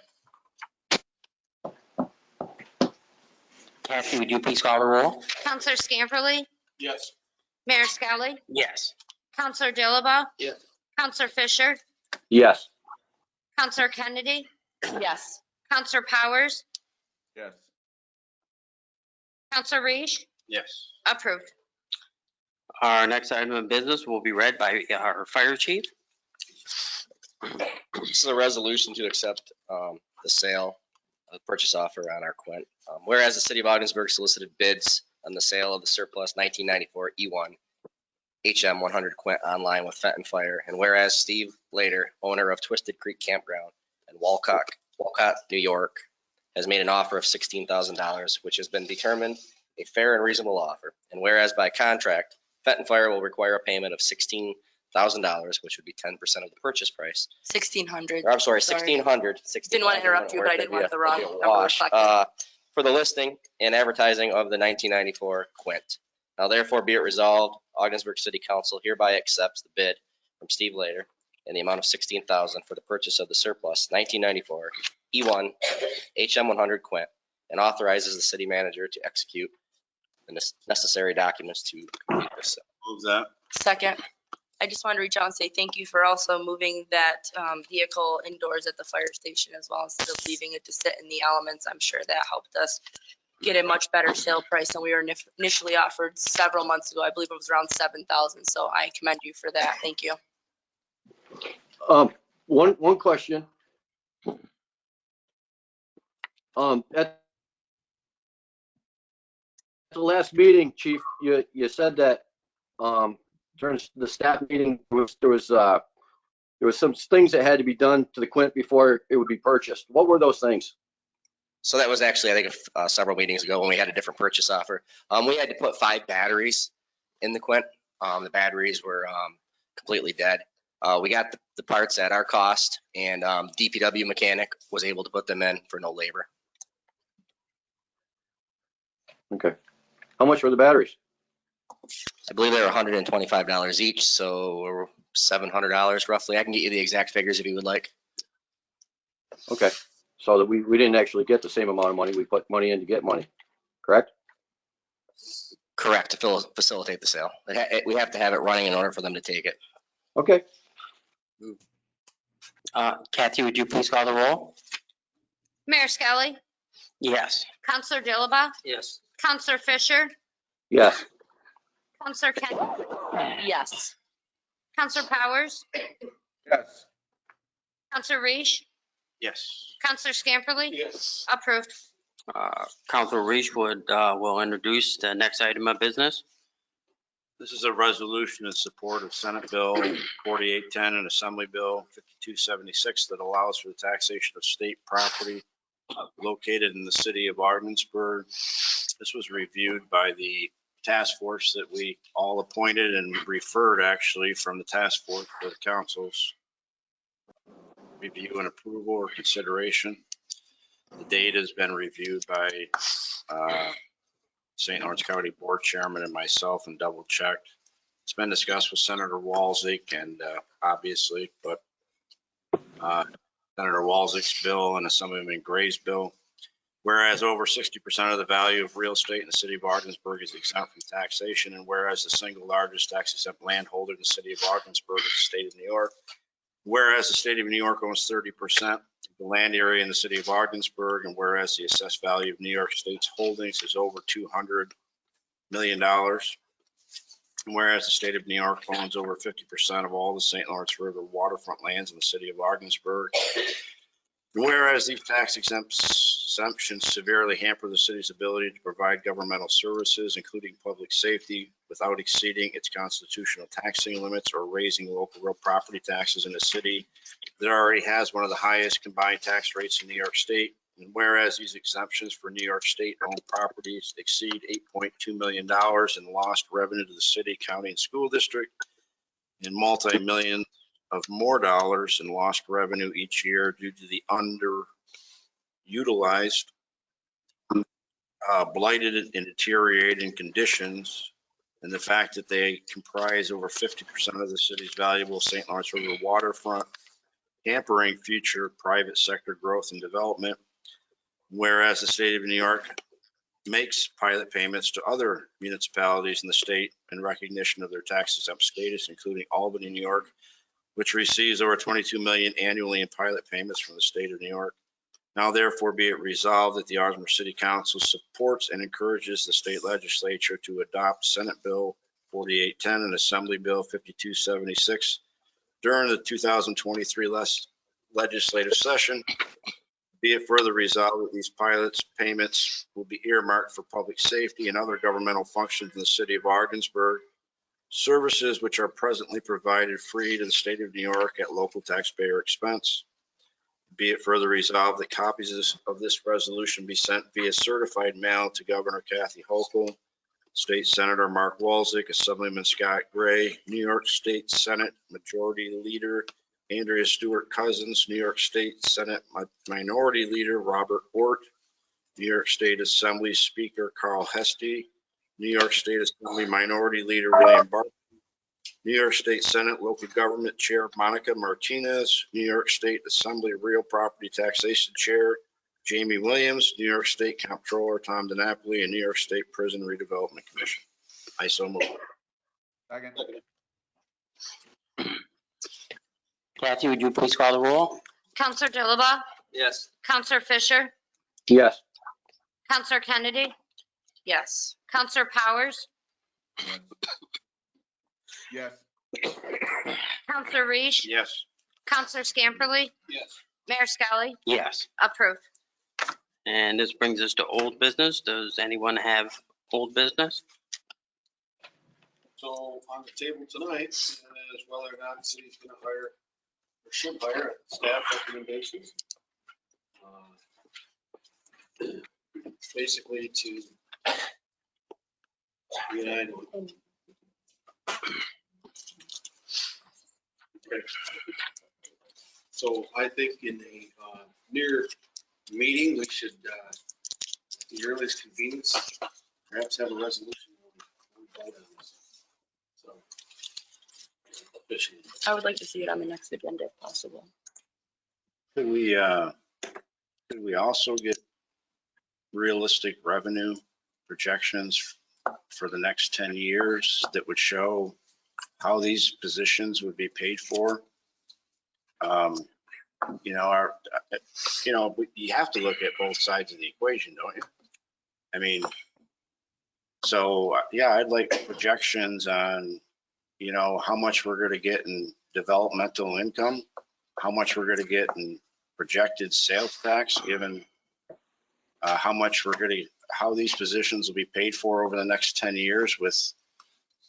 Kathy, would you please call the roll? Counselor Scamperly? Yes. Mayor Scally? Yes. Counselor Dilaba? Yes. Counselor Fisher? Yes. Counselor Kennedy? Yes. Counselor Powers? Yes. Counselor Resch? Yes. Approved. Our next item of business will be read by our fire chief. This is a resolution to accept the sale of the purchase offer on our Quint. Whereas the city of Ogdensburg solicited bids on the sale of the surplus 1994 E1 HM 100 Quint online with Fenton Fire, and whereas Steve Lader, owner of Twisted Creek Campground in Walcott, New York, has made an offer of $16,000, which has been determined a fair and reasonable offer. And whereas by contract, Fenton Fire will require a payment of $16,000, which would be 10% of the purchase price. 1,600. Or, I'm sorry, 1,600. Didn't want to interrupt you, but I didn't want the wrong number reflected. For the listing and advertising of the 1994 Quint. Now therefore be it resolved, Ogdensburg City Council hereby accepts the bid from Steve Lader in the amount of $16,000 for the purchase of the surplus 1994 E1 HM 100 Quint, and authorizes the city manager to execute the necessary documents to complete this. Move that. Second. I just wanted to reach out and say thank you for also moving that vehicle indoors at the fire station as well, instead of leaving it to sit in the elements. I'm sure that helped us get a much better sale price than we were initially offered several months ago. I believe it was around 7,000. So I commend you for that. Thank you. One question. At the last meeting, Chief, you said that during the staff meeting, there was some things that had to be done to the Quint before it would be purchased. What were those things? So that was actually, I think, several meetings ago when we had a different purchase offer. We had to put 5 batteries in the Quint. The batteries were completely dead. We got the parts at our cost, and DPW mechanic was able to put them in for no labor. Okay. How much were the batteries? I believe they were $125 each, so $700 roughly. I can get you the exact figures if you would like. Okay. So that we didn't actually get the same amount of money. We put money in to get money, correct? Correct, to facilitate the sale. We have to have it running in order for them to take it. Okay. Kathy, would you please call the roll? Mayor Skelly, Yes. Counselor Dilaba, Yes. Counselor Fisher, Yes. Counselor Kennedy, Yes. Counselor Powers, Yes. Counselor Reese, Yes. Counselor Scamperly. Yes. Approved. Council Reese will introduce the next item of business. This is a resolution in support of Senate Bill 4810 and Assembly Bill 5276 that allows for the taxation of state property located in the city of Ogdensburg. This was reviewed by the task force that we all appointed and referred actually from the task force to the council's review and approval or consideration. The date has been reviewed by St. Lawrence County Board Chairman and myself and double checked. It's been discussed with Senator Walczyk and obviously, but Senator Walczyk's bill and Assemblyman Gray's bill. Whereas over 60% of the value of real estate in the city of Ogdensburg is exempt from taxation, and whereas the single largest tax exempt landholder in the city of Ogdensburg is the state of New York. Whereas the state of New York owns 30% of the land area in the city of Ogdensburg, and whereas the assessed value of New York State's holdings is over $200 million. And whereas the state of New York owns over 50% of all the St. Lawrence River waterfront lands in the city of Ogdensburg. And whereas these tax exemptions severely hamper the city's ability to provide governmental services, including public safety, without exceeding its constitutional taxing limits or raising local real property taxes in a city that already has one of the highest combined tax rates in New York State. And whereas these exemptions for New York State-owned properties exceed $8.2 million in lost revenue to the city, county, and school district, and multi-million of more dollars in lost revenue each year due to the underutilized, blighted and deteriorating conditions, and the fact that they comprise over 50% of the city's valuable St. Lawrence River waterfront, hampering future private sector growth and development. Whereas the state of New York makes pilot payments to other municipalities in the state in recognition of their tax exempt status, including Albany, New York, which receives over $22 million annually in pilot payments from the state of New York. Now therefore be it resolved that the Ogdensburg City Council supports and encourages the state legislature to adopt Senate Bill 4810 and Assembly Bill 5276 during the 2023 legislative session. Be it further resolved that these pilots payments will be earmarked for public safety and other governmental functions in the city of Ogdensburg, services which are presently provided free to the state of New York at local taxpayer expense. Be it further resolved that copies of this resolution be sent via certified mail to Governor Kathy Hochul, State Senator Mark Walczyk, Assemblyman Scott Gray, New York State Senate Majority Leader Andrea Stewart Cousins, New York State Senate Minority Leader Robert Ort, New York State Assembly Speaker Carl Hesty, New York State Assembly Minority Leader William Barton, New York State Senate Local Government Chair Monica Martinez, New York State Assembly Real Property Taxation Chair Jamie Williams, New York State Comptroller Tom DiNapoli, and New York State Prison Redevelopment Commission. I so move. Second. Kathy, would you please call the roll? Counselor Dilaba, Yes. Counselor Fisher, Yes. Counselor Kennedy, Yes. Counselor Powers, Yes. Counselor Reese, Yes. Counselor Scamperly, Yes. Mayor Skelly. Yes. Approved. And this brings us to old business. Does anyone have old business? So on the table tonight is whether or not the city's gonna hire or should hire staff recommendations. Basically to Okay. So I think in a near meeting, we should, at the earliest convenience, perhaps have a resolution. when we vote on this. So, officially. I would like to see it on the next agenda if possible. Could we also get realistic revenue projections for the next 10 years that would show how these positions would be paid for? You know, you have to look at both sides of the equation, don't you? I mean, so yeah, I'd like projections on, you know, how much we're going to get in developmental income, how much we're going to get in projected sales tax, given how much we're going to, how these positions will be paid for over the next 10 years with,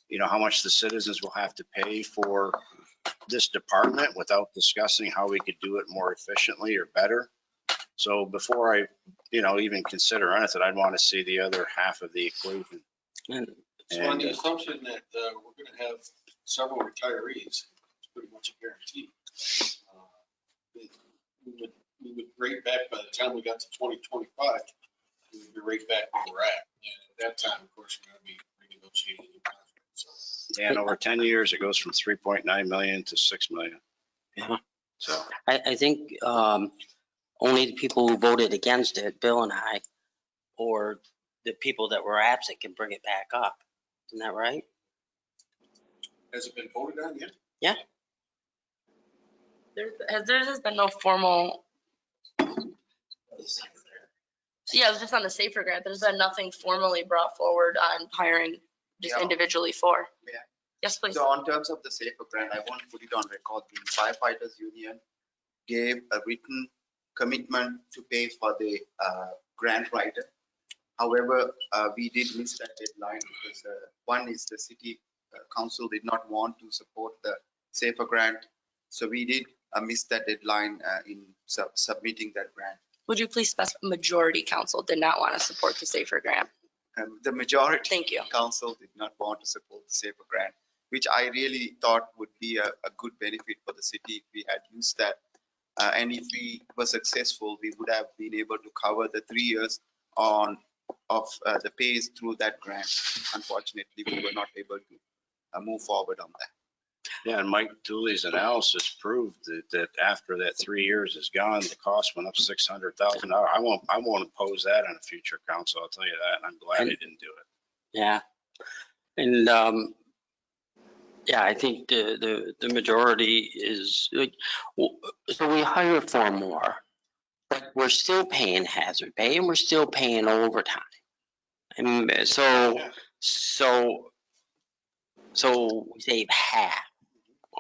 you know, how much the citizens will have to pay for this department without discussing how we could do it more efficiently or better. So before I, you know, even consider anything, I'd want to see the other half of the equation. So on the assumption that we're going to have several retirees, it's pretty much a guarantee. We would rate back by the time we got to 2025, we would be right back where we're at. And at that time, of course, we're going to be renegotiating the contract. So. And over 10 years, it goes from 3.9 million to 6 million. Yeah. So I think only the people who voted against it, Bill and I, or the people that were absent can bring it back up. Isn't that right? Has it been voted on yet? Yeah. There has been no formal. Yeah, it was just on the SAFER grant. There's been nothing formally brought forward on hiring just individually for. Yeah. Yes, please. So on terms of the SAFER grant, I want to put it on record. The firefighters union gave a written commitment to pay for the grant writer. However, we did miss that deadline because one is the city council did not want to support the SAFER grant. So we did miss that deadline in submitting that grant. Would you please specify majority council did not want to support the SAFER grant? The majority Thank you. council did not want to support the SAFER grant, which I really thought would be a good benefit for the city if we had used that. And if we were successful, we would have been able to cover the 3 years of the pays through that grant. Unfortunately, we were not able to move forward on that. yeah, and Mike Dooley's analysis proved that after that 3 years is gone, the cost went up $600,000. I won't oppose that on a future council. I'll tell you that. And I'm glad they didn't do it. Yeah. And yeah, I think the majority is like, so we hire for more, but we're still paying hazard pay and we're still paying overtime. And so we save half.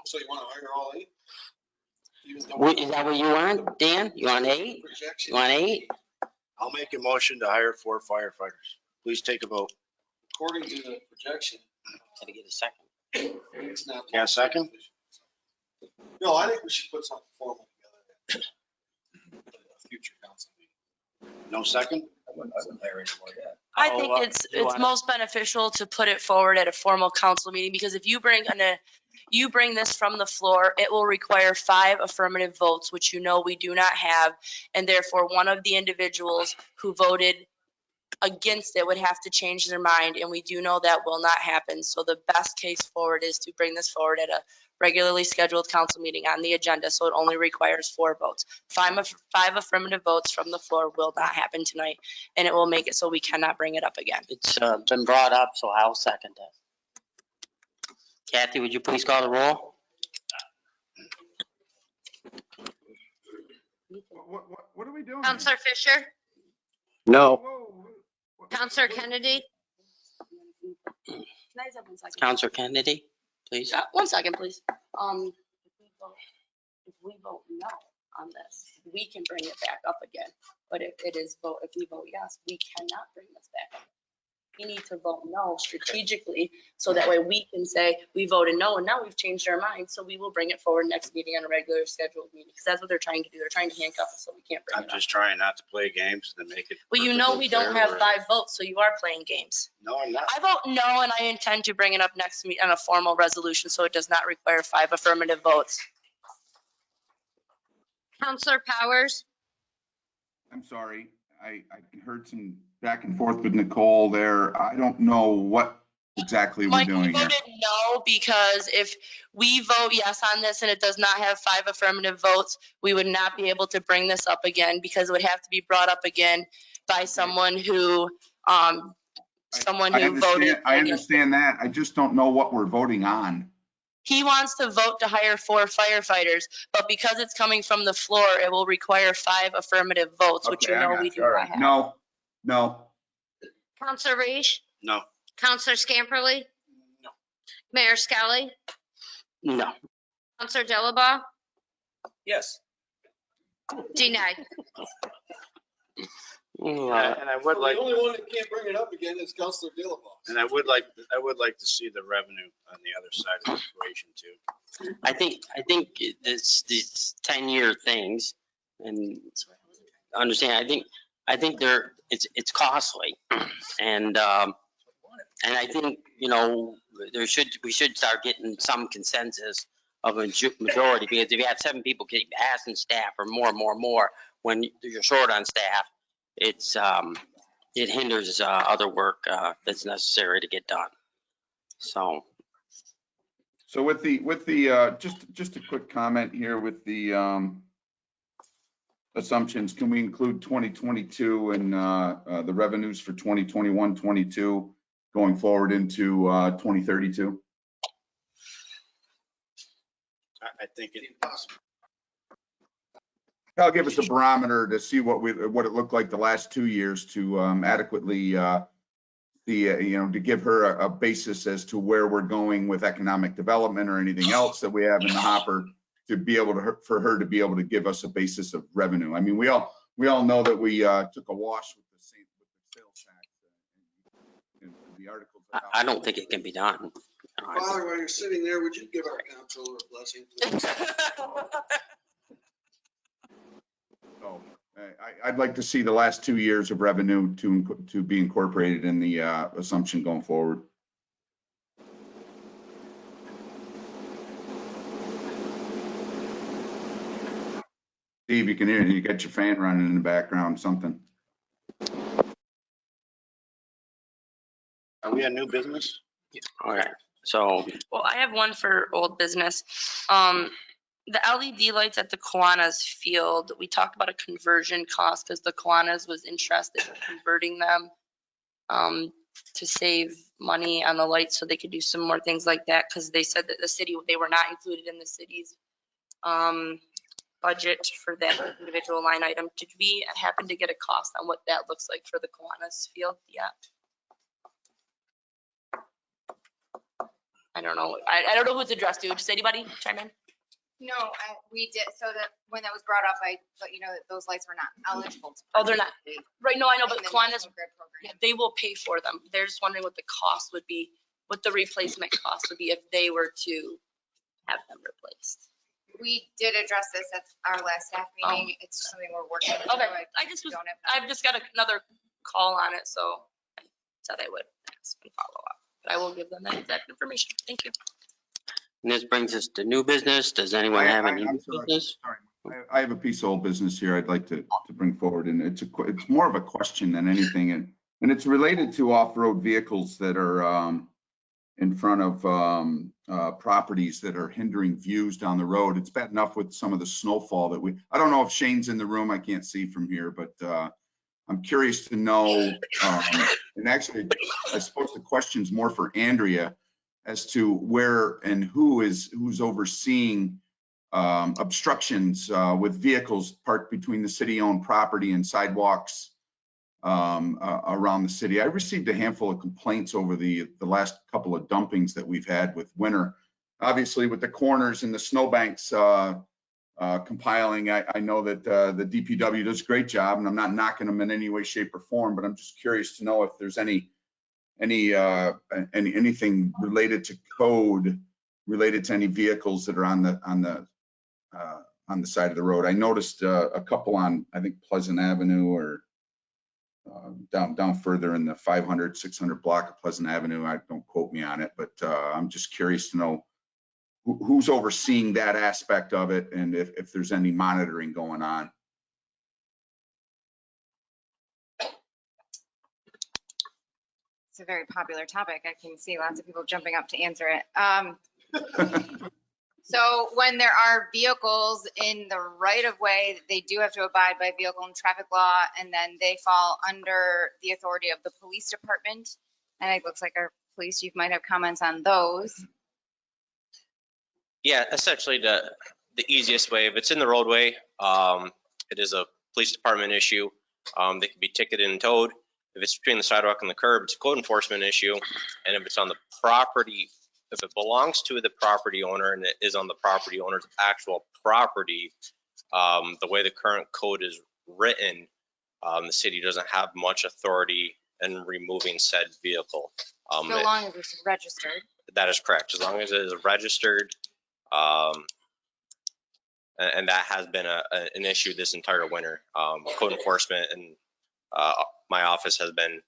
So you want to hire all 8? Is that what you want, Dan? You want 8? Projection. You want 8? I'll make a motion to hire 4 firefighters. Please take a vote. According to the projection. Gotta get a second. It's not. Yeah, second? No, I think we should put something formal together. A future council meeting. No second? I wouldn't hire anymore yet. I think it's most beneficial to put it forward at a formal council meeting, because if you bring this from the floor, it will require 5 affirmative votes, which you know we do not have. And therefore, one of the individuals who voted against it would have to change their mind. And we do know that will not happen. So the best case forward is to bring this forward at a regularly scheduled council meeting on the agenda. So it only requires 4 votes. 5 affirmative votes from the floor will not happen tonight. And it will make it so we cannot bring it up again. It's been brought up, so I'll second it. Kathy, would you please call the roll? What are we doing? Counselor Fisher, No. Counselor Kennedy, Can I just have 1 second? Counselor Kennedy, please. 1 second, please. If we vote no on this, we can bring it back up again. But if we vote yes, we cannot bring this back up. We need to vote no strategically, so that way we can say we voted no and now we've changed our mind. So we will bring it forward next meeting on a regular scheduled meeting, because that's what they're trying to do. They're trying to handcuff us so we can't bring I'm it up. just trying not to play games and make it. Well, you know we don't perfectly have clear 5 votes, so you are playing games. No, I'm not. I vote no, and I intend to bring it up next meeting on a formal resolution, so it does not require 5 affirmative votes. Counselor Powers, I'm sorry, I heard some back and forth with Nicole there. I don't know what exactly we're Mike, I doing here. voted no because if we vote yes on this and it does not have 5 affirmative votes, we would not be able to bring this up again because it would have to be brought up again by someone who, I voted. understand that. I just don't know what we're voting on. He wants to vote to hire 4 firefighters, but because it's coming from the floor, it will require 5 affirmative votes, which Okay, you I know got we you. do All not right. have. No. Counselor Reish, No. Counselor Scamperly? No. Mayor Skelly? No. Counselor Dilaba? Yes. Denied. And I would like, The only one that can't bring it up again is Counselor Dilaba. and I would like to see the revenue on the other side of the equation too. I think these 10-year things and understand, I think it's costly. And I think, we should start getting some consensus of a majority, because if you have 7 people keep asking staff for more, when you're short on staff, it hinders other work that's necessary to get done. So with the just a quick comment here with the assumptions, can we include 2022 and the revenues for 2021, 22 going forward into 2032? I think it's Impossible. That'll give us a barometer to see what it looked like the last 2 years to adequately to give her a basis as to where we're going with economic development or anything else that we have in the hopper, to be able to, for her to be able to give us a basis of revenue. I mean, we all know that we took a wash with the sales tax and the articles. I don't think it can be done. Father, while you're sitting there, would you give our comptroller a blessing, please? So I'd like to see the last 2 years of revenue to be incorporated in the assumption going forward. Steve, you can hear it. You got your fan running in the background, something. Are we on new business? All right. So Well, I have one for old business. The LED lights at the Kiwanis field, we talked about a conversion cost because the Kiwanis was interested in converting them to save money on the lights so they could do some more things like that, because they said that they were not included in the city's budget for that individual line item. Did we happen to get a cost on what that looks like for the Kiwanis field yet? I don't know. I don't know who it's addressed to. Does anybody chime in? No, we did, so that when that was brought up, I let you know that those lights were not eligible. To Oh, they're not. participate Right, no, I know, but in the Kiwanis, National Grid program. yeah, they will pay for them. They're just wondering what the cost would be, what the replacement cost would be if they were to have them replaced. We did address this at our last staff meeting. It's something we're working on. Okay, I've just got another call on it, so I said I would ask and follow up. But I will give them that exact information. Thank you. and this brings us to new business. Does anyone have any new business? Sorry, I have a piece of old business here I'd like to bring forward, and it's more of a question than anything, and it's related to off-road vehicles that are in front of properties that are hindering views down the road. It's bad enough with some of the snowfall that I don't know if Shane's in the room. I can't see from here, but I'm curious to know, and actually, I suppose the question's more for Andrea as to where and who's overseeing obstructions with vehicles parked between the city-owned property and sidewalks around the city. I received a handful of complaints over the last couple of dumpings that we've had with winter. Obviously, with the corners and the snowbanks compiling, I know that the DPW does a great job, and I'm not knocking them in any way, shape, or form, but I'm just curious to know if there's anything related to code related to any vehicles that are on the side of the road. I noticed a couple on, I think, Pleasant Avenue or down further in the 500, 600 block of Pleasant Avenue. Don't quote me on it, but I'm just curious to know who's overseeing that aspect of it, and if there's any monitoring going on. It's a very popular topic. I can see lots of people jumping up to answer it. So when there are vehicles in the right of way, they do have to abide by vehicle and traffic law, and then they fall under the authority of the police department. And it looks like our police chief might have comments on those. Yeah, essentially the easiest way, if it's in the roadway, it is a police department issue. They can be ticketed and towed. If it's between the sidewalk and the curb, it's a code enforcement issue. And if it's on the property, if it belongs to the property owner and it is on the property owner's actual property, the way the current code is written, the city doesn't have much authority in removing said vehicle. So long as it's registered. That is correct. As long as it is registered, and that has been an issue this entire winter. Code enforcement and my office has been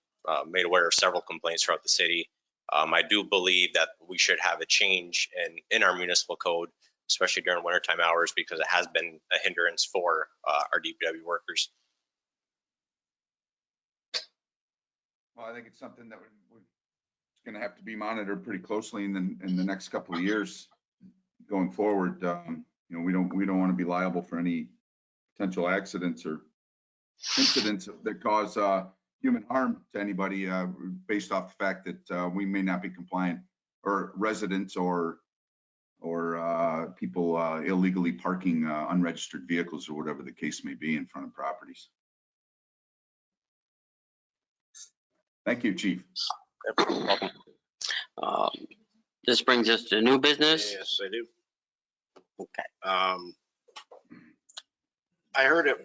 made aware of several complaints throughout the city. I do believe that we should have a change in our municipal code, especially during wintertime hours, because it has been a hindrance for our DPW workers. Well, I think it's something that it's going to have to be monitored pretty closely in the next couple of years going forward. You know, we don't want to be liable for any potential accidents or incidents that cause human harm to anybody based off the fact that we may not be compliant, or residents or people illegally parking unregistered vehicles or whatever the case may be in front of properties. Thank you, Chief. This brings us to new business. Yes, I do. Okay. I heard it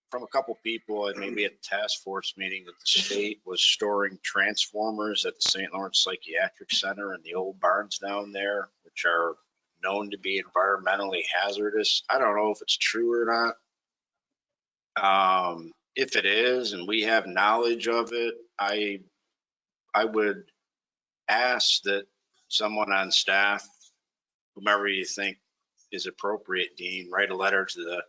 from a couple people at maybe a task force meeting that the state was storing transformers at the St. Lawrence Psychiatric Center and the old barns down there, which are known to be environmentally hazardous. I don't know if it's true or not. If it is, and we have knowledge of it, I would ask that someone on staff, whomever you think is appropriate, Dean, write a letter to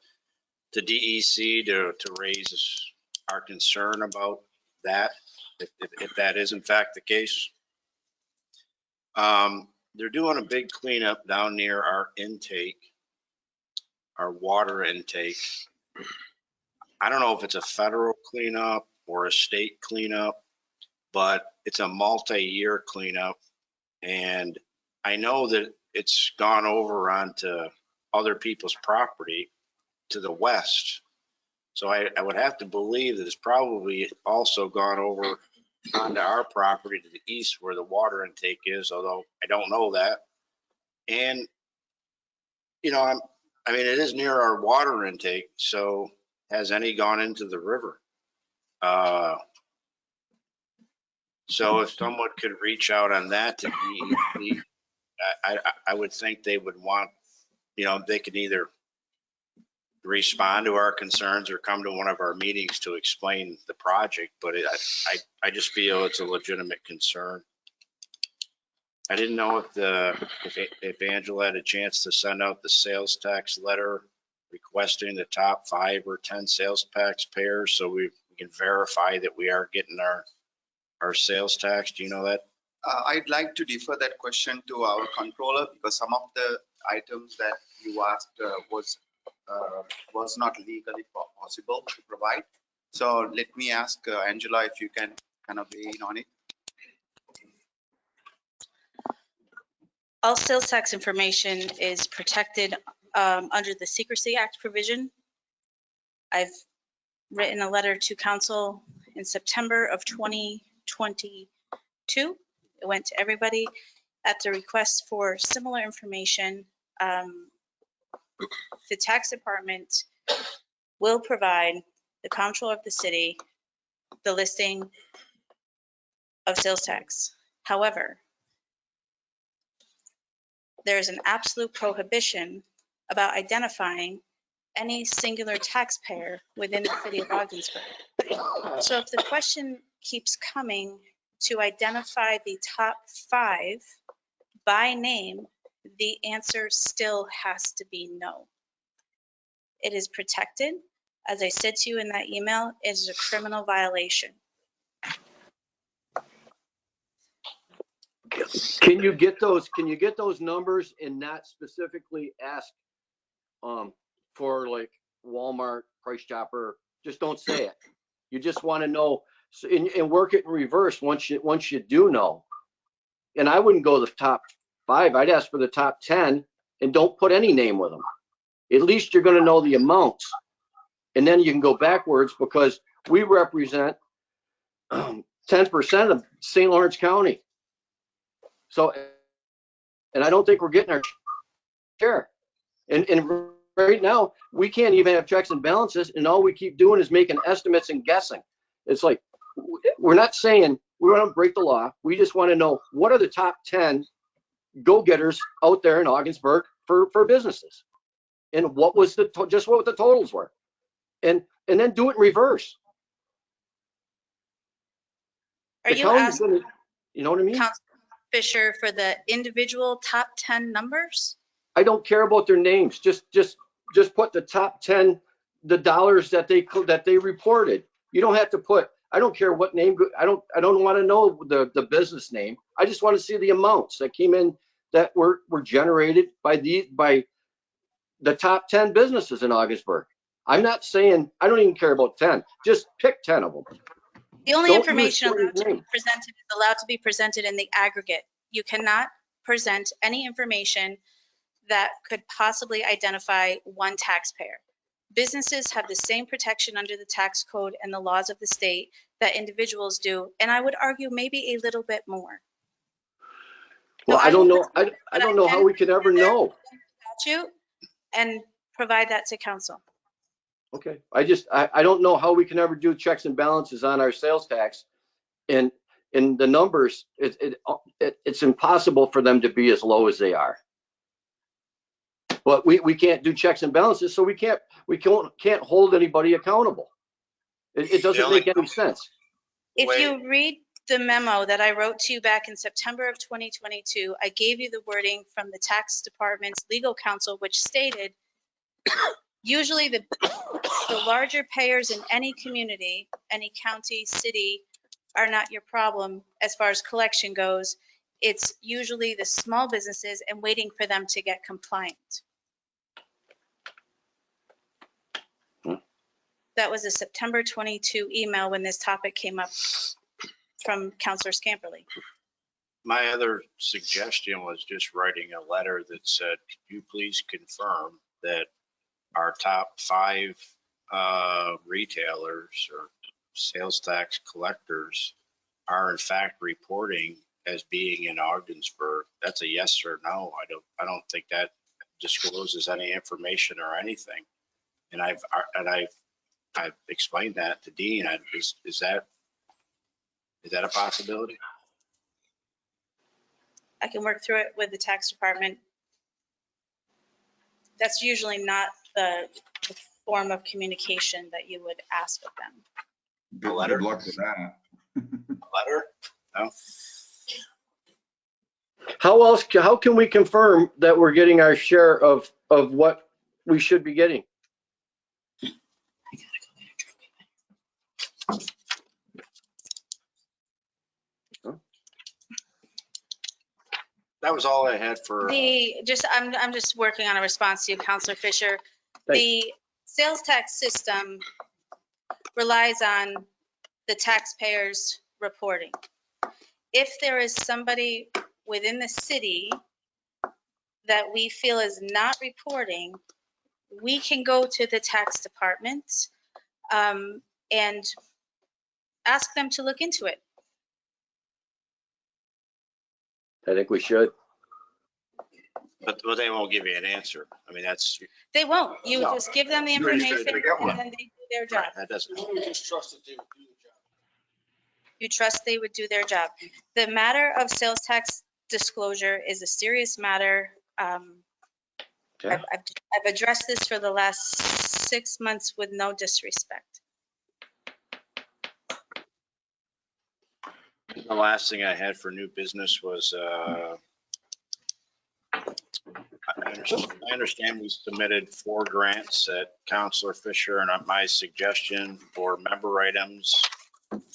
DEC to raise our concern about that, if that is in fact the case. They're doing a big cleanup down near our intake, our water intake. I don't know if it's a federal cleanup or a state cleanup, but it's a multi-year cleanup. And I know that it's gone over onto other people's property to the west. So I would have to believe that it's probably also gone over onto our property to the east where the water intake is, although I don't know that. And, you know, I mean, it is near our water intake, so has any gone into the river? So if someone could reach out on that to DEC, I would think they would want, you know, they could either respond to our concerns or come to one of our meetings to explain the project, but I just feel it's a legitimate concern. I didn't know if Angela had a chance to send out the sales tax letter requesting the top 5 or 10 sales tax payers so we can verify that we are getting our sales tax. Do you know that? I'd like to defer that question to our controller, because some of the items that you asked was not legally possible to provide. So let me ask Angela if you can kind of weigh in on it. All sales tax information is protected under the Secrecy Act provision. I've written a letter to council in September of 2022. It went to everybody at the request for similar information. The tax department will provide the comptroller of the city the listing of sales tax. However, there is an absolute prohibition about identifying any singular taxpayer within the city of Ogdensburg. So if the question keeps coming to identify the top 5 by name the answer still has to be no. It is protected. As I said to you in that email, it is a criminal violation. Can you get those numbers and not specifically ask for like Walmart, Price Chopper? Just don't say it. You just want to know and work it in reverse once you do know. And I wouldn't go the top 5. I'd ask for the top 10 and don't put any name with them. At least you're going to know the amounts. And then you can go backwards because we represent 10% of St. Lawrence County. So, and I don't think we're getting our share. And right now, we can't even have checks and balances, and all we keep doing is making estimates and guessing. It's like, we're not saying we want to break the law. We just want to know what are the top 10 go-getters out there in Augsburg for businesses, and what was just what the totals were, and then do it in reverse. Are you asking, you know what I mean? Councilor Fisher, for the individual top 10 numbers? I don't care about their names. Just put the top 10, the dollars that they reported. You don't have to put. I don't care what name. I don't want to know the business name. I just want to see the amounts that came in that were generated by the top 10 businesses in Augsburg. I'm not saying I don't even care about 10. Just pick 10 of them. The only information allowed to be presented is allowed to be presented in the aggregate. You cannot present any information that could possibly identify one taxpayer. Businesses have the same protection under the tax code and the laws of the state that individuals do, and I would argue maybe a little bit more. Well, I don't know. I don't know how we could ever know. Statute and provide that to council. Okay. I don't know how we can ever do checks and balances on our sales tax, and the numbers. It's impossible for them to be as low as they are. But we can't do checks and balances, so we can't hold anybody accountable. It doesn't make any sense. If you read the memo that I wrote to you back in September of 2022, I gave you the wording from the tax department's legal counsel, which stated, usually the larger payers in any community, any county, city, are not your problem as far as collection goes. It's usually the small businesses and waiting for them to get compliant. That was a September 22 email when this topic came up from Councilor Scamperly. My other suggestion was just writing a letter that said, could you please confirm that our top 5 retailers or sales tax collectors are in fact reporting as being in Ogdensburg? That's a yes or no. I don't think that discloses any information or anything. And I've explained that to Dean. Is that a possibility? I can work through it with the tax department. That's usually not the form of communication that you would ask of them. Good luck with that. Letter? No. How can we confirm that we're getting our share of what we should be getting? That was all I had for. I'm just working on a response to you, Councilor Fisher. Thanks. The sales tax system relies on the taxpayers reporting. If there is somebody within the city that we feel is not reporting, we can go to the tax department and ask them to look into it. I think we should. But they won't give you an answer. I mean, that's. They won't. You just give them the information and then they do their job. That doesn't. You just trust that they would do the job. You trust they would do their job. The matter of sales tax disclosure is a serious matter. Okay. I've addressed this for the last 6 months with no disrespect. The last thing I had for new business was I understand we submitted 4 grants at Counselor Fisher and at my suggestion for member items.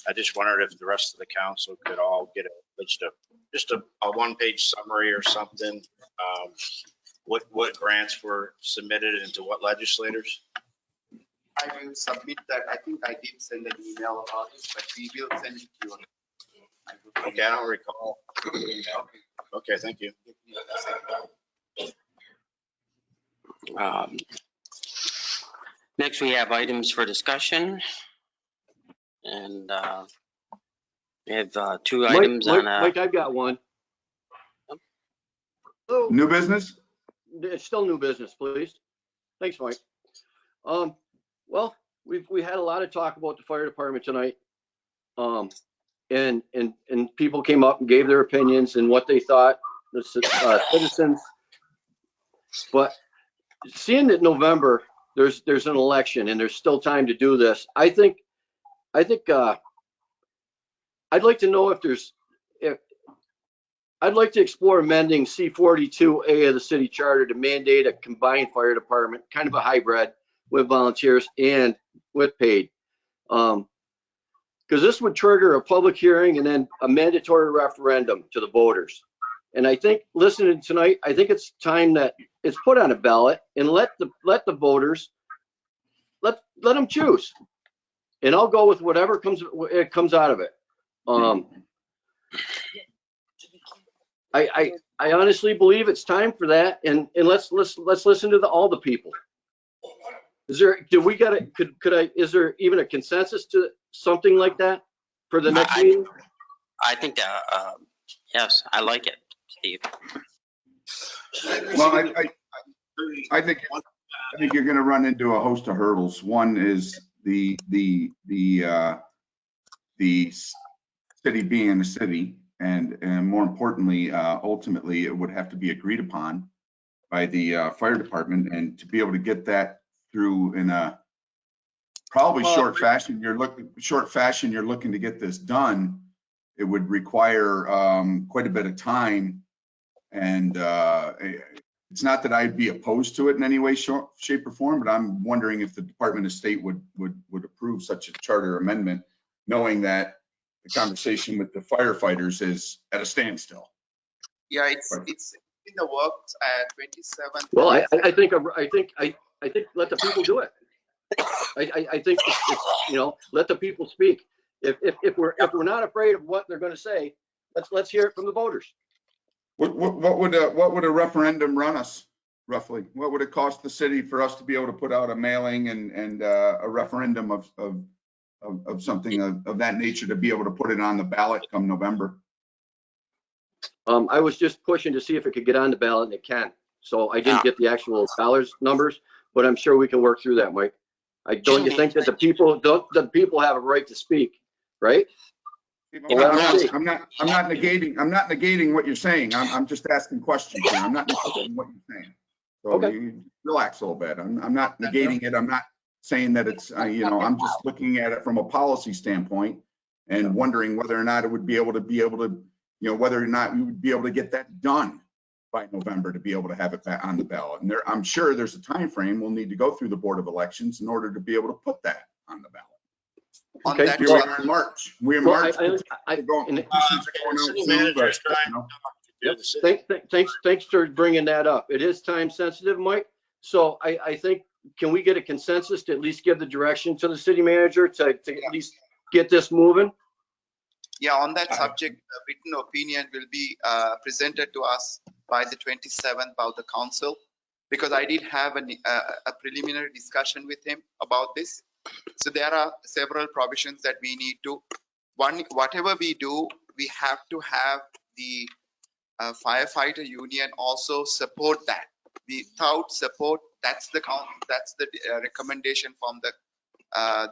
I just wondered if the rest of the council could all get just a 1-page summary or something. What grants were submitted and to what legislators? I will submit that. I think I did send an email about it, but we will send it to you. Okay, I don't recall. Okay, thank you. Next, we have items for discussion. And we have 2 items on. Mike, I've got one. New business? It's still new business, please. Thanks, Mike. Well, we had a lot of talk about the fire department tonight. And people came up and gave their opinions and what they thought, the citizens. But seeing that November, there's an election and there's still time to do this. I think I'd like to know I'd like to explore amending C-42A of the city charter to mandate a combined fire department, kind of a hybrid with volunteers and with paid. Because this would trigger a public hearing and then a mandatory referendum to the voters. And I think, listening tonight, I think it's time that it's put on a ballot and let the voters, let them choose. And I'll go with whatever comes out of it. I honestly believe it's time for that, and let's listen to all the people. Is there even a consensus to something like that for the next meeting? I think yes, I like it, Steve. Well, I think you're going to run into a host of hurdles. One is the city being a city, and more importantly, ultimately, it would have to be agreed upon by the fire department, and to be able to get that through in a probably short fashion. You're looking to get this done. It would require quite a bit of time, and it's not that I'd be opposed to it in any way, shape, or form, but I'm wondering if the Department of State would approve such a charter amendment, knowing that the conversation with the firefighters is at a standstill. Yeah, it's in the works at 27. Well, I think let the people do it. I think it's, let the people speak. If we're not afraid of what they're going to say, let's hear it from the voters. What would a referendum run us roughly? What would it cost the city for us to be able to put out a mailing and a referendum of something of that nature, to be able to put it on the ballot come November? I was just pushing to see if it could get on the ballot, and it can. So I didn't get the actual dollars numbers, but I'm sure we can work through that, Mike. Don't you think that the people have a right to speak, right? I'm not negating what you're saying. I'm just asking questions here. I'm not negating what you're saying. So okay. You relax a little bit. I'm not negating it. I'm not saying that it's, I'm just looking at it from a policy standpoint and wondering whether or not it would be able to, whether or not we would be able to get that done by November to be able to have it back on the ballot. And I'm sure there's a time frame we'll need to go through the Board of Elections in order to be able to put that on the ballot. Okay. We are in March. We're in March. Thanks for bringing that up. It is time sensitive, Mike. So I think, can we get a consensus to at least give the direction to the city manager to at least get this moving? Yeah, on that subject, a written opinion will be presented to us by the 27th by the council, because I did have a preliminary discussion with him about this. So there are several provisions that we need to, whatever we do, we have to have the firefighter union also support that. Without support, that's the recommendation from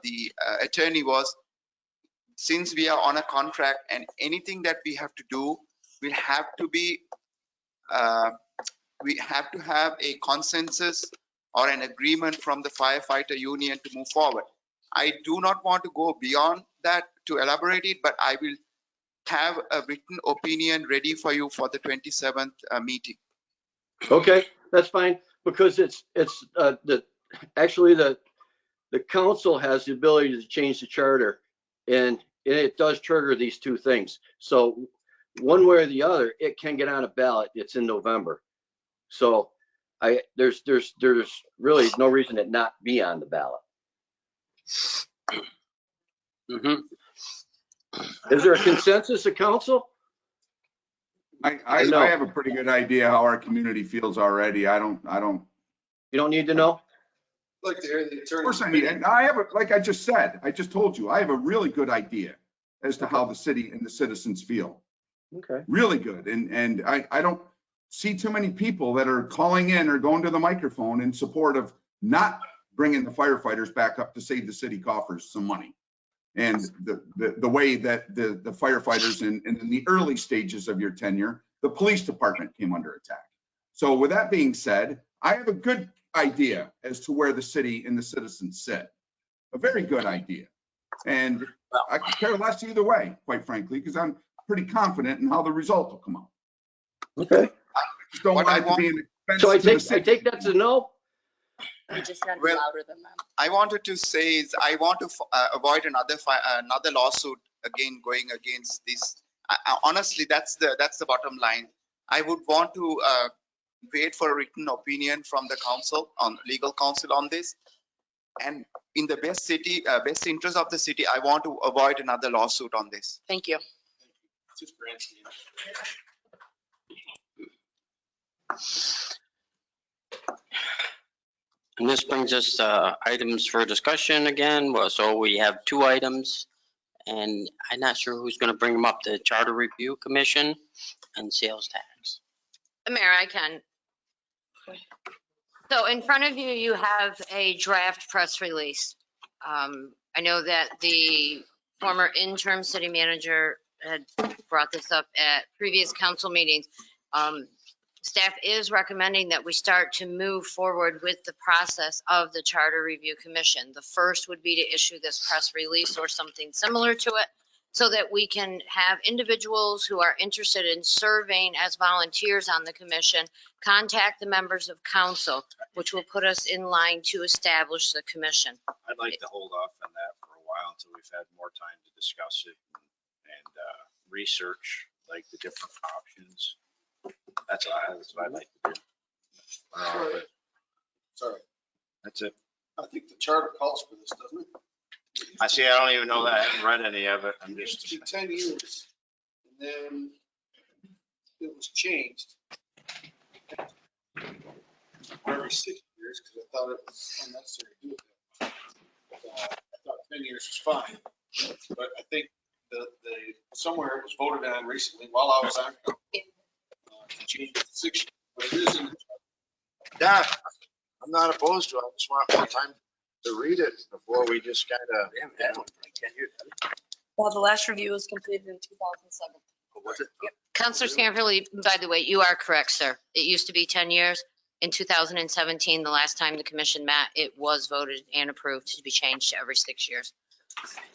the attorney was, since we are on a contract and anything that we have to do, we have to have a consensus or an agreement from the firefighter union to move forward. I do not want to go beyond that to elaborate it, but I will have a written opinion ready for you for the 27th meeting. Okay. that's fine, because actually the council has the ability to change the charter, and it does trigger these two things. So one way or the other, it can get on a ballot. It's in November. So there's really no reason it not be on the ballot. Is there a consensus of council? I have a pretty good idea how our community feels already. I don't. You don't need to know? Like to hear the Of attorney. course I need it. I have, like I just said, I just told you, I have a really good idea as to how the city and the citizens feel. Okay. Really good. And I don't see too many people that are calling in or going to the microphone in support of not bringing the firefighters back up to save the city coffers some money. And the way that the firefighters in the early stages of your tenure, the police department came under attack. So with that being said, I have a good idea as to where the city and the citizens sit. A very good idea. And I could care less either way, quite frankly, because I'm pretty confident in how the result will come out. Okay. Just don't want it to be an expense So I to the take city. that's a no? You just got to be Well, louder than that. I wanted to say is I want to avoid another lawsuit again going against this. Honestly, that's the bottom line. I would want to wait for a written opinion from the council on legal counsel on this. And in the best interest of the city, I want to avoid another lawsuit on this. Thank you. Just grandstand. And this brings us to items for discussion again. Well, so we have two items, and I'm not sure who's going to bring them up, the Charter Review Commission and sales tax. Mayor, I can. So in front of you, you have a draft press release. I know that the former interim city manager had brought this up at previous council meetings. Staff is recommending that we start to move forward with the process of the Charter Review Commission. The first would be to issue this press release or something similar to it, so that we can have individuals who are interested in serving as volunteers on the commission contact the members of council, which will put us in line to establish the commission. I'd like to hold off on that for a while until we've had more time to discuss it and research like the different options. That's what I'd like to do. Sorry. That's it. I think the charter calls for this, doesn't it? I see. I don't even know that. I haven't read any of it. I'm It used to just. be 10 years, and then it was changed every 6 years because I thought it was unnecessary to do it. I thought 10 years was fine, but I think the somewhere it was voted on recently while I was on to change it to 6 years. But it is in the Yeah, I'm not opposed to it. I just want more time to read it before we just kind of. Well, the last review was completed in 2007. Was it? Councilor Scamperly, by the way, you are correct, sir. It used to be 10 years. In 2017, the last time the commission met, it was voted and approved to be changed to every 6 years.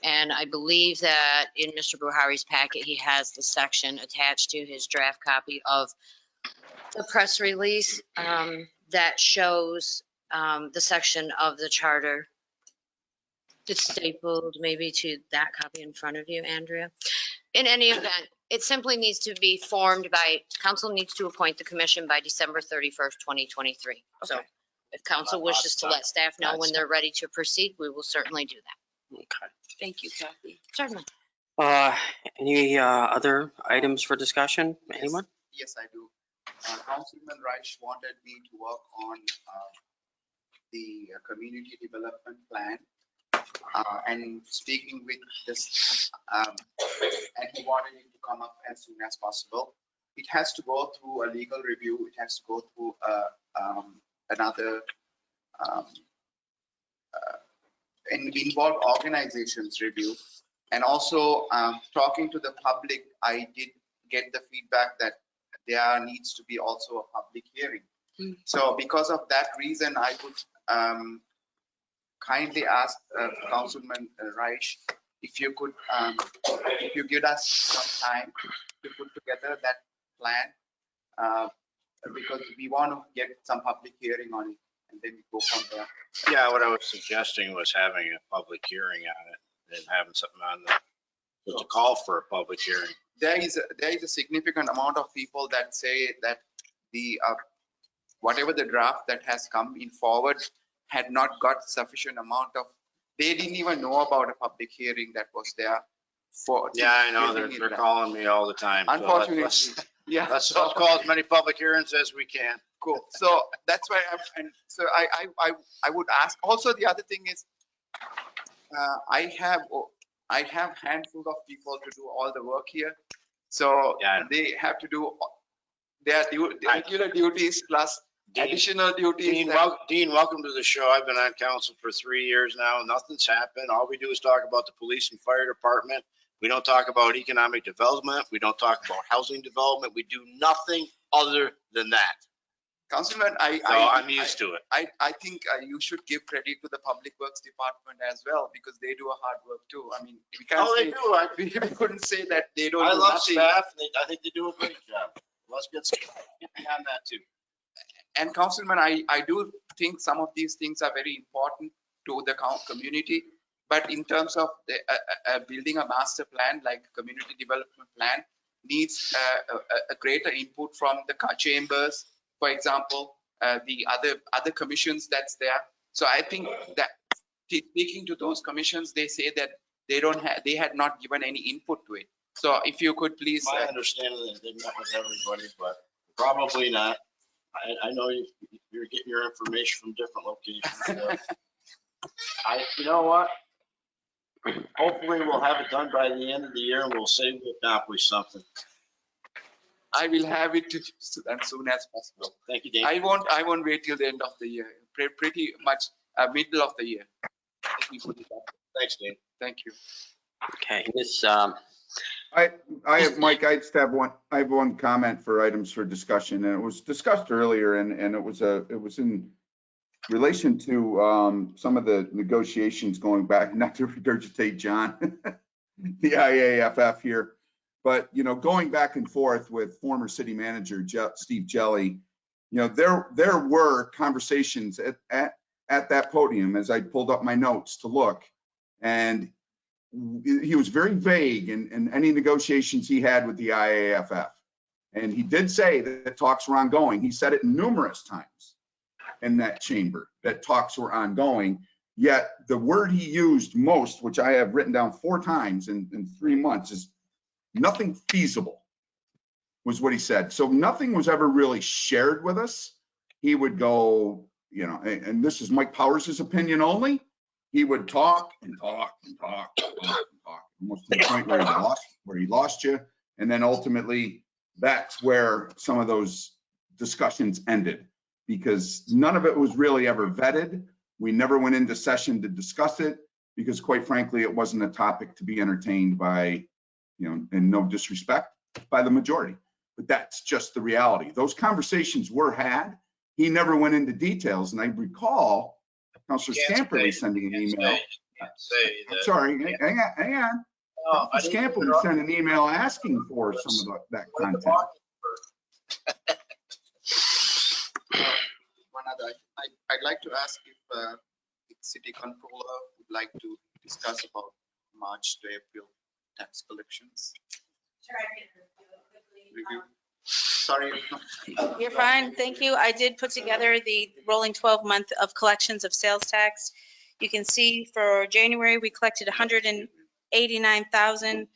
And I believe that in Mr. Buhari's packet, he has the section attached to his draft copy of the press release that shows the section of the charter. It's stapled maybe to that copy in front of you, Andrea. In any event, it simply needs to be formed by, council needs to appoint the commission by December 31st, 2023. So if council wishes to let staff know when they're ready to proceed, we will certainly do that. Okay. Thank you, Kathy. Certainly. Any other items for discussion? Anyone? Yes, I do. Councilman Reich wanted me to work on the community development plan and speaking with this, and he wanted it to come up as soon as possible. It has to go through a legal review. It has to go through another and involve organizations review. And also talking to the public, I did get the feedback that there needs to be also a public hearing. So because of that reason, I would kindly ask Councilman Reich if you could, if you give us some time to put together that plan because we want to get some public hearing on it and then we go from there. Yeah, what I was suggesting was having a public hearing on it and having something on to call for a public hearing. There is a significant amount of people that say that the whatever the draft that has come in forward had not got sufficient amount of, they didn't even know about a public hearing that was there for. Yeah, I know, they're calling me all the time. So Unfortunately, yeah. Let's call as many public hearings as we can. Cool. So that's why I would ask. Also, the other thing is, I have handful of people to do all the work here. So they have to do their regular duties plus additional duties. Dean, welcome to the show. I've been on council for 3 years now. Nothing's happened. All we do is talk about the police and fire department. We don't talk about economic development. We don't talk about housing development. We do nothing other than that. Councilman, I'm used to it. I think you should give credit to the Public Works Department as well, because they do a hard work too. I mean, we can't they do. We couldn't say that they don't I do love nothing. staff. I think they do a great job. Let's get beyond that too. And Councilman, I do think some of these things are very important to the community. But in terms of the, building a master plan, like community development plan, needs a greater input from the chambers, for example, the other commissions that's there. So I think that speaking to those commissions, they say that they had not given any input to it. So if you could please. My understanding is they met with everybody, but probably not. I know you're getting your information from different locations. You know what? Hopefully we'll have it done by the end of the year and we'll say we accomplished something. I will have it as soon as possible. Thank you, Dave. I won't wait till the end of the year. Pretty much middle of the year. Thanks, Dave. Thank you. Okay, this, Mike, I just have one comment for items for discussion, and it was discussed earlier, and it was in relation to some of the negotiations going back, not to regurgitate John, the IAFF here, but going back and forth with former city manager Steve Jelly, there were conversations at that podium as I pulled up my notes to look, and he was very vague in any negotiations he had with the IAFF. And he did say that talks were ongoing. He said it numerous times in that chamber, that talks were ongoing. Yet the word he used most, which I have written down 4 times in 3 months, is nothing feasible, was what he said. So nothing was ever really shared with us. He would go, and this is Mike Powers' opinion only, he would talk and talk and talk and talk and talk, almost to the point where he lost you. And then ultimately, that's where some of those discussions ended, because none of it was really ever vetted. We never went into session to discuss it because, quite frankly, it wasn't a topic to be entertained by, and no disrespect, by the majority. But that's just the reality. Those conversations were had. He never went into details. And I recall Councilor Scamperly sending an email. I'm sorry, hang on. Councilor Scamperly sent an email asking for some of that content. One other, I'd like to ask if the city controller would like to discuss about March to April tax collections. Sure, I can review. Sorry. You're fine, thank you. I did put together the rolling 12-month of collections of sales tax. You can see for January, we collected 189,000.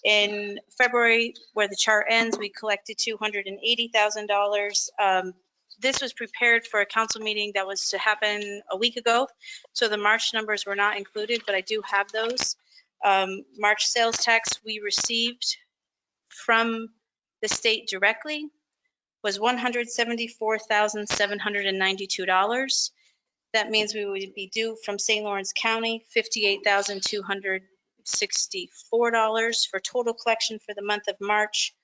In February, where the chart ends, we collected $280,000. This was prepared for a council meeting that was to happen a week ago. So the March numbers were not included, but I do have those. March sales tax we received from the state directly was $174,792. That means we would be due from St. Lawrence County $58,264 for total collection for the month of March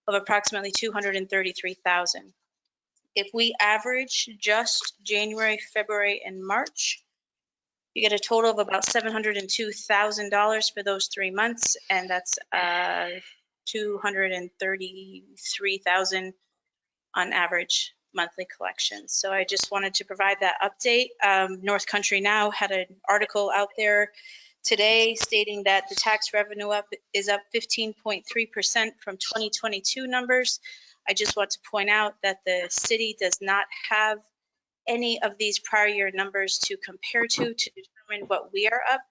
of approximately $233,000. If we average just January, February, and March, you get a total of about $702,000 for those 3 months, and that's $233,000 on average monthly collections. So I just wanted to provide that update. North Country Now had an article out there today stating that the tax revenue is up 15.3% from 2022 numbers. I just want to point out that the city does not have any of these prior year numbers to compare to determine what we are up,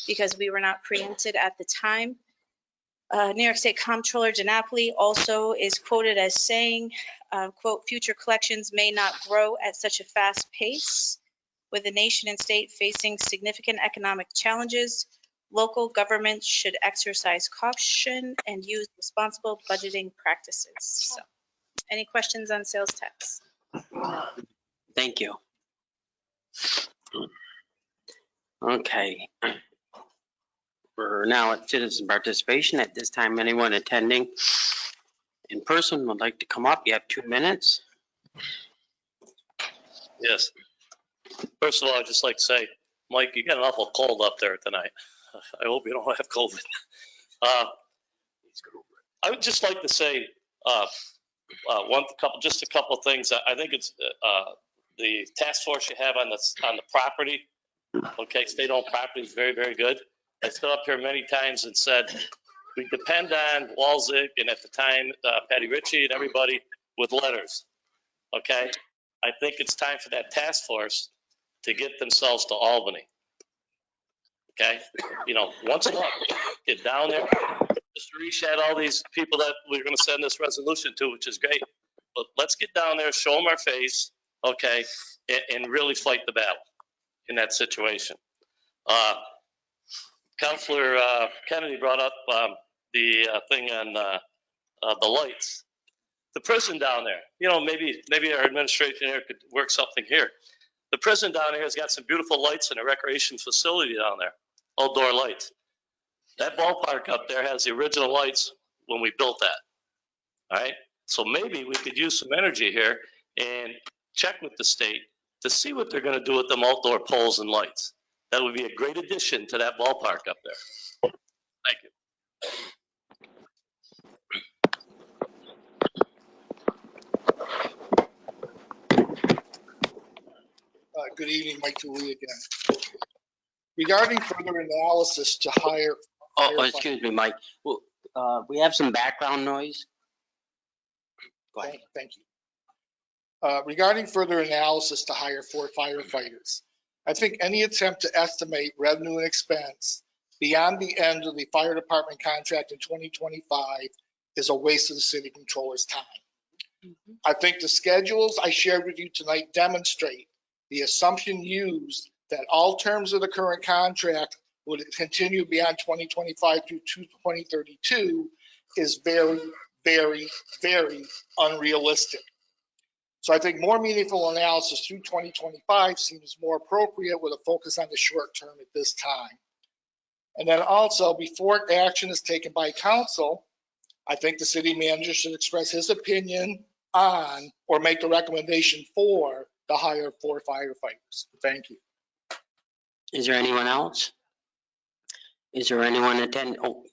because we were not preempted at the time. New York State Comptroller DiNapoli also is quoted as saying, quote, future collections may not grow at such a fast pace. With the nation and state facing significant economic challenges, local governments should exercise caution and use responsible budgeting practices. So, any questions on sales tax? Thank you. Okay. We're now at citizen participation. At this time, anyone attending in person would like to come up. You have 2 minutes. Yes. First of all, I'd just like to say, Mike, you got an awful cold up there tonight. I hope you don't have COVID. I would just like to say just a couple of things. I think it's the task force you have on the property. Okay, state-owned property is very, very good. I stood up here many times and said we depend on Walzig and at the time Patty Ritchie and everybody with letters. Okay, I think it's time for that task force to get themselves to Albany. Okay, once a month, get down there. Mr. Resch had all these people that we're going to send this resolution to, which is great. But let's get down there, show them our face, okay, and really fight the battle in that situation. Councilor Kennedy brought up the thing on the lights. The prison down there, maybe our administration here could work something here. The prison down here has got some beautiful lights and a recreation facility down there, outdoor lights. That ballpark up there has the original lights when we built that. All right, so maybe we could use some energy here and check with the state to see what they're going to do with them outdoor poles and lights. That would be a great addition to that ballpark up there. Thank you. Good evening, Mike Tooley again. Regarding further analysis to hire. Oh, excuse me, Mike. Well, we have some background noise. Go ahead. Thank you. Regarding further analysis to hire 4 firefighters, I think any attempt to estimate revenue and expense beyond the end of the fire department contract in 2025 is a waste of the city controller's time. I think the schedules I shared with you tonight demonstrate the assumption used that all terms of the current contract would continue beyond 2025 through 2032 is very, very, very unrealistic. So I think more meaningful analysis through 2025 seems more appropriate with a focus on the short term at this time. And then also, before action is taken by council, I think the city manager should express his opinion on or make the recommendation for the hire of 4 firefighters. Thank you. Is there anyone else? Is there anyone attend? Oh.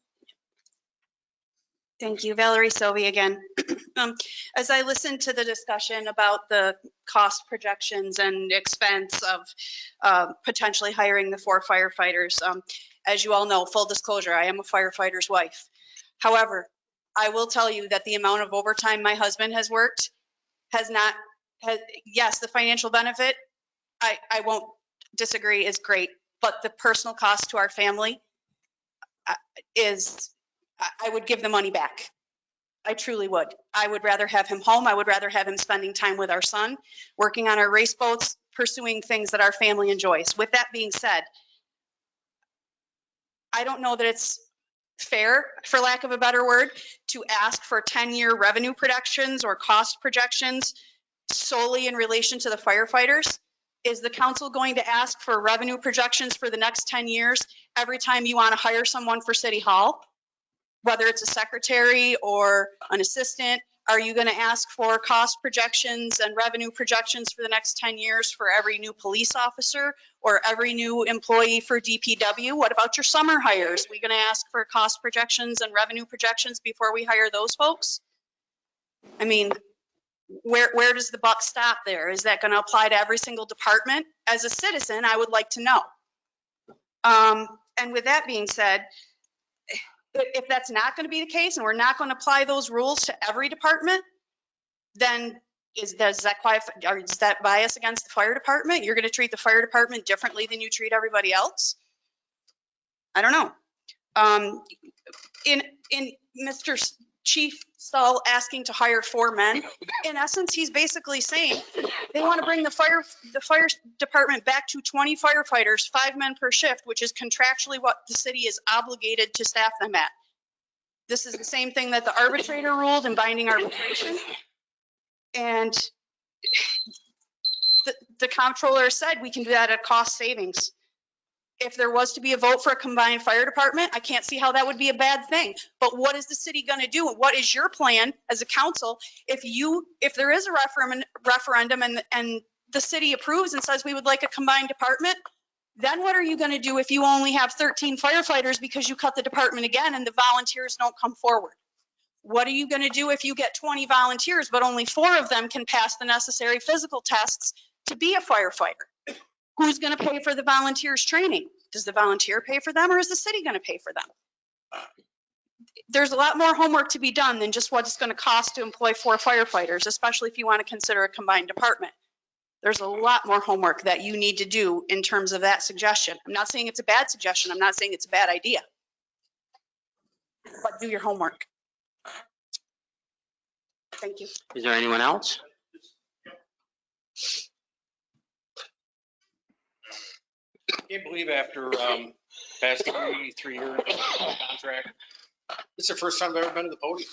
Thank you, Valerie Sylvie again. As I listened to the discussion about the cost projections and expense of potentially hiring the 4 firefighters, as you all know, full disclosure, I am a firefighter's wife. However, I will tell you that the amount of overtime my husband has worked yes, the financial benefit, I won't disagree, is great, but the personal cost to our family is, I would give the money back. I truly would. I would rather have him home. I would rather have him spending time with our son, working on our race boats, pursuing things that our family enjoys. With that being said, I don't know that it's fair, for lack of a better word, to ask for 10-year revenue projections or cost projections solely in relation to the firefighters. Is the council going to ask for revenue projections for the next 10 years every time you want to hire someone for City Hall? Whether it's a secretary or an assistant, are you going to ask for cost projections and revenue projections for the next 10 years for every new police officer or every new employee for DPW? What about your summer hires? Are we going to ask for cost projections and revenue projections before we hire those folks? I mean, where does the buck stop there? Is that going to apply to every single department? As a citizen, I would like to know. And with that being said, if that's not going to be the case and we're not going to apply those rules to every department, then does that bias against the fire department? You're going to treat the fire department differently than you treat everybody else? I don't know. In Mr. Chief Stahl asking to hire 4 men, in essence, he's basically saying they want to bring the fire department back to 20 firefighters, 5 men per shift, which is contractually what the city is obligated to staff them at. This is the same thing that the arbitrator ruled in binding arbitration. And the comptroller said we can do that at cost savings. If there was to be a vote for a combined fire department, I can't see how that would be a bad thing. But what is the city going to do? What is your plan as a council? If there is a referendum and the city approves and says we would like a combined department, then what are you going to do if you only have 13 firefighters because you cut the department again and the volunteers don't come forward? What are you going to do if you get 20 volunteers, but only 4 of them can pass the necessary physical tests to be a firefighter? Who's going to pay for the volunteers training? Does the volunteer pay for them or is the city going to pay for them? There's a lot more homework to be done than just what it's going to cost to employ 4 firefighters, especially if you want to consider a combined department. There's a lot more homework that you need to do in terms of that suggestion. I'm not saying it's a bad suggestion. I'm not saying it's a bad idea. But do your homework. Thank you. Is there anyone else? I can't believe after past 3 years contract, it's the first time I've ever been to the podium.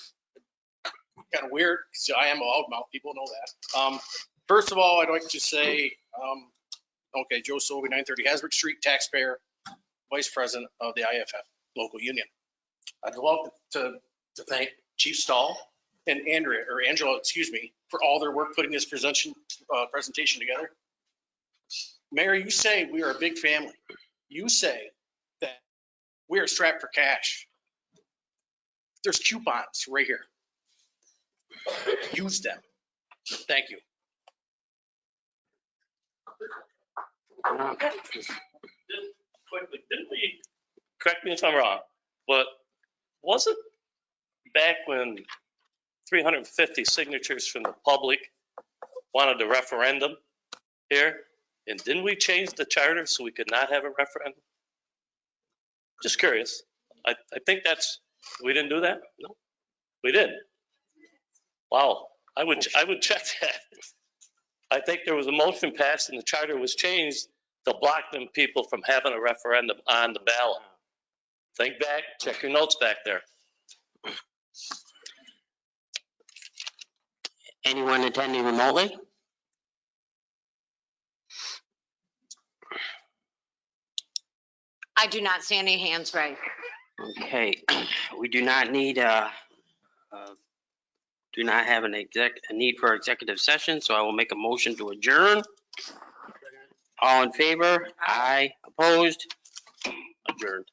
Kind of weird, because I am a loudmouth, people know that. First of all, I'd like to say, okay, Joe Sobey, 930 Hasbrook Street, taxpayer, vice president of the IFF local union. I'd love to thank Chief Stahl and Angela, for all their work putting this presentation together. Mayor, you say we are a big family. You say that we are strapped for cash. There's coupons right here. Use them. Thank you. Quickly, didn't we, correct me if I'm wrong, but wasn't back when 350 signatures from the public wanted a referendum here? And didn't we change the charter so we could not have a referendum? Just curious. I think we didn't do that? No, we didn't. Wow, I would check that. I think there was a motion passed and the charter was changed to block them people from having a referendum on the ballot. Think back, check your notes back there. Anyone attending remotely? I do not see any hands raised. Okay, we do not need have a need for executive session, so I will make a motion to adjourn. All in favor? Aye. Opposed? Adjourned.